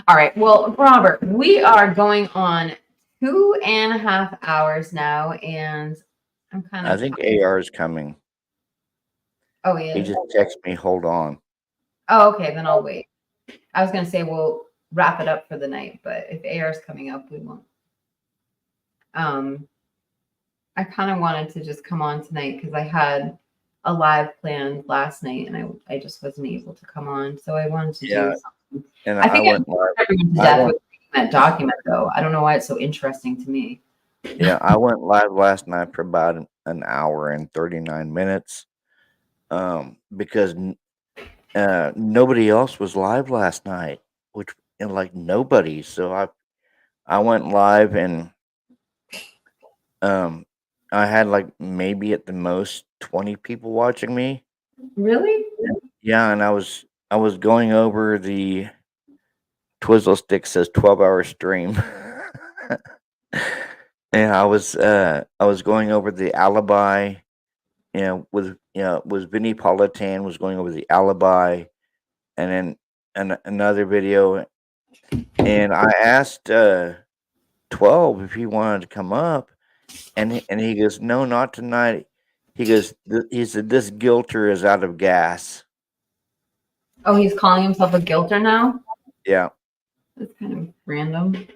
All right. Well, Robert, we are going on 2.5 hours now, and I'm kind of. I think AR is coming. Oh, yeah. He just texted me, hold on. Oh, okay. Then I'll wait. I was going to say we'll wrap it up for the night, but if AR is coming up, we won't. I kind of wanted to just come on tonight because I had a live planned last night and I just wasn't able to come on. So I wanted to do something. And I think I went live. everyone to death with reading that document, though. I don't know why it's so interesting to me. Yeah, I went live last night for about an hour and 39 minutes because nobody else was live last night, which like nobody. So I went live and I had like maybe at the most 20 people watching me. Really? Yeah, and I was going over the Twizzle Stick says 12-hour stream. And I was going over the alibi, was Vinnie Politan was going over the alibi, and then another video, and I asked 12 if he wanted to come up, and he goes, no, not tonight. He goes, he said this guilter is out of gas. Oh, he's calling himself a guilter now? Yeah. That's kind of random.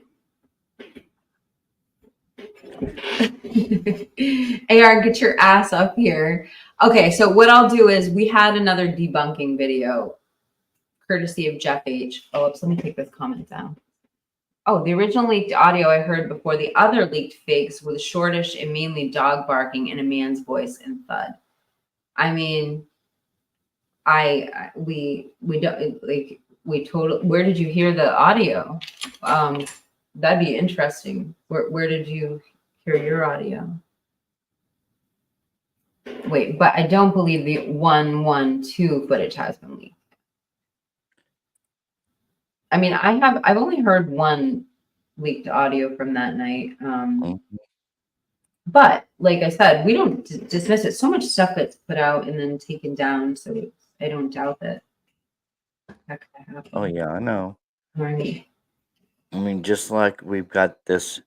AR, get your ass up here. Okay, so what I'll do is we had another debunking video courtesy of Jeff H. Phillips. Let me take this comment down. Oh, the original leaked audio I heard before the other leaked fakes was shortish and mainly dog barking in a man's voice and thud. I mean, we don't like we totally. Where did you hear the audio? That'd be interesting. Where did you hear your audio? Wait, but I don't believe the 112 footage has been leaked. I mean, I've only heard one leaked audio from that night. But like I said, we don't dismiss it. So much stuff that's put out and then taken down. So I don't doubt that that could happen. Oh yeah, I know. Right. I mean, just like we've got this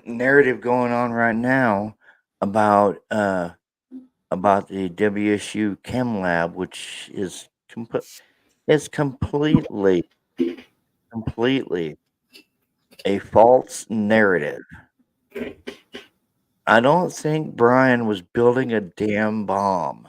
narrative going on right now about the WSU Chem Lab, which is completely a false narrative. I don't think Bryan was building a damn bomb.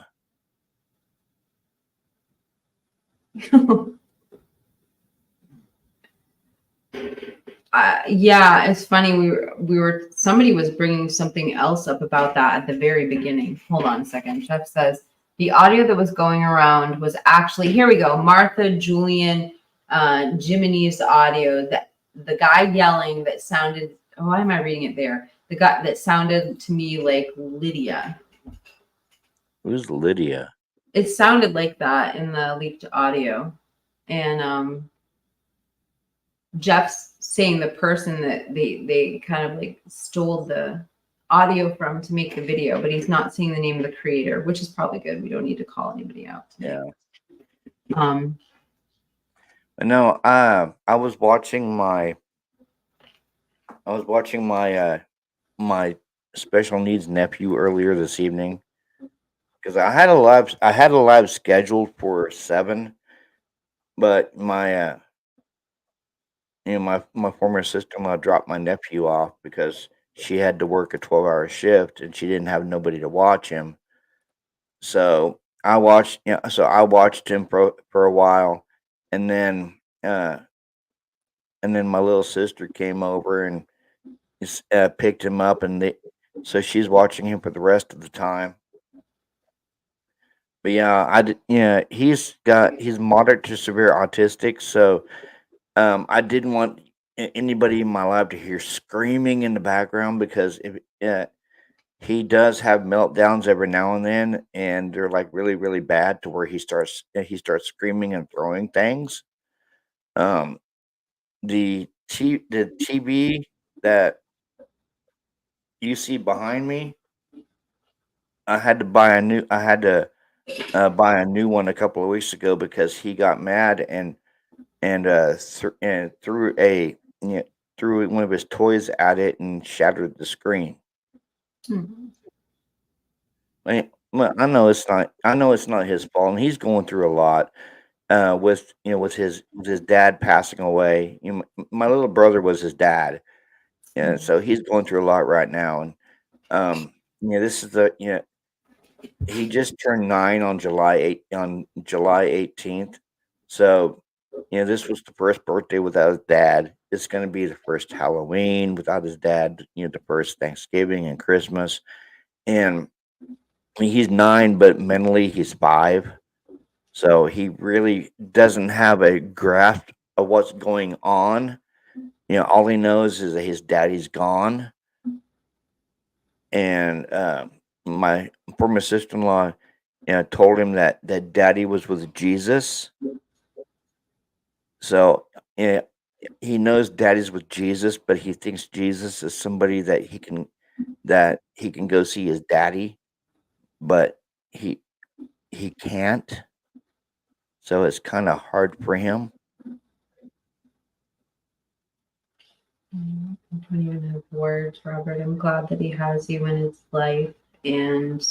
Yeah, it's funny. We were somebody was bringing something else up about that at the very beginning. Hold on a second. Jeff says the audio that was going around was actually, here we go, Martha Julian Jiminy's audio, that the guy yelling that sounded, oh, why am I reading it there? The guy that sounded to me like Lydia. Who's Lydia? It sounded like that in the leaked audio. And Jeff's saying the person that they kind of like stole the audio from to make the video, but he's not saying the name of the creator, which is probably good. We don't need to call anybody out tonight. Yeah. No, I was watching my my special needs nephew earlier this evening because I had a live scheduled for 7, but my my former sister-in-law dropped my nephew off because she had to work a 12-hour shift and she didn't have nobody to watch him. So I watched him for a while, and then my little sister came over and picked him up, so she's watching him for the rest of the time. But yeah, he's moderate to severe autistic, so I didn't want anybody in my life to hear screaming in the background because if he does have meltdowns every now and then, and they're like really, really bad to where he starts screaming and throwing things. The TV that you see behind me, I had to buy a new one a couple of weeks ago because he got mad and threw one of his toys at it and shattered the screen. Mm-hmm. I know it's not his fault, and he's going through a lot with his dad passing away. My little brother was his dad, and so he's going through a lot right now. And this is he just turned 9 on July 18th. So this was the first birthday without his dad. It's going to be the first Halloween without his dad. The first Thanksgiving and Christmas, and he's 9, but mentally he's 5. So he really doesn't have a grasp of what's going on. All he knows is that his daddy's gone. And my former sister-in-law told him that daddy was with Jesus. So he knows daddy's with Jesus, but he thinks Jesus is somebody that he can go see his daddy, but he can't. So it's kind of hard for him. I don't even have words, Robert. I'm glad that he has you in his life, and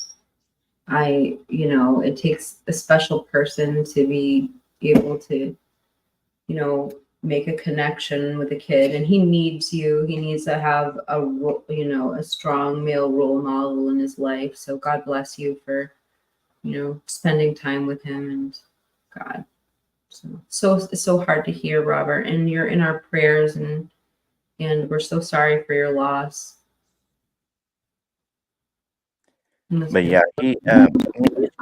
it takes a special person to be able to, make a connection with a kid, and he needs you. He needs to have a strong male role model in his life. So God bless you for, spending time with him, and God. So it's so hard to hear, Robert, and you're in our prayers, and we're so sorry for your loss. But yeah, he's a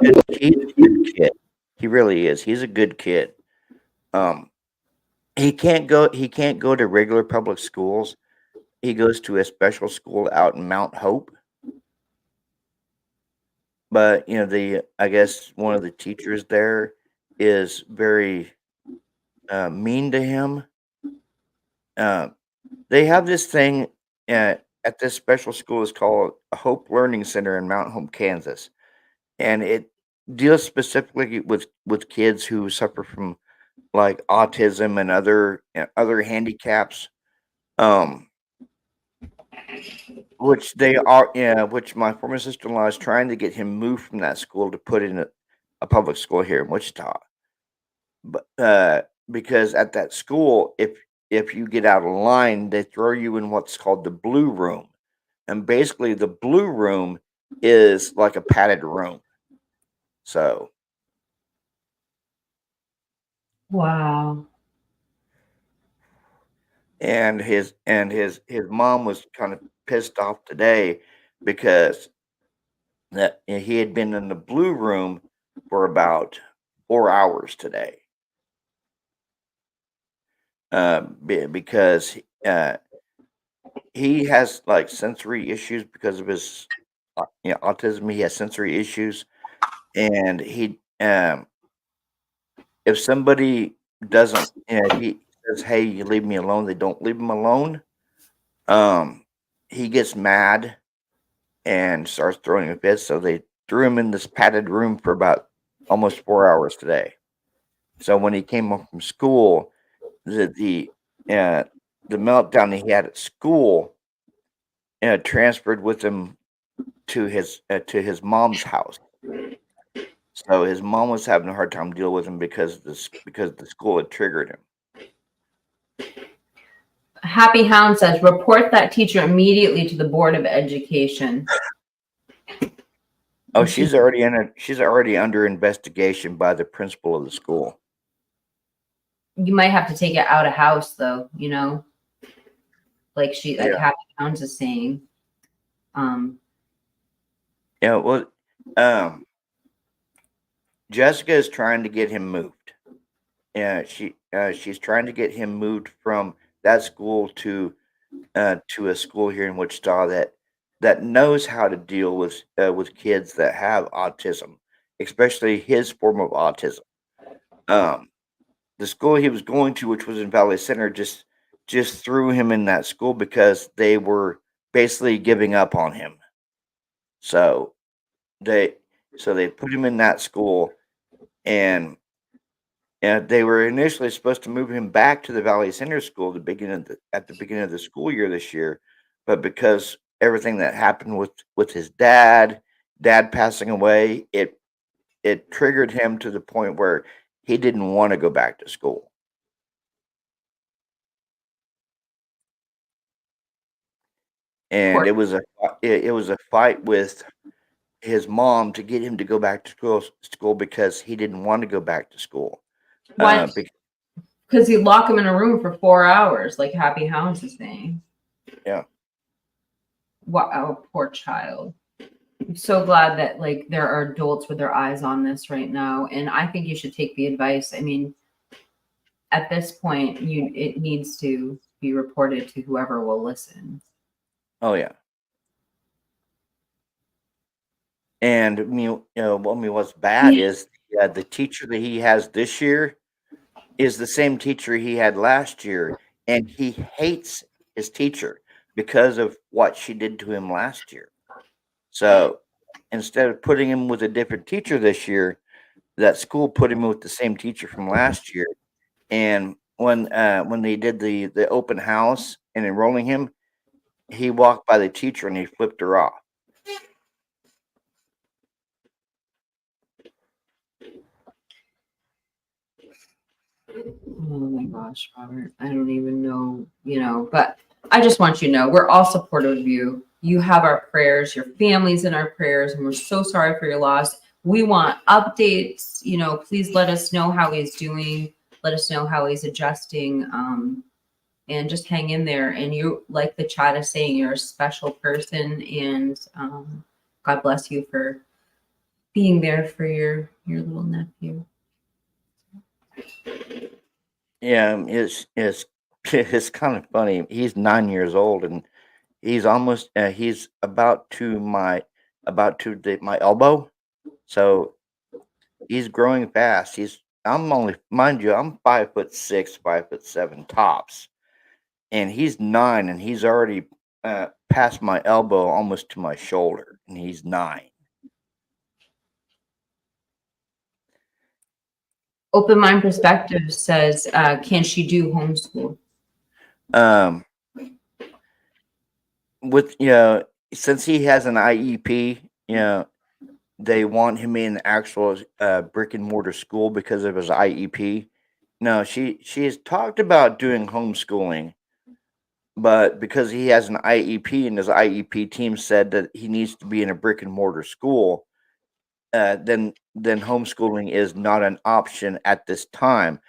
good kid. He really is. He's a good kid. He can't go to regular public schools. He goes to a special school out in Mount Hope. But I guess one of the teachers there is very mean to him. They have this thing at this special school is called a Hope Learning Center in Mount Hope, Kansas, and it deals specifically with kids who suffer from like autism and other handicaps, um, which my former sister-in-law is trying to get him moved from that school to put in a public school here in Wichita. But because at that school, if you get out of line, they throw you in what's called the blue room, and basically the blue room is like a padded room. So Wow. and his mom was kind of pissed off today because that he had been in the blue room for about 4 hours today. Because he has like sensory issues because of his autism. He has sensory issues, and if somebody doesn't, he says, "Hey, you leave me alone." They don't leave him alone. He gets mad and starts throwing a fit. So they threw him in this padded room for about almost 4 hours today. So when he came home from school, the meltdown he had at school transferred with him to his mom's house. So his mom was having a hard time dealing with him because the school had triggered him. Happy Hound says, report that teacher immediately to the Board of Education. Oh, she's already under investigation by the principal of the school. You might have to take it out of house, though. Like Happy Hounds is saying. Yeah, well, Jessica is trying to get him moved. Yeah, she's trying to get him moved from that school to a school here in Wichita that knows how to deal with kids that have autism, especially his form of autism. The school he was going to, which was in Valley Center, just threw him in that school because they were basically giving up on him. So they put him in that school, and they were initially supposed to move him back to the Valley Center School at the beginning of the school year this year, but because everything that happened with his dad passing away, it triggered him to the point where he didn't want to go back to school. And it was a fight with his mom to get him to go back to school because he didn't want to go back to school. Why? Because he locked him in a room for 4 hours, like Happy Hounds is saying. Yeah. Wow, poor child. I'm so glad that there are adults with their eyes on this right now, and I think you should take the advice. I mean, at this point, it needs to be reported to whoever will listen. Oh yeah. And what's bad is the teacher that he has this year is the same teacher he had last year, and he hates his teacher because of what she did to him last year. So instead of putting him with a different teacher this year, that school put him with the same teacher from last year. And when they did the open house and enrolling him, he walked by the teacher and he flipped her off. Oh my gosh, Robert, I don't even know, but I just want you to know we're all supportive of you. You have our prayers, your family's in our prayers, and we're so sorry for your loss. We want updates, please let us know how he's doing. Let us know how he's adjusting. And just hang in there. And you, like the chat is saying, you're a special person, and God bless you for being there for your little nephew. Yeah, it's kind of funny. He's 9 years old, and he's almost he's my elbow. So he's growing fast. I'm only, mind you, I'm 5'6", 5'7" tops, and he's 9, and he's already past my elbow, almost to my shoulder, and he's 9. Open Mind Perspective says, can she do homeschool? With since he has an IEP, they want him in actual brick and mortar school because of his IEP. No, she has talked about doing homeschooling, but because he has an IEP and his IEP team said that he needs to be in a brick and mortar school, then homeschooling is not an option at this time.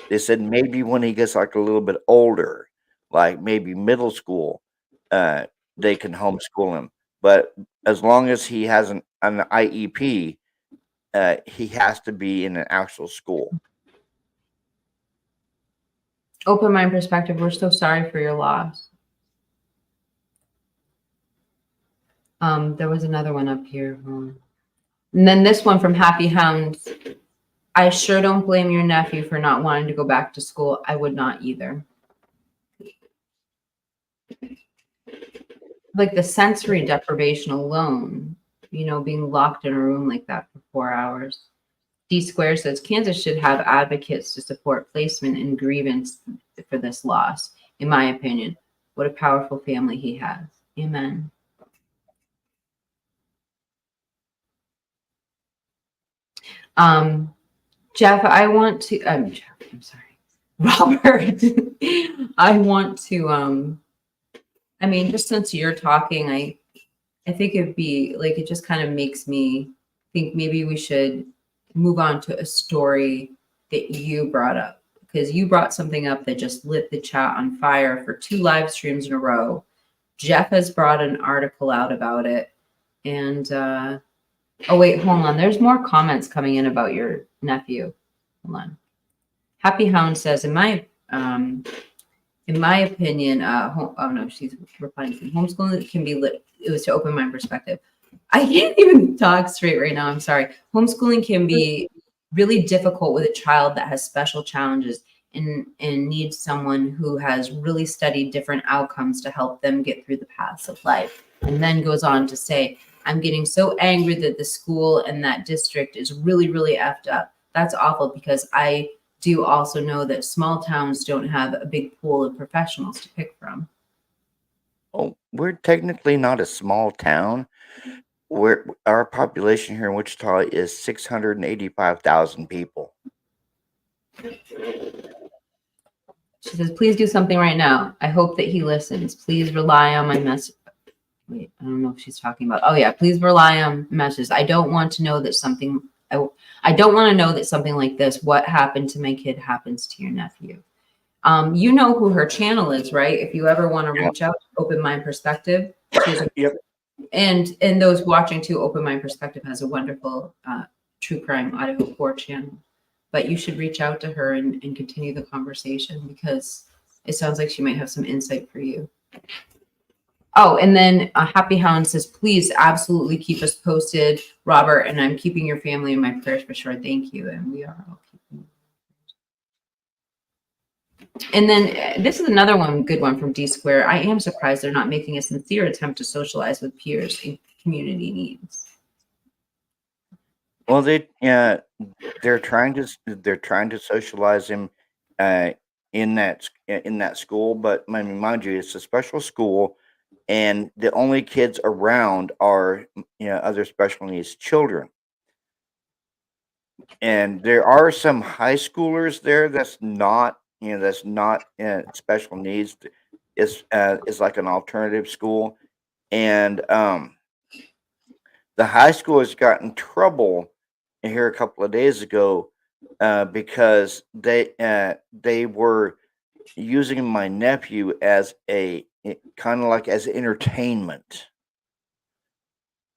They said maybe when he gets like a little bit older, like maybe middle school, they can homeschool him. But as long as he has an IEP, he has to be in an actual school. Open Mind Perspective, we're so sorry for your loss. There was another one up here. And then this one from Happy Hounds. I sure don't blame your nephew for not wanting to go back to school. I would not either. Like the sensory deprivation alone, being locked in a room like that for 4 hours. D Square says Kansas should have advocates to support placement and grievance for this loss. In my opinion, what a powerful family he has. Amen. Jeff, I'm sorry, Robert. I want to, just since you're talking, I think it'd be like, it just kind of makes me think maybe we should move on to a story that you brought up, because you brought something up that just lit the chat on fire for 2 live streams in a row. Jeff has brought an article out about it. And, oh wait, hold on. There's more comments coming in about your nephew. Hold on. Happy Hound says, in my opinion, oh no, she's replying to homeschooling can be lit. It was to Open Mind Perspective. I can't even talk straight right now. I'm sorry. Homeschooling can be really difficult with a child that has special challenges and needs someone who has really studied different outcomes to help them get through the paths of life. And then goes on to say, I'm getting so angry that the school and that district is really, really effed up. That's awful, because I do also know that small towns don't have a big pool of professionals to pick from. Oh, we're technically not a small town. Our population here in Wichita is 685,000 people. She says, please do something right now. I hope that he listens. Please rely on my message. Wait, I don't know if she's talking about. Oh yeah, please rely on messages. I don't want to know that something. I don't want to know that something like this, what happened to my kid, happens to your nephew. You know who her channel is, right? If you ever want to reach out, Open Mind Perspective. Yep. And those watching too, Open Mind Perspective has a wonderful true crime IDAHO4 channel. But you should reach out to her and continue the conversation, because it sounds like she might have some insight for you. Oh, and then Happy Hound says, please absolutely keep us posted, Robert, and I'm keeping your family in my prayers for sure. Thank you. And we are all keeping. And then this is another one, good one from D Square. I am surprised they're not making a sincere attempt to socialize with peers in community needs. Well, they're trying to socialize him in that school, but mind you, it's a special school, and the only kids around are other special needs children. and there are some high schoolers there that's not, special needs. It's like an alternative school, and the high school has got in trouble here a couple of days ago because they were using my nephew as a kind of like as entertainment.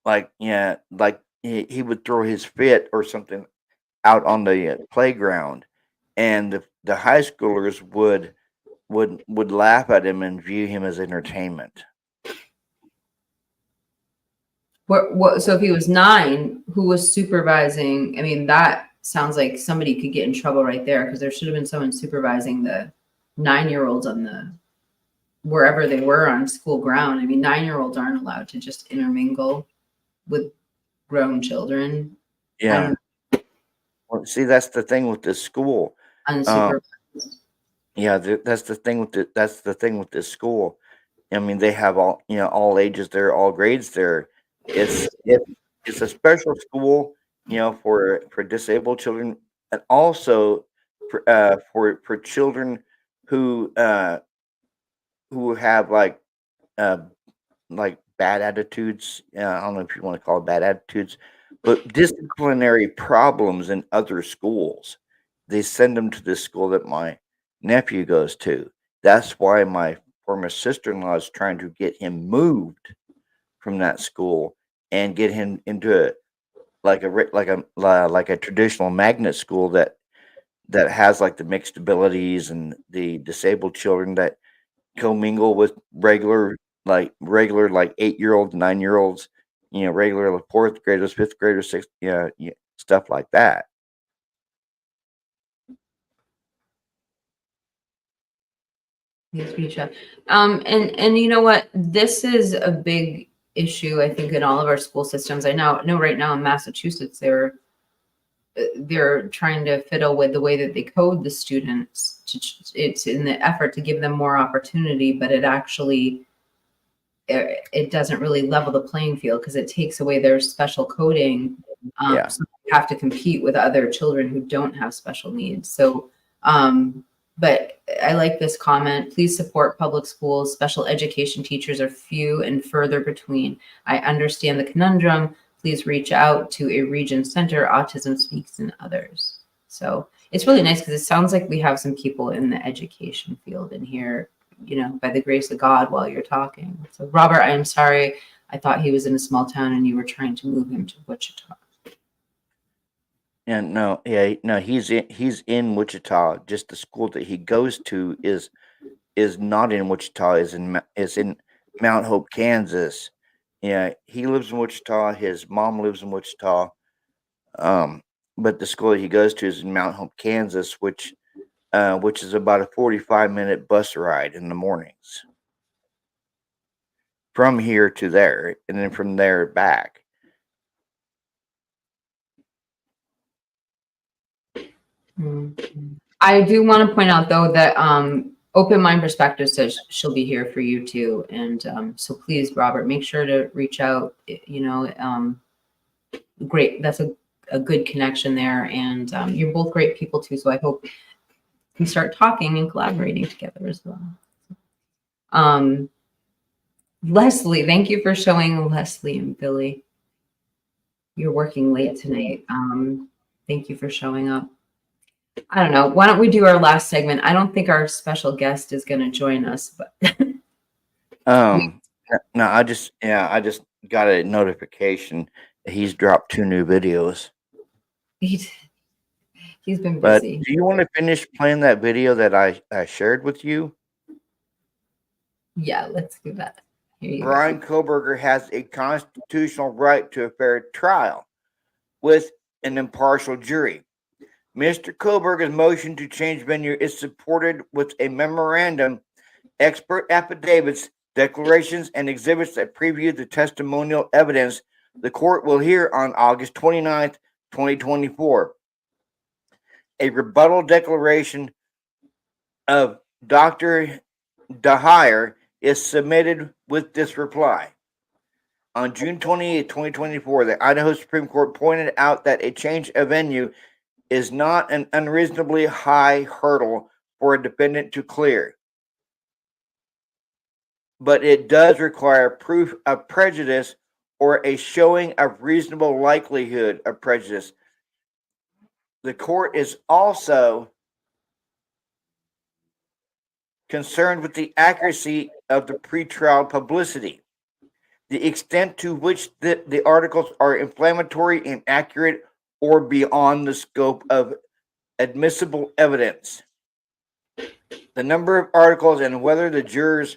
Like, yeah, like he would throw his fit or something out on the playground, and the high schoolers would laugh at him and view him as entertainment. What? So if he was 9, who was supervising? I mean, that sounds like somebody could get in trouble right there, because there should have been someone supervising the 9-year-olds on the wherever they were on school ground. I mean, 9-year-olds aren't allowed to just intermingle with grown children. Yeah. Well, see, that's the thing with this school. Unsupervised. Yeah, that's the thing with this school. I mean, they have all ages there, all grades there. It's a special school, for disabled children, and also for children who have like bad attitudes. I don't know if you want to call it bad attitudes, but disciplinary problems in other schools. They send them to this school that my nephew goes to. That's why my former sister-in-law is trying to get him moved from that school and get him into like a traditional magnet school that has like the mixed abilities and the disabled children that commingle with regular like 8-year-olds, 9-year-olds, regular 4th graders, 5th graders, 6th, stuff like that. Yes, Misha. And you know what? This is a big issue, I think, in all of our school systems. I know right now in Massachusetts, they're trying to fiddle with the way that they code the students. It's in the effort to give them more opportunity, but it doesn't really level the playing field, because it takes away their special coding. So they have to compete with other children who don't have special needs. So, but I like this comment. Please support public schools. Special education teachers are few and further between. I understand the conundrum. Please reach out to a region center. Autism Speaks and others. So it's really nice, because it sounds like we have some people in the education field in here, by the grace of God, while you're talking. So Robert, I am sorry. I thought he was in a small town and you were trying to move him to Wichita. And no, he's in Wichita. Just the school that he goes to is not in Wichita. Is in Mount Hope, Kansas. Yeah, he lives in Wichita. His mom lives in Wichita. But the school that he goes to is in Mount Hope, Kansas, which is about a 45-minute bus ride in the mornings from here to there, and then from there back. I do want to point out, though, that Open Mind Perspective says she'll be here for you too, and so please, Robert, make sure to reach out. Great, that's a good connection there, and you're both great people too. So I hope we start talking and collaborating together as well. Leslie, thank you for showing. Leslie and Billy, you're working late tonight. Thank you for showing up. I don't know. Why don't we do our last segment? I don't think our special guest is going to join us, but no, I just got a notification that he's dropped 2 new videos. he's been But busy. do you want to finish playing that video that I shared with you? Yeah, let's do that. Here you Bryan Kohberger has a constitutional right to a fair trial with an impartial jury. Mr. Kohberger's motion to change venue is supported with a memorandum, expert affidavits, declarations, and exhibits that preview the testimonial evidence the court will hear on August 29th, 2024. A rebuttal declaration of Dr. IDAHO4 is submitted with this reply. On June 28, 2024, the Idaho Supreme Court pointed out that a change of venue is not an unreasonably high hurdle for a defendant to clear, but it does require proof of prejudice or a showing of reasonable likelihood of prejudice. The court is also concerned with the accuracy of the pretrial publicity, the extent to which the articles are inflammatory, inaccurate, or beyond the scope of admissible evidence, the number of articles, and whether the jurors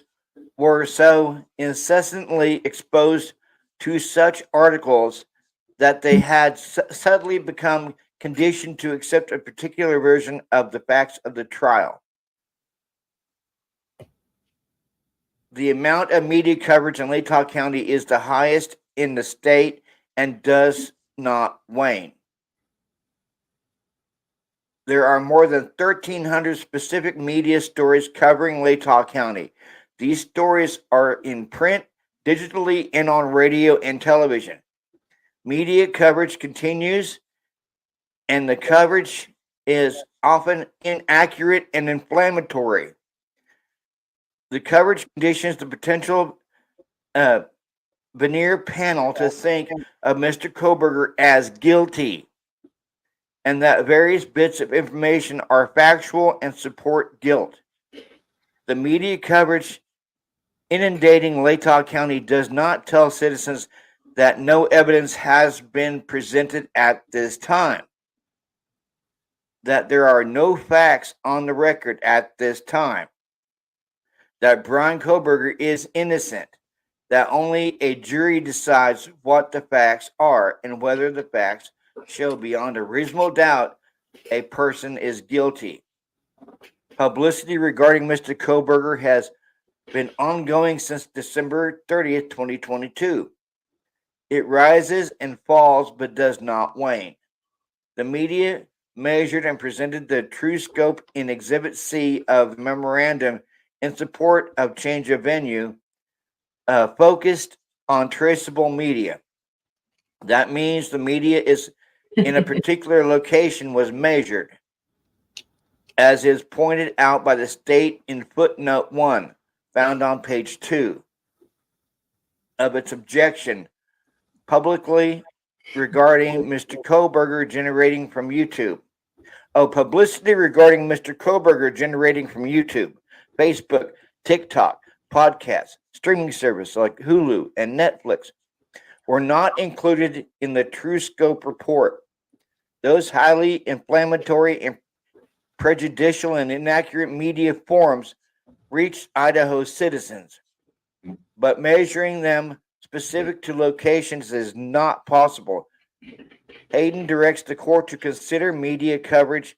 were so incessantly exposed to such articles that they had suddenly become conditioned to accept a particular version of the facts of the trial. The amount of media coverage in Latah County is the highest in the state and does not wane. There are more than 1,300 specific media stories covering Latah County. These stories are in print, digitally, and on radio and television. Media coverage continues, and the coverage is often inaccurate and inflammatory. The coverage conditions the potential veneer panel to think of Mr. Kohberger as guilty, and that various bits of information are factual and support guilt. The media coverage inundating Latah County does not tell citizens that no evidence has been presented at this time, that there are no facts on the record at this time, that Bryan Kohberger is innocent, that only a jury decides what the facts are and whether the facts show beyond a reasonable doubt a person is guilty. Publicity regarding Mr. Kohberger has been ongoing since December 30th, 2022. It rises and falls but does not wane. The media measured and presented the true scope in Exhibit C of the memorandum in support of change of venue, focused on traceable media. That means the media is in a particular location was measured, as is pointed out by the state in footnote 1, found on page 2 of its objection publicly regarding Mr. Kohberger generating from YouTube. Publicity regarding Mr. Kohberger generating from YouTube, Facebook, TikTok, podcasts, streaming services like Hulu and Netflix were not included in the true scope report. Those highly inflammatory and prejudicial and inaccurate media forms reached Idaho citizens, but measuring them specific to locations is not possible. Hayden directs the court to consider media coverage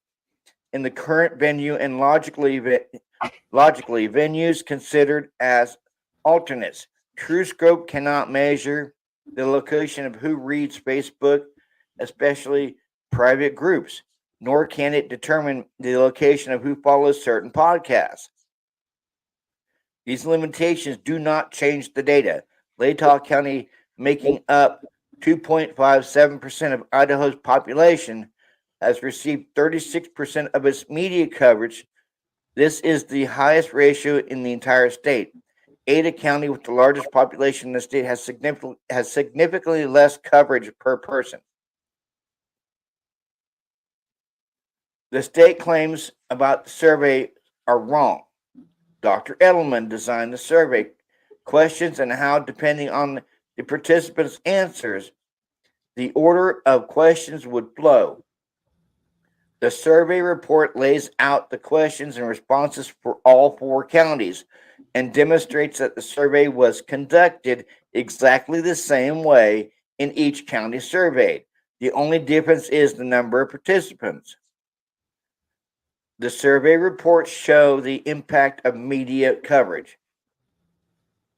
in the current venue and logically venues considered as alternates. True scope cannot measure the location of who reads Facebook, especially private groups, nor can it determine the location of who follows certain podcasts. These limitations do not change the data. Latah County, making up 2.57% of Idaho's population, has received 36% of its media coverage. This is the highest ratio in the entire state. Ada County, with the largest population in the state, has significantly less coverage per person. The state claims about the survey are wrong. Dr. Edelman designed the survey questions and how, depending on the participants' answers, the order of questions would flow. The survey report lays out the questions and responses for all 4 counties and demonstrates that the survey was conducted exactly the same way in each county surveyed. The only difference is the number of participants. The survey reports show the impact of media coverage.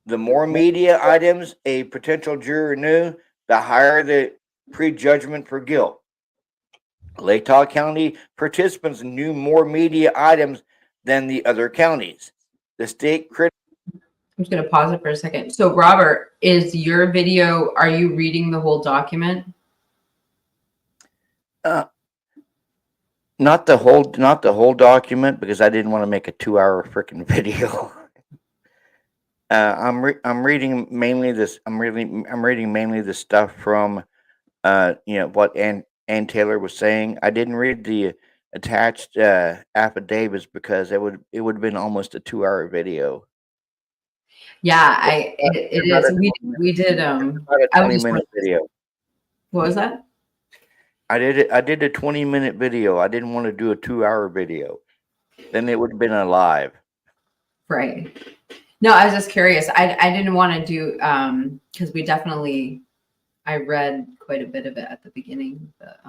The more media items a potential juror knew, the higher the prejudgment for guilt. Latah County participants knew more media items than the other counties. The state I'm just going to pause it for a second. So, Robert, is your video, are you reading the whole document? Not the whole document, because I didn't want to make a 2-hour freaking video. I'm reading mainly this. I'm reading mainly the stuff from what Ann Taylor was saying. I didn't read the attached affidavits because it would have been almost a 2-hour video. Yeah, it About is. a We did About a I was 20-minute video. What was that? I did a 20-minute video. I didn't want to do a 2-hour video. Then it would have been a live. Right. No, I was just curious. I didn't want to do because I read quite a bit of it at the beginning. But,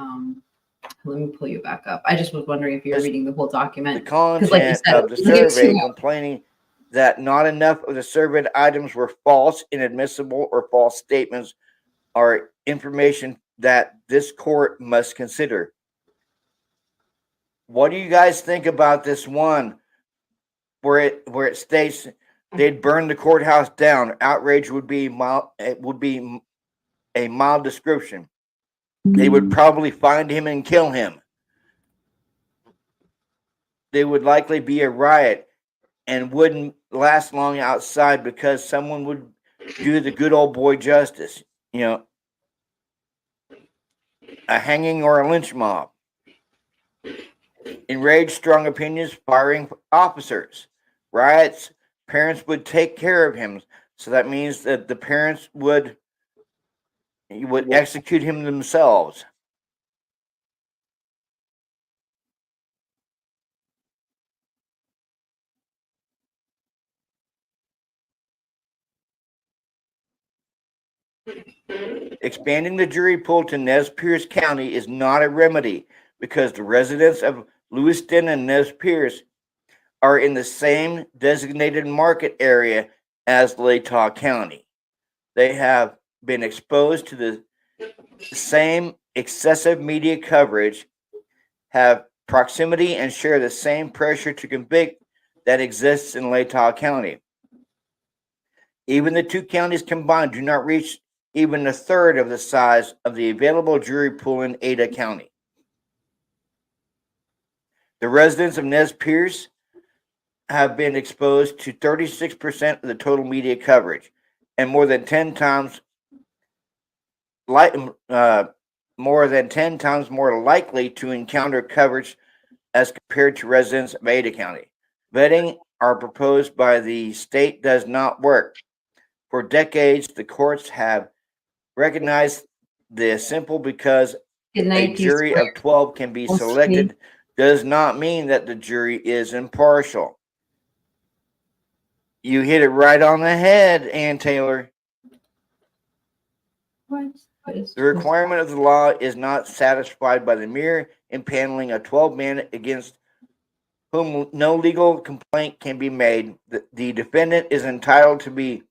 let me pull you back up. I just was wondering if you're reading the whole document. The content of the survey complaining that not enough of the surveyed items were false, inadmissible, or false statements are information that this court must consider. What do you guys think about this one where it states they'd burn the courthouse down? Outrage would be mild. It would be a mild description. They would probably find him and kill him. There would likely be a riot and wouldn't last long outside because someone would do the good old boy justice, a hanging or a lynch mob. Enraged, strong opinions, firing officers. Riots, parents would take care of him. So that means that the parents would execute him themselves. Expanding the jury pool to Nez Perce County is not a remedy because the residents of Lewiston and Nez Perce are in the same designated market area as Latah County. They have been exposed to the same excessive media coverage, have proximity, and share the same pressure to convict that exists in Latah County. Even the two counties combined do not reach even a third of the size of the available jury pool in Ada County. The residents of Nez Perce have been exposed to 36% of the total media coverage, and more than 10 times more likely to encounter coverage as compared to residents of Ada County. Vetting are proposed by the state does not work. For decades, the courts have recognized this simple because a jury of 12 can be selected does not mean that the jury is impartial. You hit it right on the head, Ann Taylor. What? The requirement of the law is not satisfied by the mere impaneling a 12-man against whom no legal complaint can be made. The defendant is entitled to be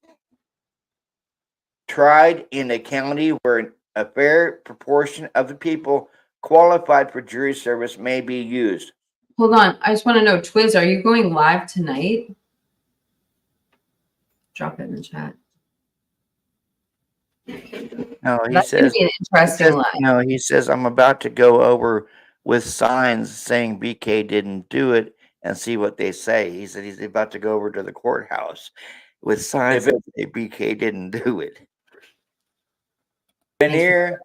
tried in a county where a fair proportion of the people qualified for jury service may be used. Hold on. I just want to know, Twiz, are you going live tonight? Drop it in the chat. No, he That's says, gonna be an interesting live. no, he says, I'm about to go over with signs saying BK didn't do it and see what they say. He said he's about to go over to the courthouse with signs that say BK didn't do it. Veneer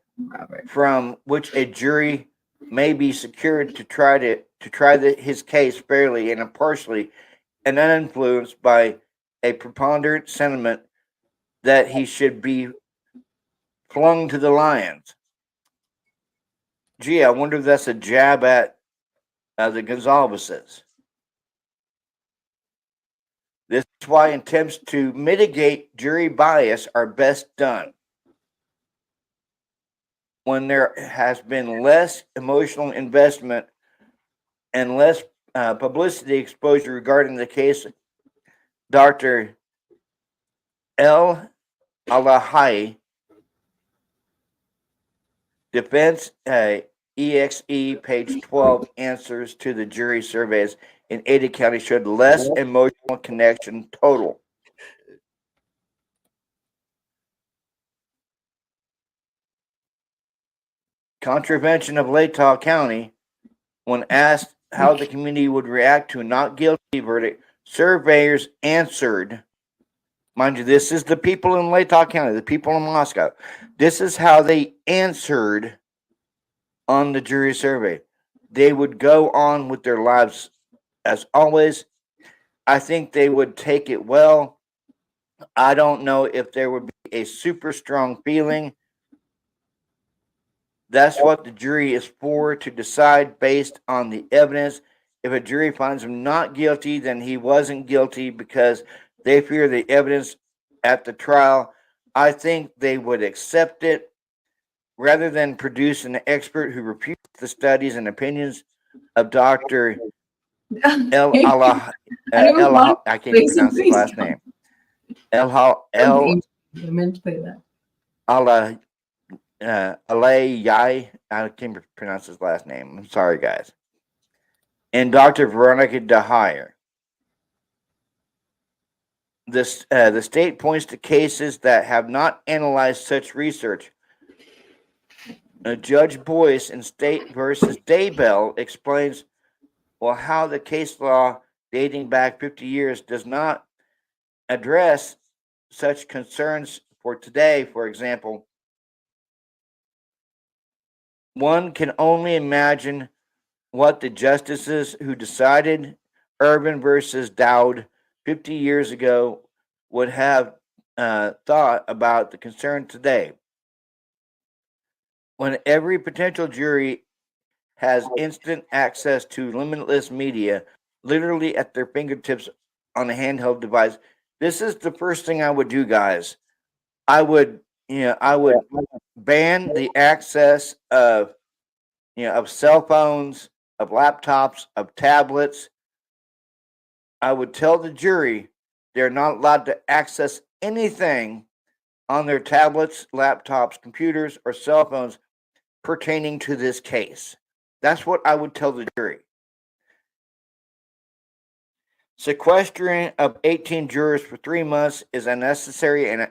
from which a jury may be secured to try his case fairly and impartially and uninfluenced by a preponderant sentiment that he should be flung to the lions. Gee, I wonder if that's a jab at the Gonzalez's. This is why attempts to mitigate jury bias are best done when there has been less emotional investment and less publicity exposure regarding the case. Dr. El Alahai, Defense EXE, page 12, answers to the jury surveys in Ada County showed less emotional connection total. Contravention of Latah County When asked how the community would react to a not guilty verdict, surveyors answered, mind you, this is the people in Latah County, the people in Moscow. This is how they answered on the jury survey. They would go on with their lives as always. I think they would take it well. I don't know if there would be a super strong feeling. That's what the jury is for, to decide based on the evidence. If a jury finds him not guilty, then he wasn't guilty because they fear the evidence at the trial. I think they would accept it rather than produce an expert who refutes the studies and opinions of Dr. El Allah. I can't pronounce his last name. I meant to play that. Allah Alay, I can't pronounce his last name. I'm sorry, guys. And Dr. Veronica DeHire. The state points to cases that have not analyzed such research. Judge Boyce in State versus Daybell explains, well, how the case law dating back 50 years does not address such concerns for today. For example, one can only imagine what the justices who decided Urban versus Dowd 50 years ago would have thought about the concern today. When every potential jury has instant access to limitless media, literally at their fingertips on a handheld device, this is the first thing I would do, guys. I would ban the access of cell phones, of laptops, of tablets. I would tell the jury they're not allowed to access anything on their tablets, laptops, computers, or cell phones pertaining to this case. That's what I would tell the jury. Sequestering of 18 jurors for 3 months is unnecessary and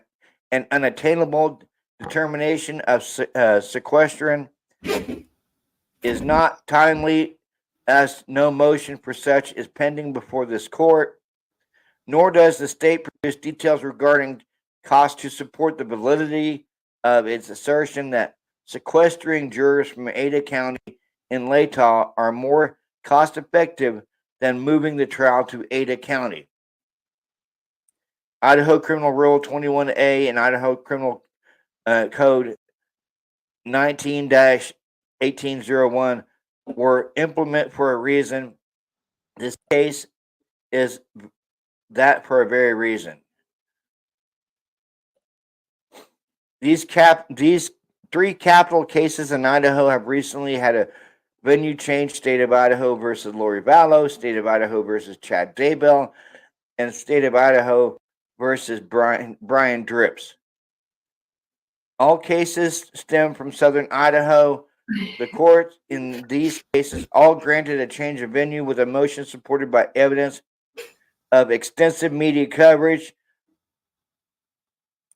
unattainable. Determination of sequestering is not timely, as no motion for such is pending before this court, nor does the state produce details regarding costs to support the validity of its assertion that sequestering jurors from Ada County in Latah are more cost-effective than moving the trial to Ada County. Idaho Criminal Rule 21A and Idaho Criminal Code 19-1801 were implemented for a reason. This case is that for a very reason. These 3 capital cases in Idaho have recently had a venue change: State of Idaho versus Lori Vallow, State of Idaho versus Chad Daybell, and State of Idaho versus Bryan Drips. All cases stem from Southern Idaho. The courts in these cases all granted a change of venue with a motion supported by evidence of extensive media coverage.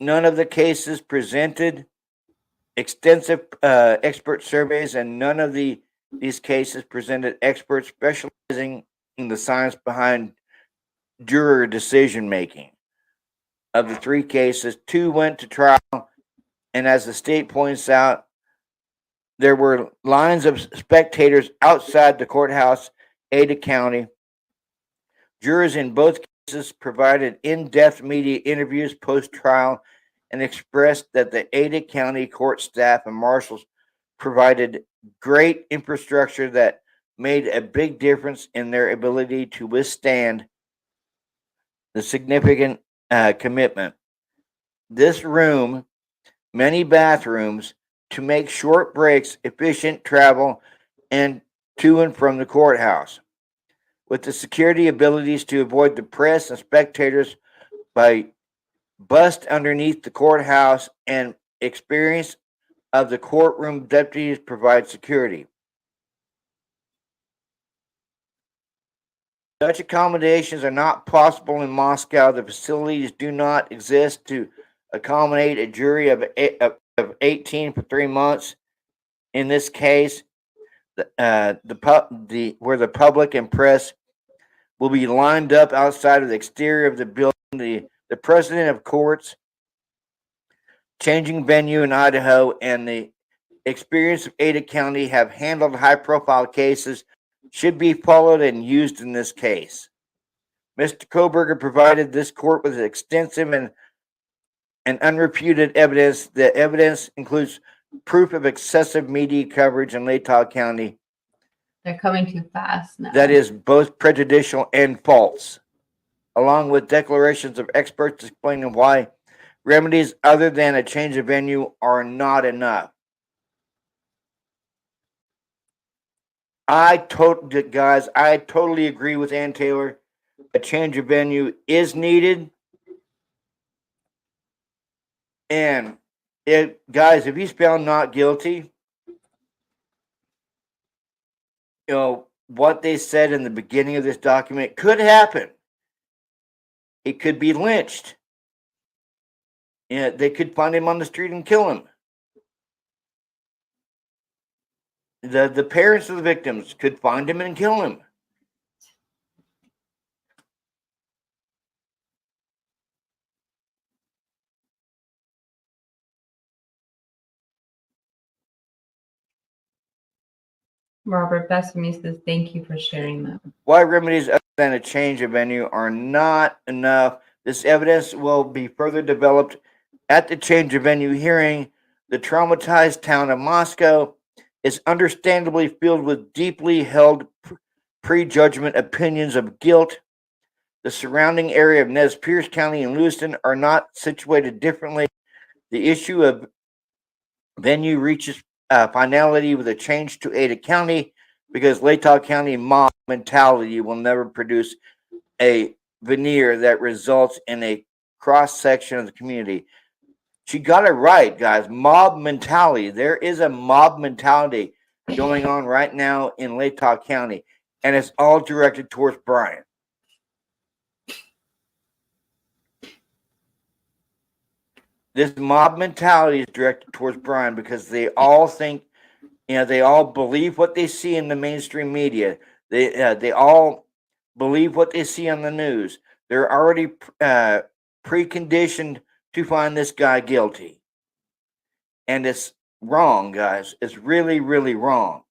None of the cases presented extensive expert surveys, and none of these cases presented experts specializing in the science behind juror decision making. Of the 3 cases, 2 went to trial, and as the state points out, there were lines of spectators outside the courthouse, Ada County. Jurors in both cases provided in-depth media interviews post-trial and expressed that the Ada County court staff and marshals provided great infrastructure that made a big difference in their ability to withstand the significant commitment. This room, many bathrooms, to make short breaks, efficient travel, and to and from the courthouse, with the security abilities to avoid the press and spectators by bust underneath the courthouse, and experience of the courtroom deputies provide security. Such accommodations are not possible in Moscow. The facilities do not exist to accommodate a jury of 18 for 3 months. In this case, where the public and press will be lined up outside of the exterior of the building. The president of courts, changing venue in Idaho, and the experience of Ada County have handled high-profile cases should be followed and used in this case. Mr. Kohberger provided this court with extensive and unrefuted evidence. The evidence includes proof of excessive media coverage in Latah County They're coming too fast now. that is both prejudicial and false, along with declarations of experts explaining why remedies other than a change of venue are not enough. I totally agree with Ann Taylor. A change of venue is needed. And guys, if he's found not guilty, what they said in the beginning of this document could happen. He could be lynched. They could find him on the street and kill him. The parents of the victims could find him and kill him. Robert Bessemer says, thank you for sharing that. Why remedies other than a change of venue are not enough. This evidence will be further developed at the change of venue hearing. The traumatized town of Moscow is understandably filled with deeply held prejudgment opinions of guilt. The surrounding area of Nez Perce County and Lewiston are not situated differently. The issue of venue reaches finality with a change to Ada County because Latah County mob mentality will never produce a veneer that results in a cross section of the community. She got it right, guys. Mob mentality. There is a mob mentality going on right now in Latah County, and it's all directed towards Bryan. This mob mentality is directed towards Bryan because they all think, they all believe what they see in the mainstream media. They all believe what they see on the news. They're already preconditioned to find this guy guilty. And it's wrong, guys. It's really, really wrong.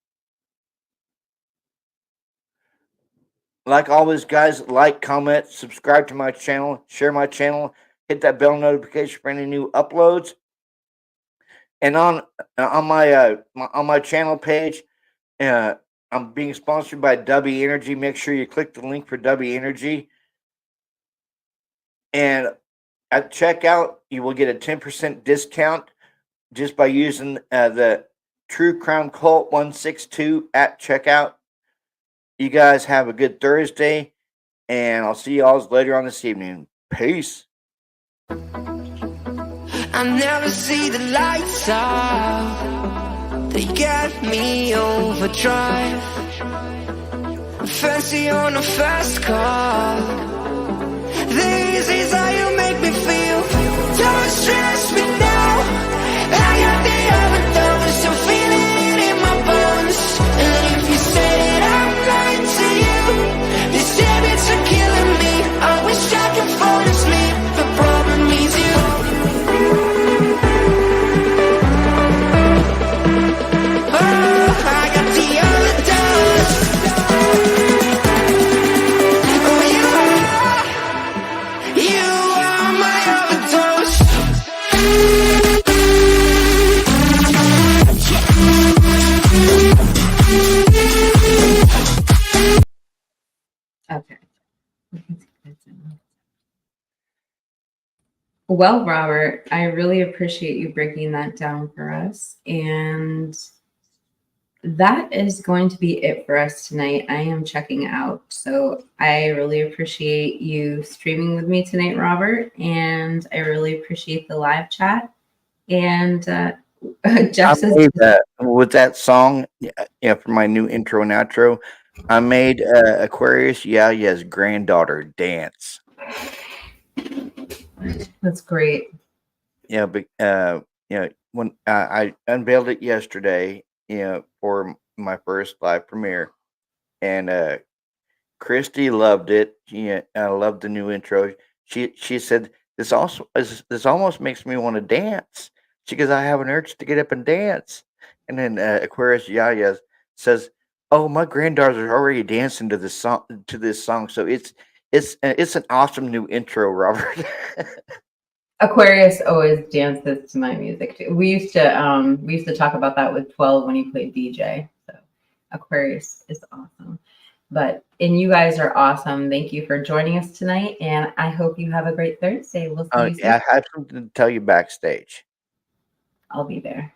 Like always, guys, like, comment, subscribe to my channel, share my channel, hit that bell notification for any new uploads. And on my channel page, I'm being sponsored by W Energy. Make sure you click the link for W Energy. And at checkout, you will get a 10% discount just by using the True Crime Cult 162 at checkout. You guys have a good Thursday, and I'll see y'all later on this evening. Peace. I never see the lights out. They got me overdrive. Fancy on a fast car. This is how you make me feel. Don't stress me now. I got the overdose. I'm feeling it in my bones. And if you say that I'm lying to you, these habits are killing me. I wish I could fall asleep. The problem is you. Okay. Well, Robert, I really appreciate you breaking that down for us. And that is going to be it for us tonight. I am checking out. So I really appreciate you streaming with me tonight, Robert. And I really appreciate the live chat. And Jeff says, with that song, for my new intro and outro, I made Aquarius Yaya's granddaughter dance. That's great. Yeah, but when I unveiled it yesterday, for my first live premiere, and Christy loved it. She loved the new intro. She said this almost makes me want to dance. She goes, I have an urge to get up and dance. And then Aquarius Yaya says, "Oh, my granddaughters are already dancing to this song. So it's an awesome new intro, Robert." Aquarius always dances to my music too. We used to talk about that with 12 when he played DJ. So Aquarius is awesome. And you guys are awesome. Thank you for joining us tonight, and I hope you have a great Thursday. We'll see you soon. I have something to tell you backstage. I'll be there.